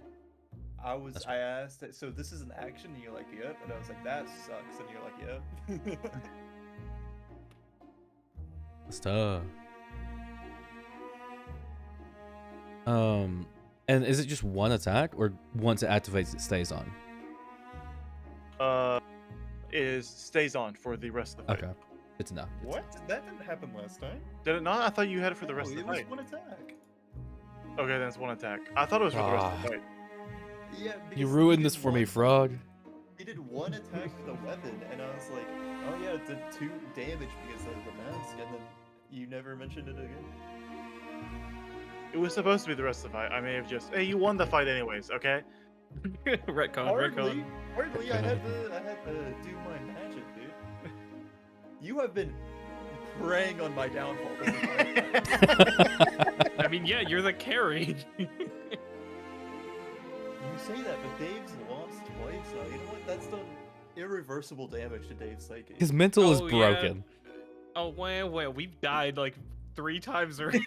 That's I asked, so this is an action, and you're like, yep. And I was like, that sucks, and you're like, yep. That's tough. And is it just one attack, or once it activates, it stays on? Is stays on for the rest of the fight. Okay. Good to know. What? That didn't happen last time. Did it not? I thought you had it for the rest No, of the it was fight. one attack. Okay, then it's one attack. I thought it was for the rest of the Ah. fight. Yeah. You because ruined he this did for me, one- Frog. He did one attack with a weapon, and I was like, oh yeah, it did 2 damage because of the mask, and then you never mentioned it again. It was supposed to be the rest of the fight. I may have just. Hey, you won the fight anyways. Okay. Retcon, Hardly, retcon. hardly. I had to do my magic, dude. You have been preying on my downfall. This entire time. I mean, yeah, you're the carry. You say that, but Dave's lost twice now. You know what? That's done irreversible damage to Dave's psyche. His mental is Oh, yeah. broken. Oh, well, we've died like 3 times already.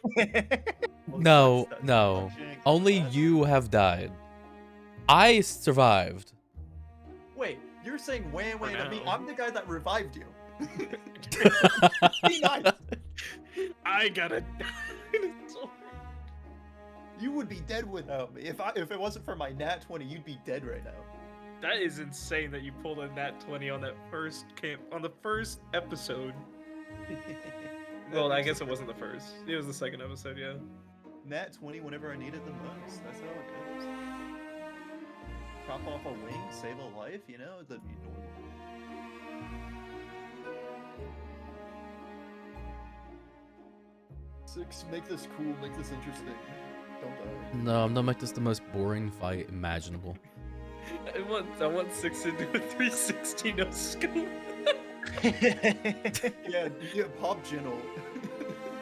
Well, No, that's no. punching. Only That's- you have died. I survived. Wait, you're saying wham wham to me? now. I'm the guy that revived you. Be nice. I gotta dinosaur. You would be dead without me. If it wasn't for my nat 20, you'd be dead right now. That is insane that you pulled a nat 20 on that first on the first episode. Well, I guess it wasn't the first. It was the second episode, yeah. Nat 20 whenever I need it the most. That's how it goes. Chop off a wing, save a life, you know? That'd be normal. Six, make this cool, make this interesting. Don't die. No, I'm gonna make this the most boring fight imaginable. I want 6 to do a 360 no scope. Yeah, pop gentle.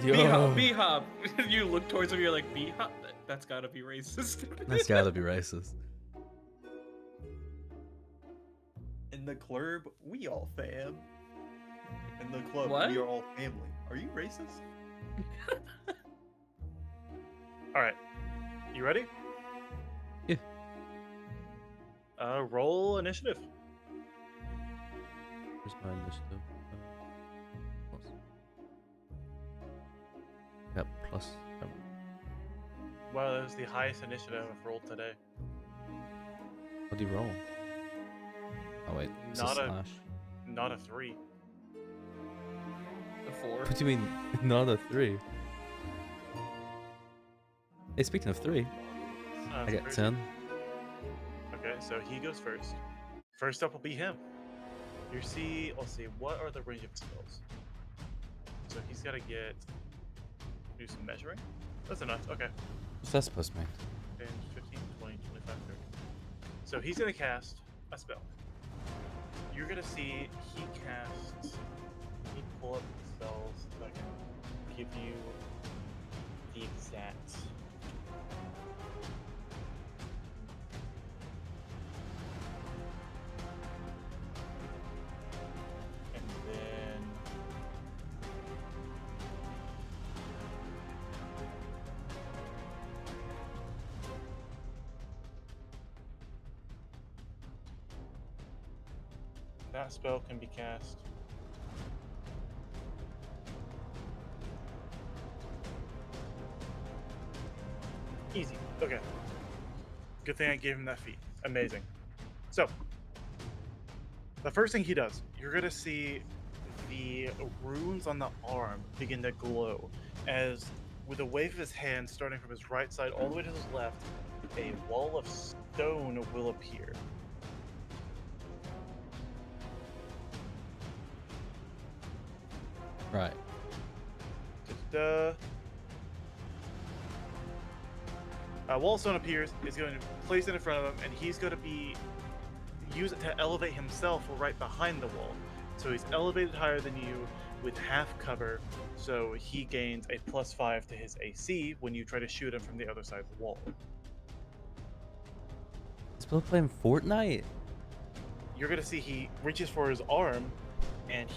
B-hop, B-hop. You look towards him, you're like, B-hop? That's gotta be racist. That's gotta be racist. In the club, we all fam. In the club, What? we are all family. Are you racist? All right. You ready? Yeah. Roll initiative. Where's my initiative? Yep, plus. Wow, that was the highest initiative I've rolled today. What do you roll? Oh wait, it's a Not a- slash. Not a 3. A 4. What do you mean, not a 3? Hey, speaking of 3, I got 10. Okay, so he goes first. First up will be him. You see, let's see, what are the range of spells? So he's got to do some measuring. That's enough. Okay. What's that supposed to mean? 10, 15, 20, 25, 30. So he's going to cast a spell. You're going to see he casts. Let me pull up the spells so I can give you the exact. And then. That spell can be cast. Easy. Okay. Good thing I gave him that feat. Amazing. So, the first thing he does, you're going to see the runes on the arm begin to glow as, with a wave of his hand starting from his right side all the way to his left, a wall of stone will appear. Right. Da-da-da. Wall of stone appears, is going to place it in front of him, and he's going to use it to elevate himself right behind the wall. So he's elevated higher than you with half cover, so he gains a +5 to his AC when you try to shoot him from the other side of the wall. Is Bill playing Fortnite? You're going to see he reaches for his arm, and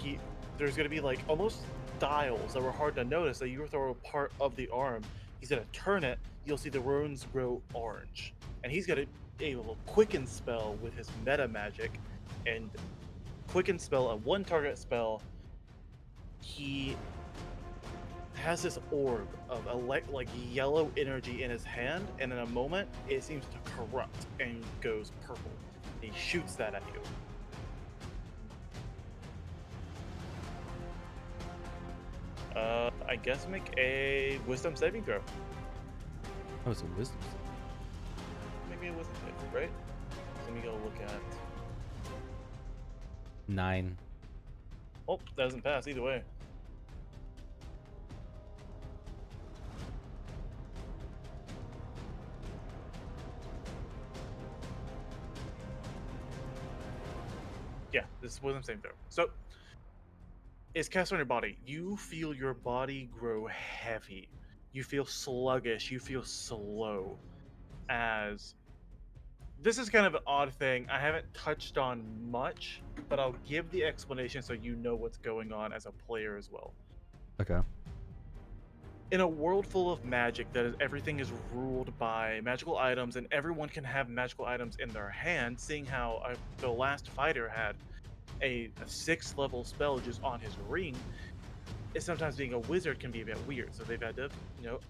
there's going to be like almost dials that were hard to notice that you throw a part of the arm. He's going to turn it, you'll see the runes grow orange. And he's going to be able to quicken spell with his meta magic, and quicken spell, a one target spell. He has this orb of like yellow energy in his hand, and in a moment it seems to corrupt and goes purple. He shoots that at you. I guess make a wisdom saving throw. Oh, it's a wisdom. Maybe a wisdom saving, right? Let me go look at. 9. Oh, that doesn't pass either way. Yeah, this wasn't saving throw. So, it's cast on your body. You feel your body grow heavy. You feel sluggish. You feel slow. As this is kind of an odd thing I haven't touched on much, but I'll give the explanation so you know what's going on as a player as well. Okay. In a world full of magic everything is ruled by magical items, and everyone can have magical items in their hand, seeing how the last fighter had a 6th level spell just on his ring, sometimes being a wizard can be a bit weird. So they've had to,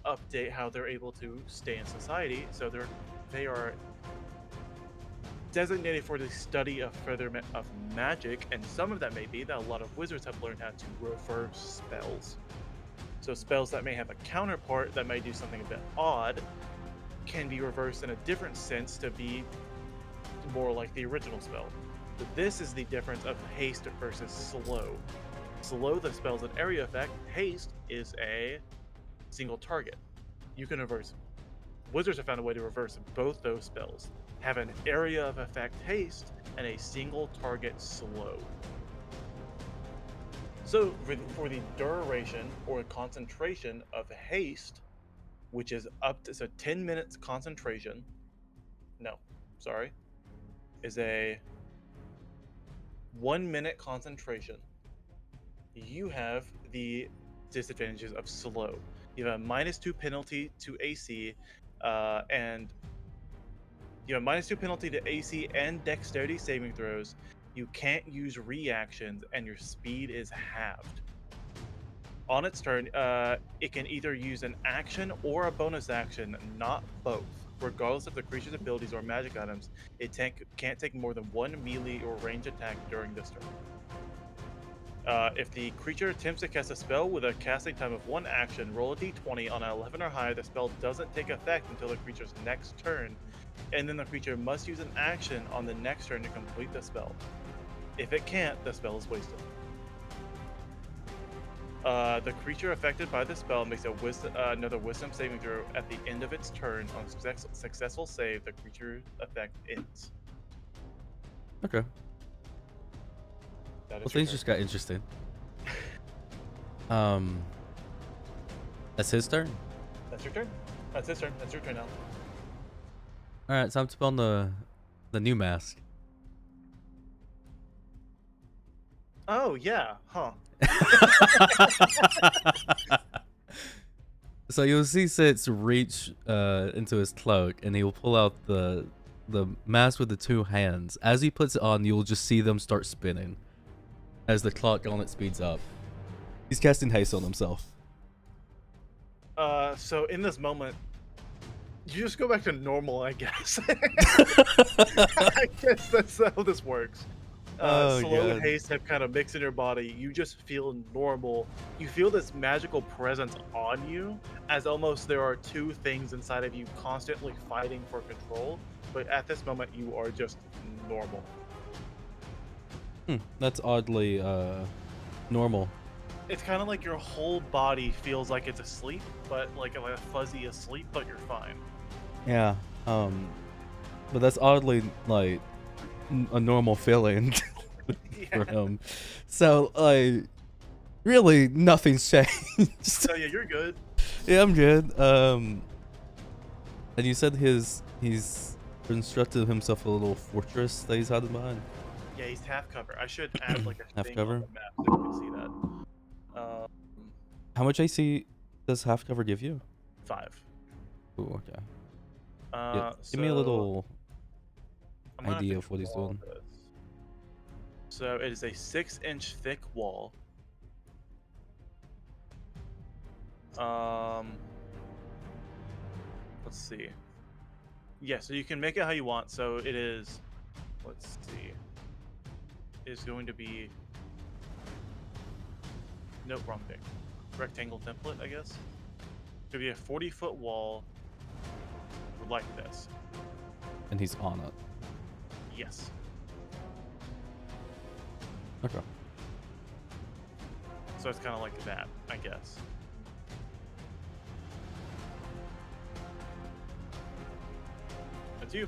update how they're able to stay in society. So they are designated for the study of of magic, and some of that may be that a lot of wizards have learned how to reverse spells. So spells that may have a counterpart that may do something a bit odd can be reversed in a different sense to be more like the original spell. But this is the difference of haste versus slow. Slow, the spell's an area effect. Haste is a single target. You can reverse. Wizards have found a way to reverse both those spells. Have an area of effect haste and a single target slow. So for the duration or concentration of haste, which is up to 10 minutes concentration. No, sorry. Is a 1 minute concentration. You have the disadvantages of slow. You have a -2 penalty to AC, and you have a -2 penalty to AC and dexterity saving throws. You can't use reactions, and your speed is halved. On its turn, it can either use an action or a bonus action, not both. Regardless of the creature's abilities or magic items, it can't take more than one melee or range attack during this turn. If the creature attempts to cast a spell with a casting time of 1 action, roll a d20 on an 11 or higher. The spell doesn't take effect until the creature's next turn, and then the creature must use an action on the next turn to complete the spell. If it can't, the spell is wasted. The creature affected by the spell makes another wisdom saving throw at the end of its turn. On a successful save, the creature effect ends. Okay. That Well, is your things turn. just got interesting. That's his turn. That's your turn. That's his turn. That's your turn now. All right, time to put on the new mask. Oh yeah, huh? So you'll see Sitz reach into his cloak, and he will pull out the mask with the two hands. As he puts it on, you'll just see them start spinning as the clock on it speeds up. He's casting haste on himself. So in this moment, you just go back to normal, I guess. I guess that's how this works. Oh, Slow God. and haste have kind of mixed in your body. You just feel normal. You feel this magical presence on you, as almost there are two things inside of you constantly fighting for control. But at this moment, you are just normal. That's oddly normal. It's kind of like your whole body feels like it's asleep, but like a fuzzy asleep, but you're fine. Yeah. But that's oddly like a normal feeling for him. So really nothing's changed. So yeah, you're good. Yeah, I'm good. And you said he's constructed himself a little fortress that he's hiding behind. Yeah, he's half cover. I should add like a Half thing cover? on the map so you can see that. How much AC does half cover give you? 5. Ooh, okay. Uh, Give me a little I'm gonna have idea to of what he's draw doing. this. So it is a 6-inch thick wall. Let's see. Yeah, so you can make it how you want. So it is, let's see. It is going to be, nope, wrong thing. Rectangle template, I guess. It's going to be a 40-foot wall like this. And he's on it. Yes. Okay. So it's kind of like that, I guess. That's you.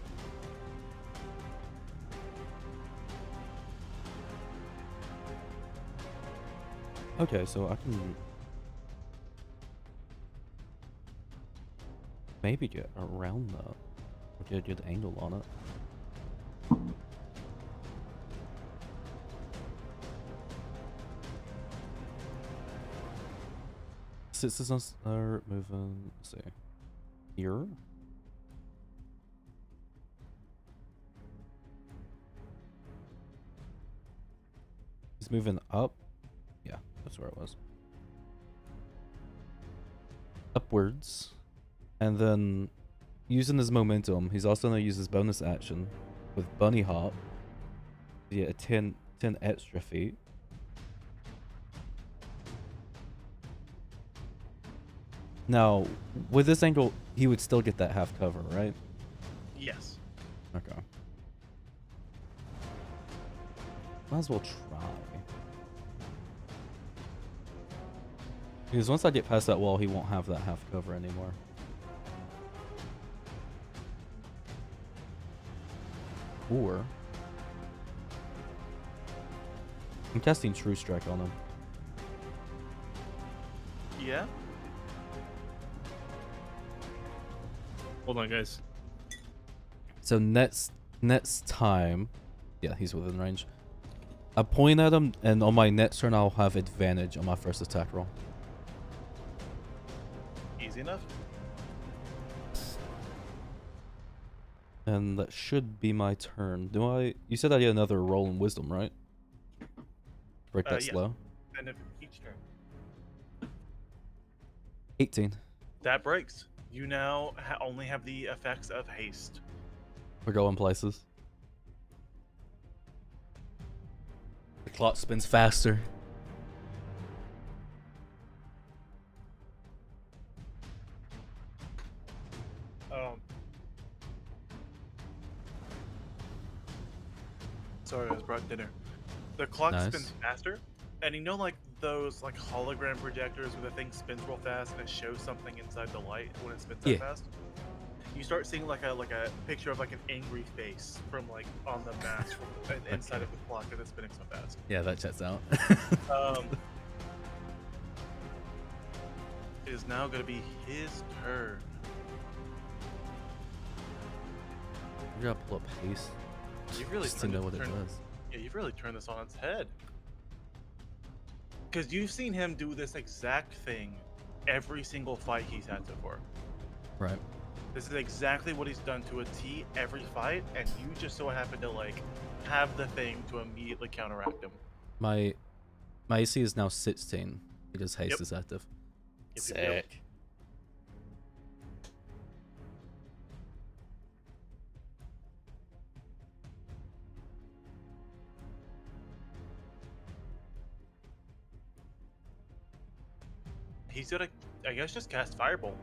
Okay, so I can maybe get around that. Or get a good angle on it. Citizens are moving, let's see, here. He's moving up. Yeah, that's where it was. Upwards. And then using his momentum, he's also going to use his bonus action with Bunny Hop to get a 10 extra feet. Now, with this angle, he would still get that half cover, right? Yes. Okay. Might as well try. Because once I get past that wall, he won't have that half cover anymore. Or I'm casting True Strike on him. Yeah? Hold on, guys. So next time, yeah, he's within range. I point at him, and on my next turn, I'll have advantage on my first attack roll. Easy enough? And that should be my turn. Do I? You said I get another roll in wisdom, right? Break that Yeah. slow. End of each turn. 18. That breaks. You now only have the effects of haste. We're going places. The clock spins faster. Sorry, I was brought dinner. The clock Nice. spins faster, and you know, like those like hologram projectors where the thing spins real fast and it shows something inside the light when it spins that Yeah. fast. You start seeing like a picture of like an angry face from like on the mask from inside Okay. of the clock because it's spinning so fast. Yeah, that checks out. It is now going to be his turn. You gotta pull up haste You've really just to turned know it- what it turned- does. Yeah, you've really turned this on its head. Because you've seen him do this exact thing every single fight he's had so far. Right. This is exactly what he's done to a T every fight, and you just so happen to like have the thing to immediately counteract him. My AC is now 16 because haste Yep. is active. Yep, yep, yep. Sick. He's gonna, I guess, just cast Firebolt.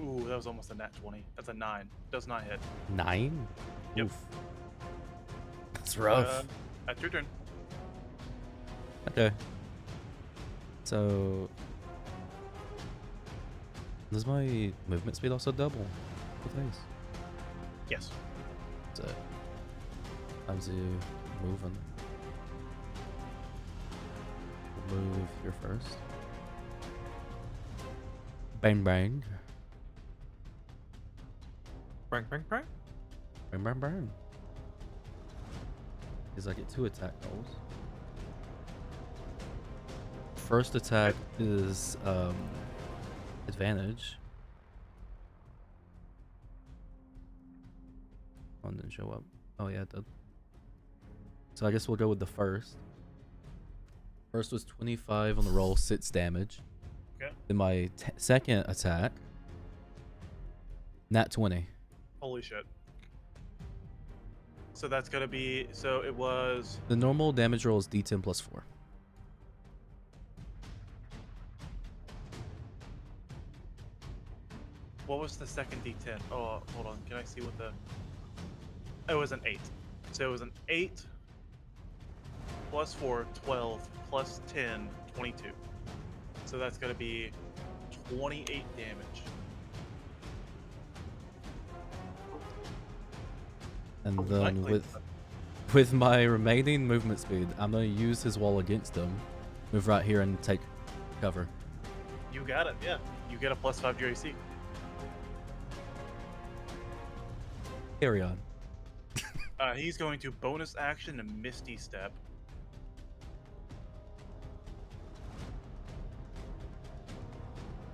Ooh, that was almost a nat 20. That's a 9. Does not hit. 9? Yep. Oof. That's rough. That's your turn. Okay. So does my movement speed also double with haste? Yes. So times you moving. We'll move here first. Bang bang. Bang, bang, bang. Bang bang bang. Because I get 2 attack rolls. First attack is advantage. Oh, it didn't show up. Oh yeah, it did. So I guess we'll go with the first. First was 25 on the roll, 6 damage. Okay. Then my second attack, nat 20. Holy shit. So that's gonna be, so it was, The normal damage roll is d10 plus 4. what was the second D10? Oh, hold on. Can I see what the, it was an 8. So it was an 8 plus 4, 12, plus 10, 22. So that's gonna be 28 damage. And Might then play- with my remaining movement speed, I'm gonna use his wall against him. Move right here and take cover. You got it, yeah. You get a plus 5 to your AC. Carry on. He's going to bonus action and Misty Step.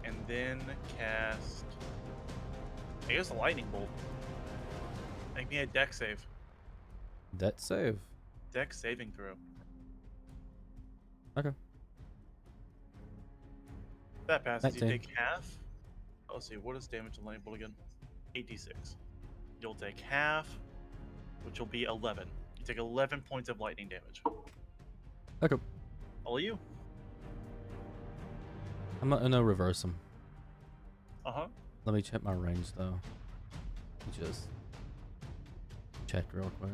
And then cast, I guess, a Lightning Bolt. Make me a deck save. Deck save. Deck saving throw. Okay. That passes. You 19. take half. Let's see, what is damage to Lightning Bolt again? 8d6. You'll take half, which will be 11. You take 11 points of lightning damage. Okay. All of you. I'm not gonna reverse him. Uh-huh. Let me check my range though. Just check real quick.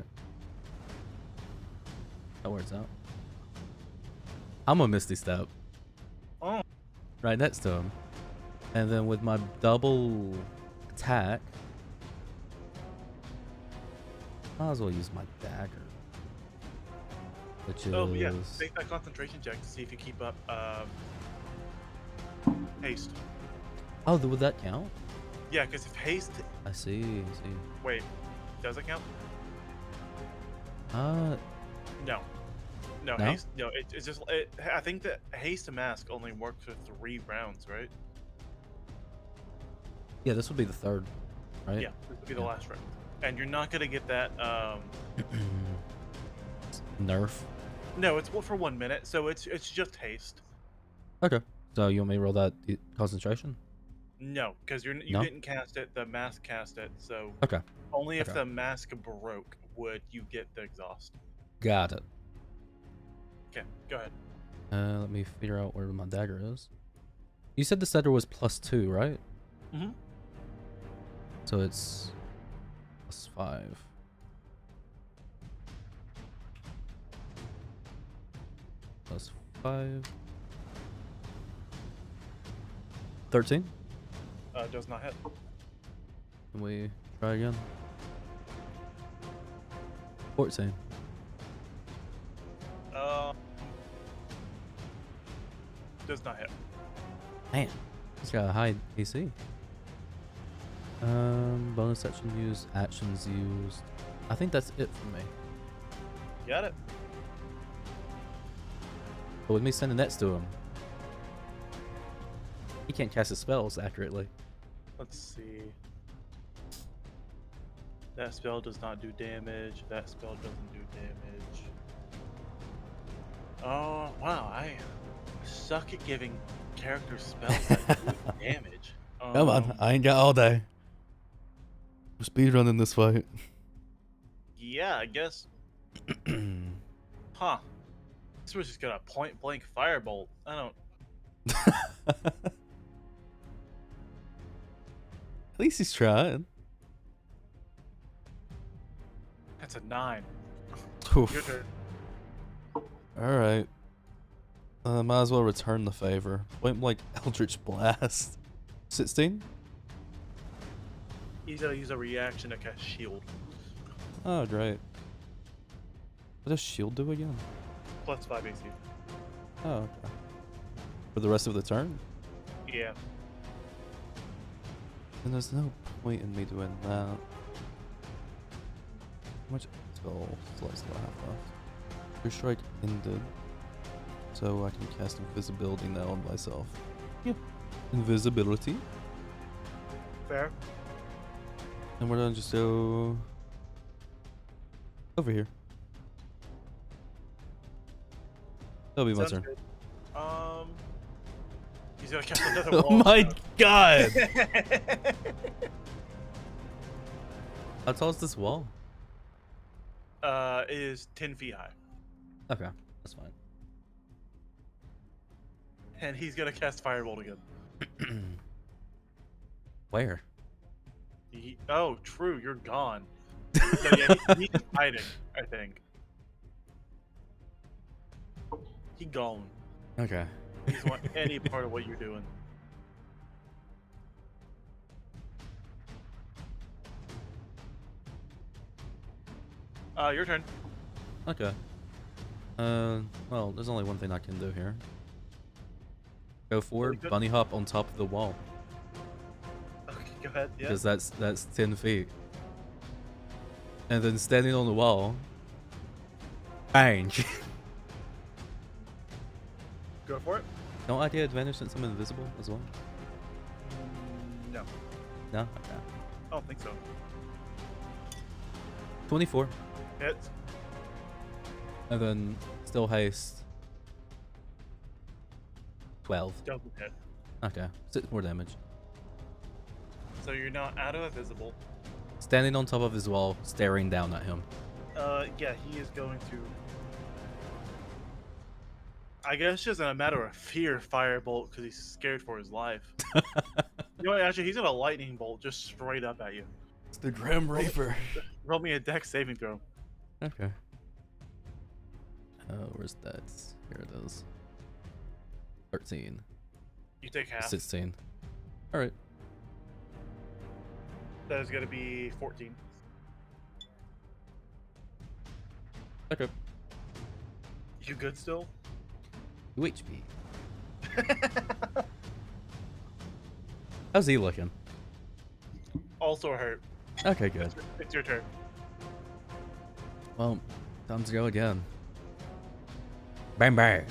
That works out. I'm a Misty Step. Oh. Right next to him. And then with my double attack, might as well use my dagger. Which is Oh, yeah. Make that concentration check to see if you keep up haste. Oh, would that count? Yeah, because if haste... I see. Wait, does it count? Uh, No. No, No? haste... No, it's just... I think that haste to mask only works for 3 rounds, right? yeah, this would be the third, right? Yeah, this would be the Yeah. last round. And you're not going to get that... Nerf. No, it's for 1 minute, so it's just haste. Okay. So you want me to roll that concentration? No, because you No? didn't cast it. The mask cast it. So Okay. only if Okay. the mask broke would you get the exhaust. Got it. Okay, go ahead. Let me figure out where my dagger is. You said the dagger was +2, right? Mhm. So it's +5. +5. 13. Does not hit. Can we try again? 14. Does not hit. Man, he's got a high AC. Bonus action used, actions used. I think that's it for me. Got it. But with me sending nets to him, he can't cast his spells accurately. Let's see. That spell does not do damage. That spell doesn't do damage. Oh, wow. I suck at giving characters spells that do damage. Come on, I ain't got all day. We're speedrunning this fight. Yeah, I guess. Huh. This was just got a point blank firebolt. I don't. At least he's trying. That's a 9. Oof. Your turn. Alright. Might as well return the favor. Point like Eldritch Blast. 16? He's gonna use a reaction to cast shield. Oh, great. What does shield do again? Plus 5 AC. Oh, okay. For the rest of the turn? Yeah. And there's no point in me doing that. How much spell slots do I have left? Your strike ended. So I can cast invisibility now on myself. Yeah. Invisibility. Fair. And we're gonna just go over here. That'll be my Sounds turn. good. He's gonna cast another Oh wall. my god! How tall is this wall? It is 10 feet high. Okay, that's fine. And he's gonna cast firebolt again. Where? Oh, true, you're gone. No, yeah, he's just hiding, I think. He gone. Okay. He doesn't want any part of what you're doing. Your turn. Okay. Well, there's only one thing I can do here. Go forward, good. bunny hop on top of the wall. Okay, go ahead. Yeah. Because that's 10 feet. And then standing on the wall. Bang! Go for it. Don't I get advantage since I'm invisible as well? No. No? Okay. I don't think so. 24. Hits. And then still haste. 12. Doesn't hit. Okay. 6 more damage. So you're now out of invisible. Standing on top of his wall, staring down at him. Yeah, he is going to. I guess just in a matter of fear, firebolt because he's scared for his life. You know what? Actually, he's gonna lightning bolt just straight up at you. It's the Grim Reaper. Roll me a dex saving throw. Okay. Where's that? Here it is. 13. You take half. 16. Alright. That is gonna be 14. Okay. You good still? 2 HP. How's he looking? Also hurt. Okay, good. It's your turn. Well, time to go again. Bang bang.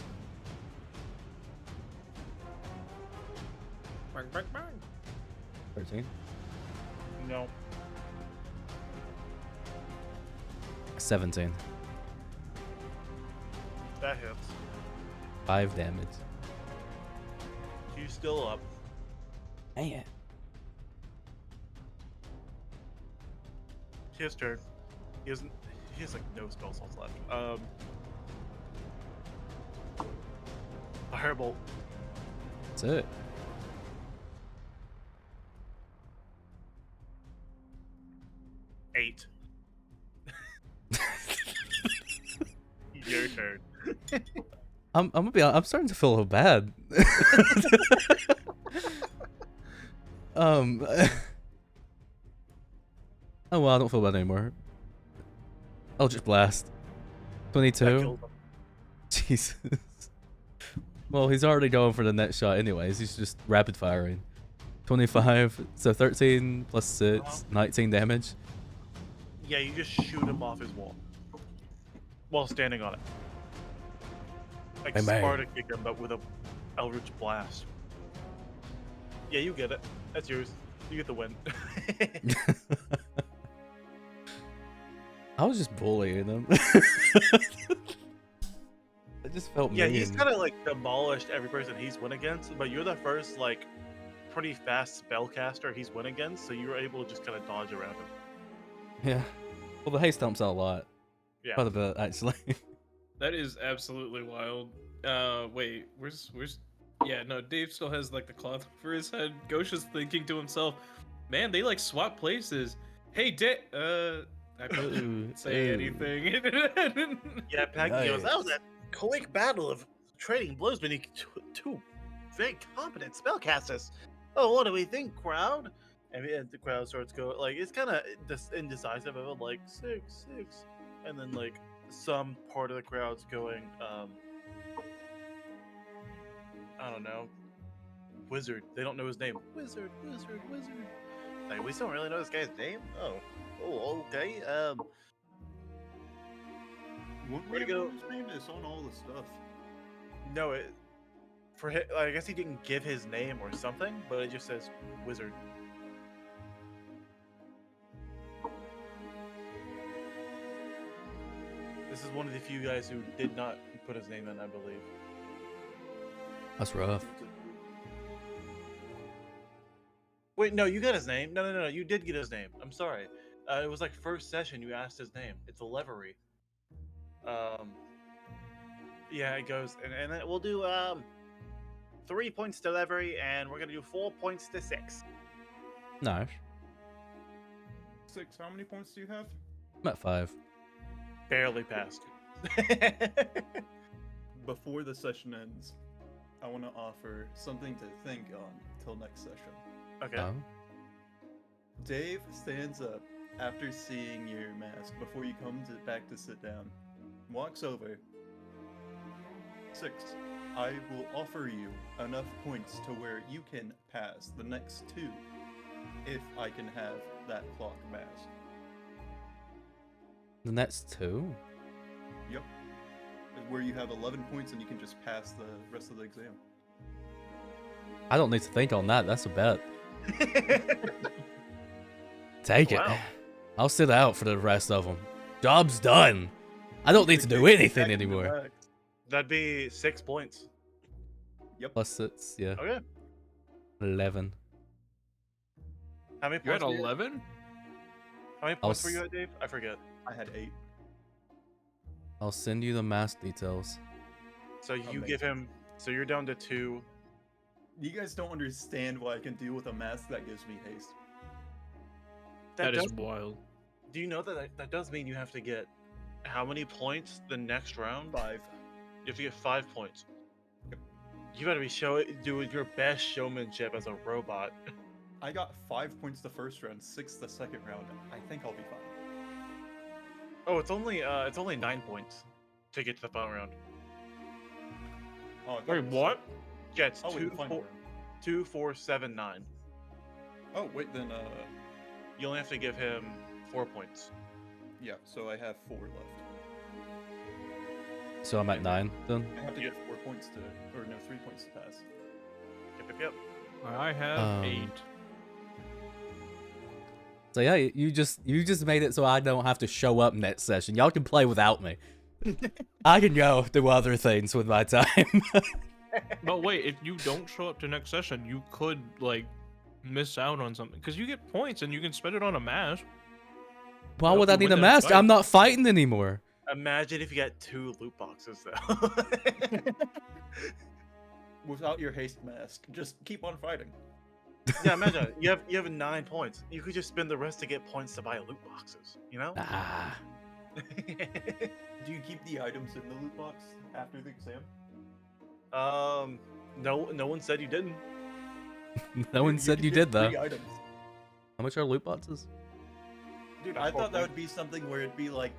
Bang, bang, bang. 13. No. 17. That hits. 5 damage. He's still up. Man. His turn. He has like no spell slots left. Firebolt. That's it. Eight. Your turn. I'm gonna be honest, I'm starting to feel a little bad. um. Oh well, I don't feel bad anymore. I'll just blast. That 22. killed him. Jesus. Well, he's already going for the next shot anyways. He's just rapid firing. 25. So 13 plus 6, 19 damage. Yeah, you just shoot him off his wall while standing on it. Like Hey, man. Sparta kick him, but with a Eldritch Blast. Yeah, you get it. That's yours. You get the win. I was just bullying him. I just felt Yeah, mean. he's kind of like demolished every person he's went against, but you're the first like pretty fast spellcaster he's went against, so you were able to just kind of dodge around him. Yeah. Well, the haste helps out a lot. Yeah. Quite a bit, actually. That is absolutely wild. Wait, where's? Yeah, no, Dave still has like the cloth over his head. Ghosh is thinking to himself, "Man, they like swap places." Hey, I couldn't say Ooh. anything. Yeah, Packy goes, that was Nice. a quick battle of trading blows between two very competent spellcasters. Oh, what do we think, crowd? And the crowd starts going, like, it's kind of indecisive of it, like, 6, 6. And then, like, some part of the crowd's going, I don't know, wizard. They don't know his name. Wizard. Like, we still don't really know this guy's name? Oh, okay. Wouldn't Where'd we it go? know his name? It's on all the stuff. No, for him, I guess he didn't give his name or something, but it just says wizard. This is one of the few guys who did not put his name in, I believe. That's rough. Wait, no, you got his name. No, you did get his name. I'm sorry. It was like first session you asked his name. It's a Levery. Yeah, it goes, and then we'll do 3 points to Levery, and we're gonna do 4 points to 6. Nice. 6. How many points do you have? I'm at 5. Barely passed. Before the session ends, I want to offer something to think on till next session. Okay. Oh. Dave stands up after seeing your mask before you come back to sit down. Walks over. 6. I will offer you enough points to where you can pass the next 2 if I can have that clock mask. The next 2? Yep. Where you have 11 points and you can just pass the rest of the exam. I don't need to think on that. That's a bet. Take Wow. it. I'll sit out for the rest of them. Job's done. I don't need to do anything anymore. That'd be 6 points. Plus it's, yeah, Okay. 11. How many You're at points? were you 11. How many points were you at, Dave? I forget. I had 8. I'll send you the mask details. So you give him. So you're down to 2. You guys don't understand what I can do with a mask that gives me haste. That is does- wild. Do you know that does mean you have to get how many points the next round? 5. You have to get 5 points. You gotta be doing your best showmanship as a robot. I got 5 points the first round, 6 the second round. I think I'll be fine. Oh, it's only 9 points to get to the final round. Oh, I thought Wait, it was what? 6. Yeah, it's Oh, wait, 2, the final 4, round. 2, 4, 7, 9. Oh, wait, then, You only have to give him 4 points. yeah, so I have 4 left. So I'm at 9 then. I have to get 4 points to, or no, 3 points to pass. Yep. I have Um, 8. So yeah, you just made it so I don't have to show up next session. Y'all can play without me. I can go do other things with my time. But wait, if you don't show up to next session, you could like miss out on something because you get points and you can spend it on a mask. Why Well, would if I you need win a that mask? fight- I'm not fighting anymore. Imagine if you got 2 loot boxes though. without your haste mask. Just keep on fighting. Yeah, imagine it. You have 9 points. You could just spend the rest to get points to buy loot boxes. You know? Ah. Do you keep the items in the loot box after the exam? No one said you didn't. No one said can you get did though. free items. How much are loot boxes? Dude, I thought that would be something where it'd be like,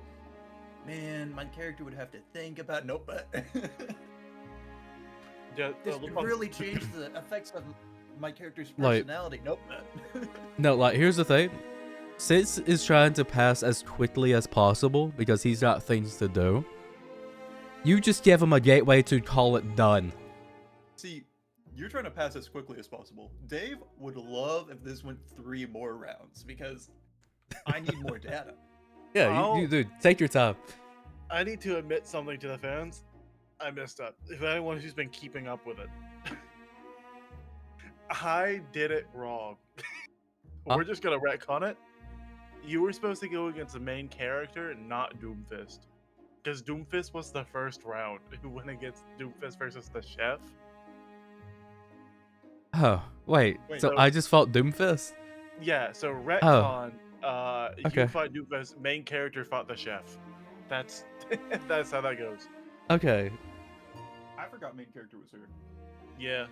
man, my character would have to think about. Nope. Yeah, This loot could box- really change the effects of my character's Like- personality. Nope. No, like here's the thing. Sis is trying to pass as quickly as possible because he's got things to do. You just give him a gateway to call it done. See, you're trying to pass as quickly as possible. Dave would love if this went 3 more rounds because I need more data. Yeah, you dude, take your time. I need to admit something to the fans. I messed up. If anyone who's been keeping up with it, I did it wrong. Huh? We're just gonna retcon it. You were supposed to go against the main character, not Doomfist, because Doomfist was the first round. Who went against Doomfist versus the chef? Oh, wait. Wait, So no. I just fought Doomfist? Yeah. So retcon. Okay. You fought Doomfist. Main character fought the chef. That's that's how that goes. Okay. I forgot main character was her. Yeah.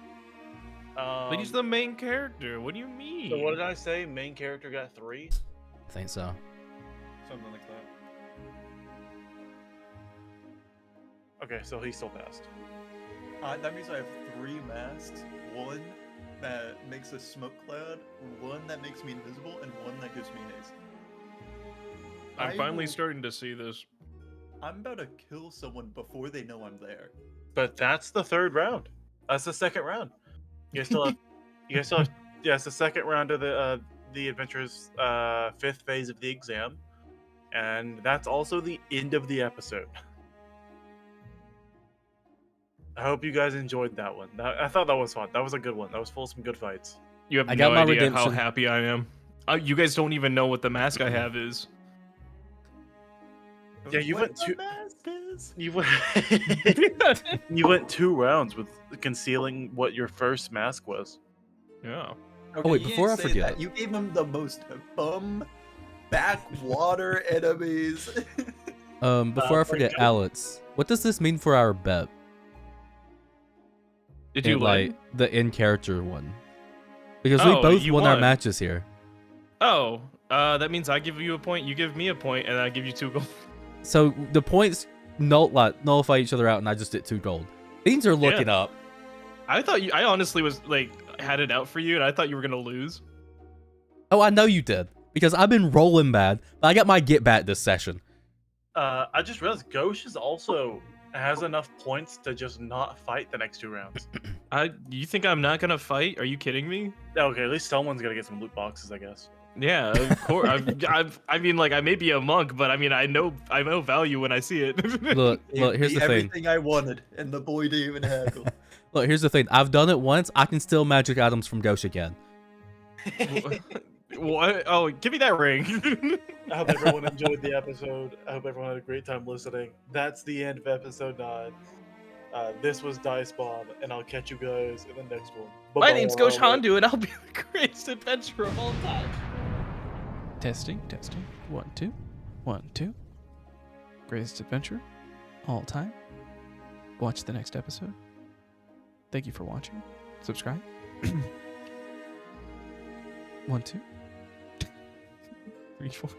But he's the main character. What do you mean? So what did I say? Main character got 3. I think so. Something like that. Okay, so he still passed. That means I have 3 masks. 1 that makes a smoke cloud, 1 that makes me invisible, and 1 that gives me haste. I'm I finally will- starting to see this. I'm about to kill someone before they know I'm there. But that's the 3rd round. That's the 2nd round. You guys still have. You guys still have. Yeah, it's the 2nd round of the adventure's 5th phase of the exam, and that's also the end of the episode. I hope you guys enjoyed that one. I thought that was fun. That was a good one. That was full of some good fights. You have I no got my idea how redemption. happy I am. You guys don't even know what the mask I have is. Yeah, you What went the two. mask is? You went. You went 2 rounds with concealing what your first mask was. Yeah. Okay, wait, you before didn't I say forget. that. You gave him the most bum backwater enemies. Before I wait, forget, go- Alex, what does this mean for our bet? Did you like win? the in character one? Because we Oh, both you won our won. matches here. Oh, that means I give you a point, you give me a point, and I give you 2 gold. So the points nullify each other out, and I just did 2 gold. Things are looking up. I thought I honestly was like had it out for you, and I thought you were gonna lose. Oh, I know you did because I've been rolling bad, but I got my get back this session. I just realized Ghosh is also has enough points to just not fight the next 2 rounds. You think I'm not gonna fight? Are you kidding me? Okay, at least someone's gonna get some loot boxes, I guess. Yeah, of course. I mean, like, I may be a monk, but I mean, I know value when I see it. Look, here's the thing. Everything I wanted, and the boy didn't even haggle. Look, here's the thing. I've done it once. I can steal magic items from Ghosh again. What? Oh, give me that ring. I hope everyone enjoyed the episode. I hope everyone had a great time listening. That's the end of episode 9. This was Dice Bomb, and I'll catch you guys in the next one. My name's Bye-bye. Ghosh Hondu, and I'll be the greatest adventurer of all time. Testing. 1, 2. 1, 2. Greatest adventure, all time. Watch the next episode. Thank you for watching. Subscribe. 1, 2. 3, 4.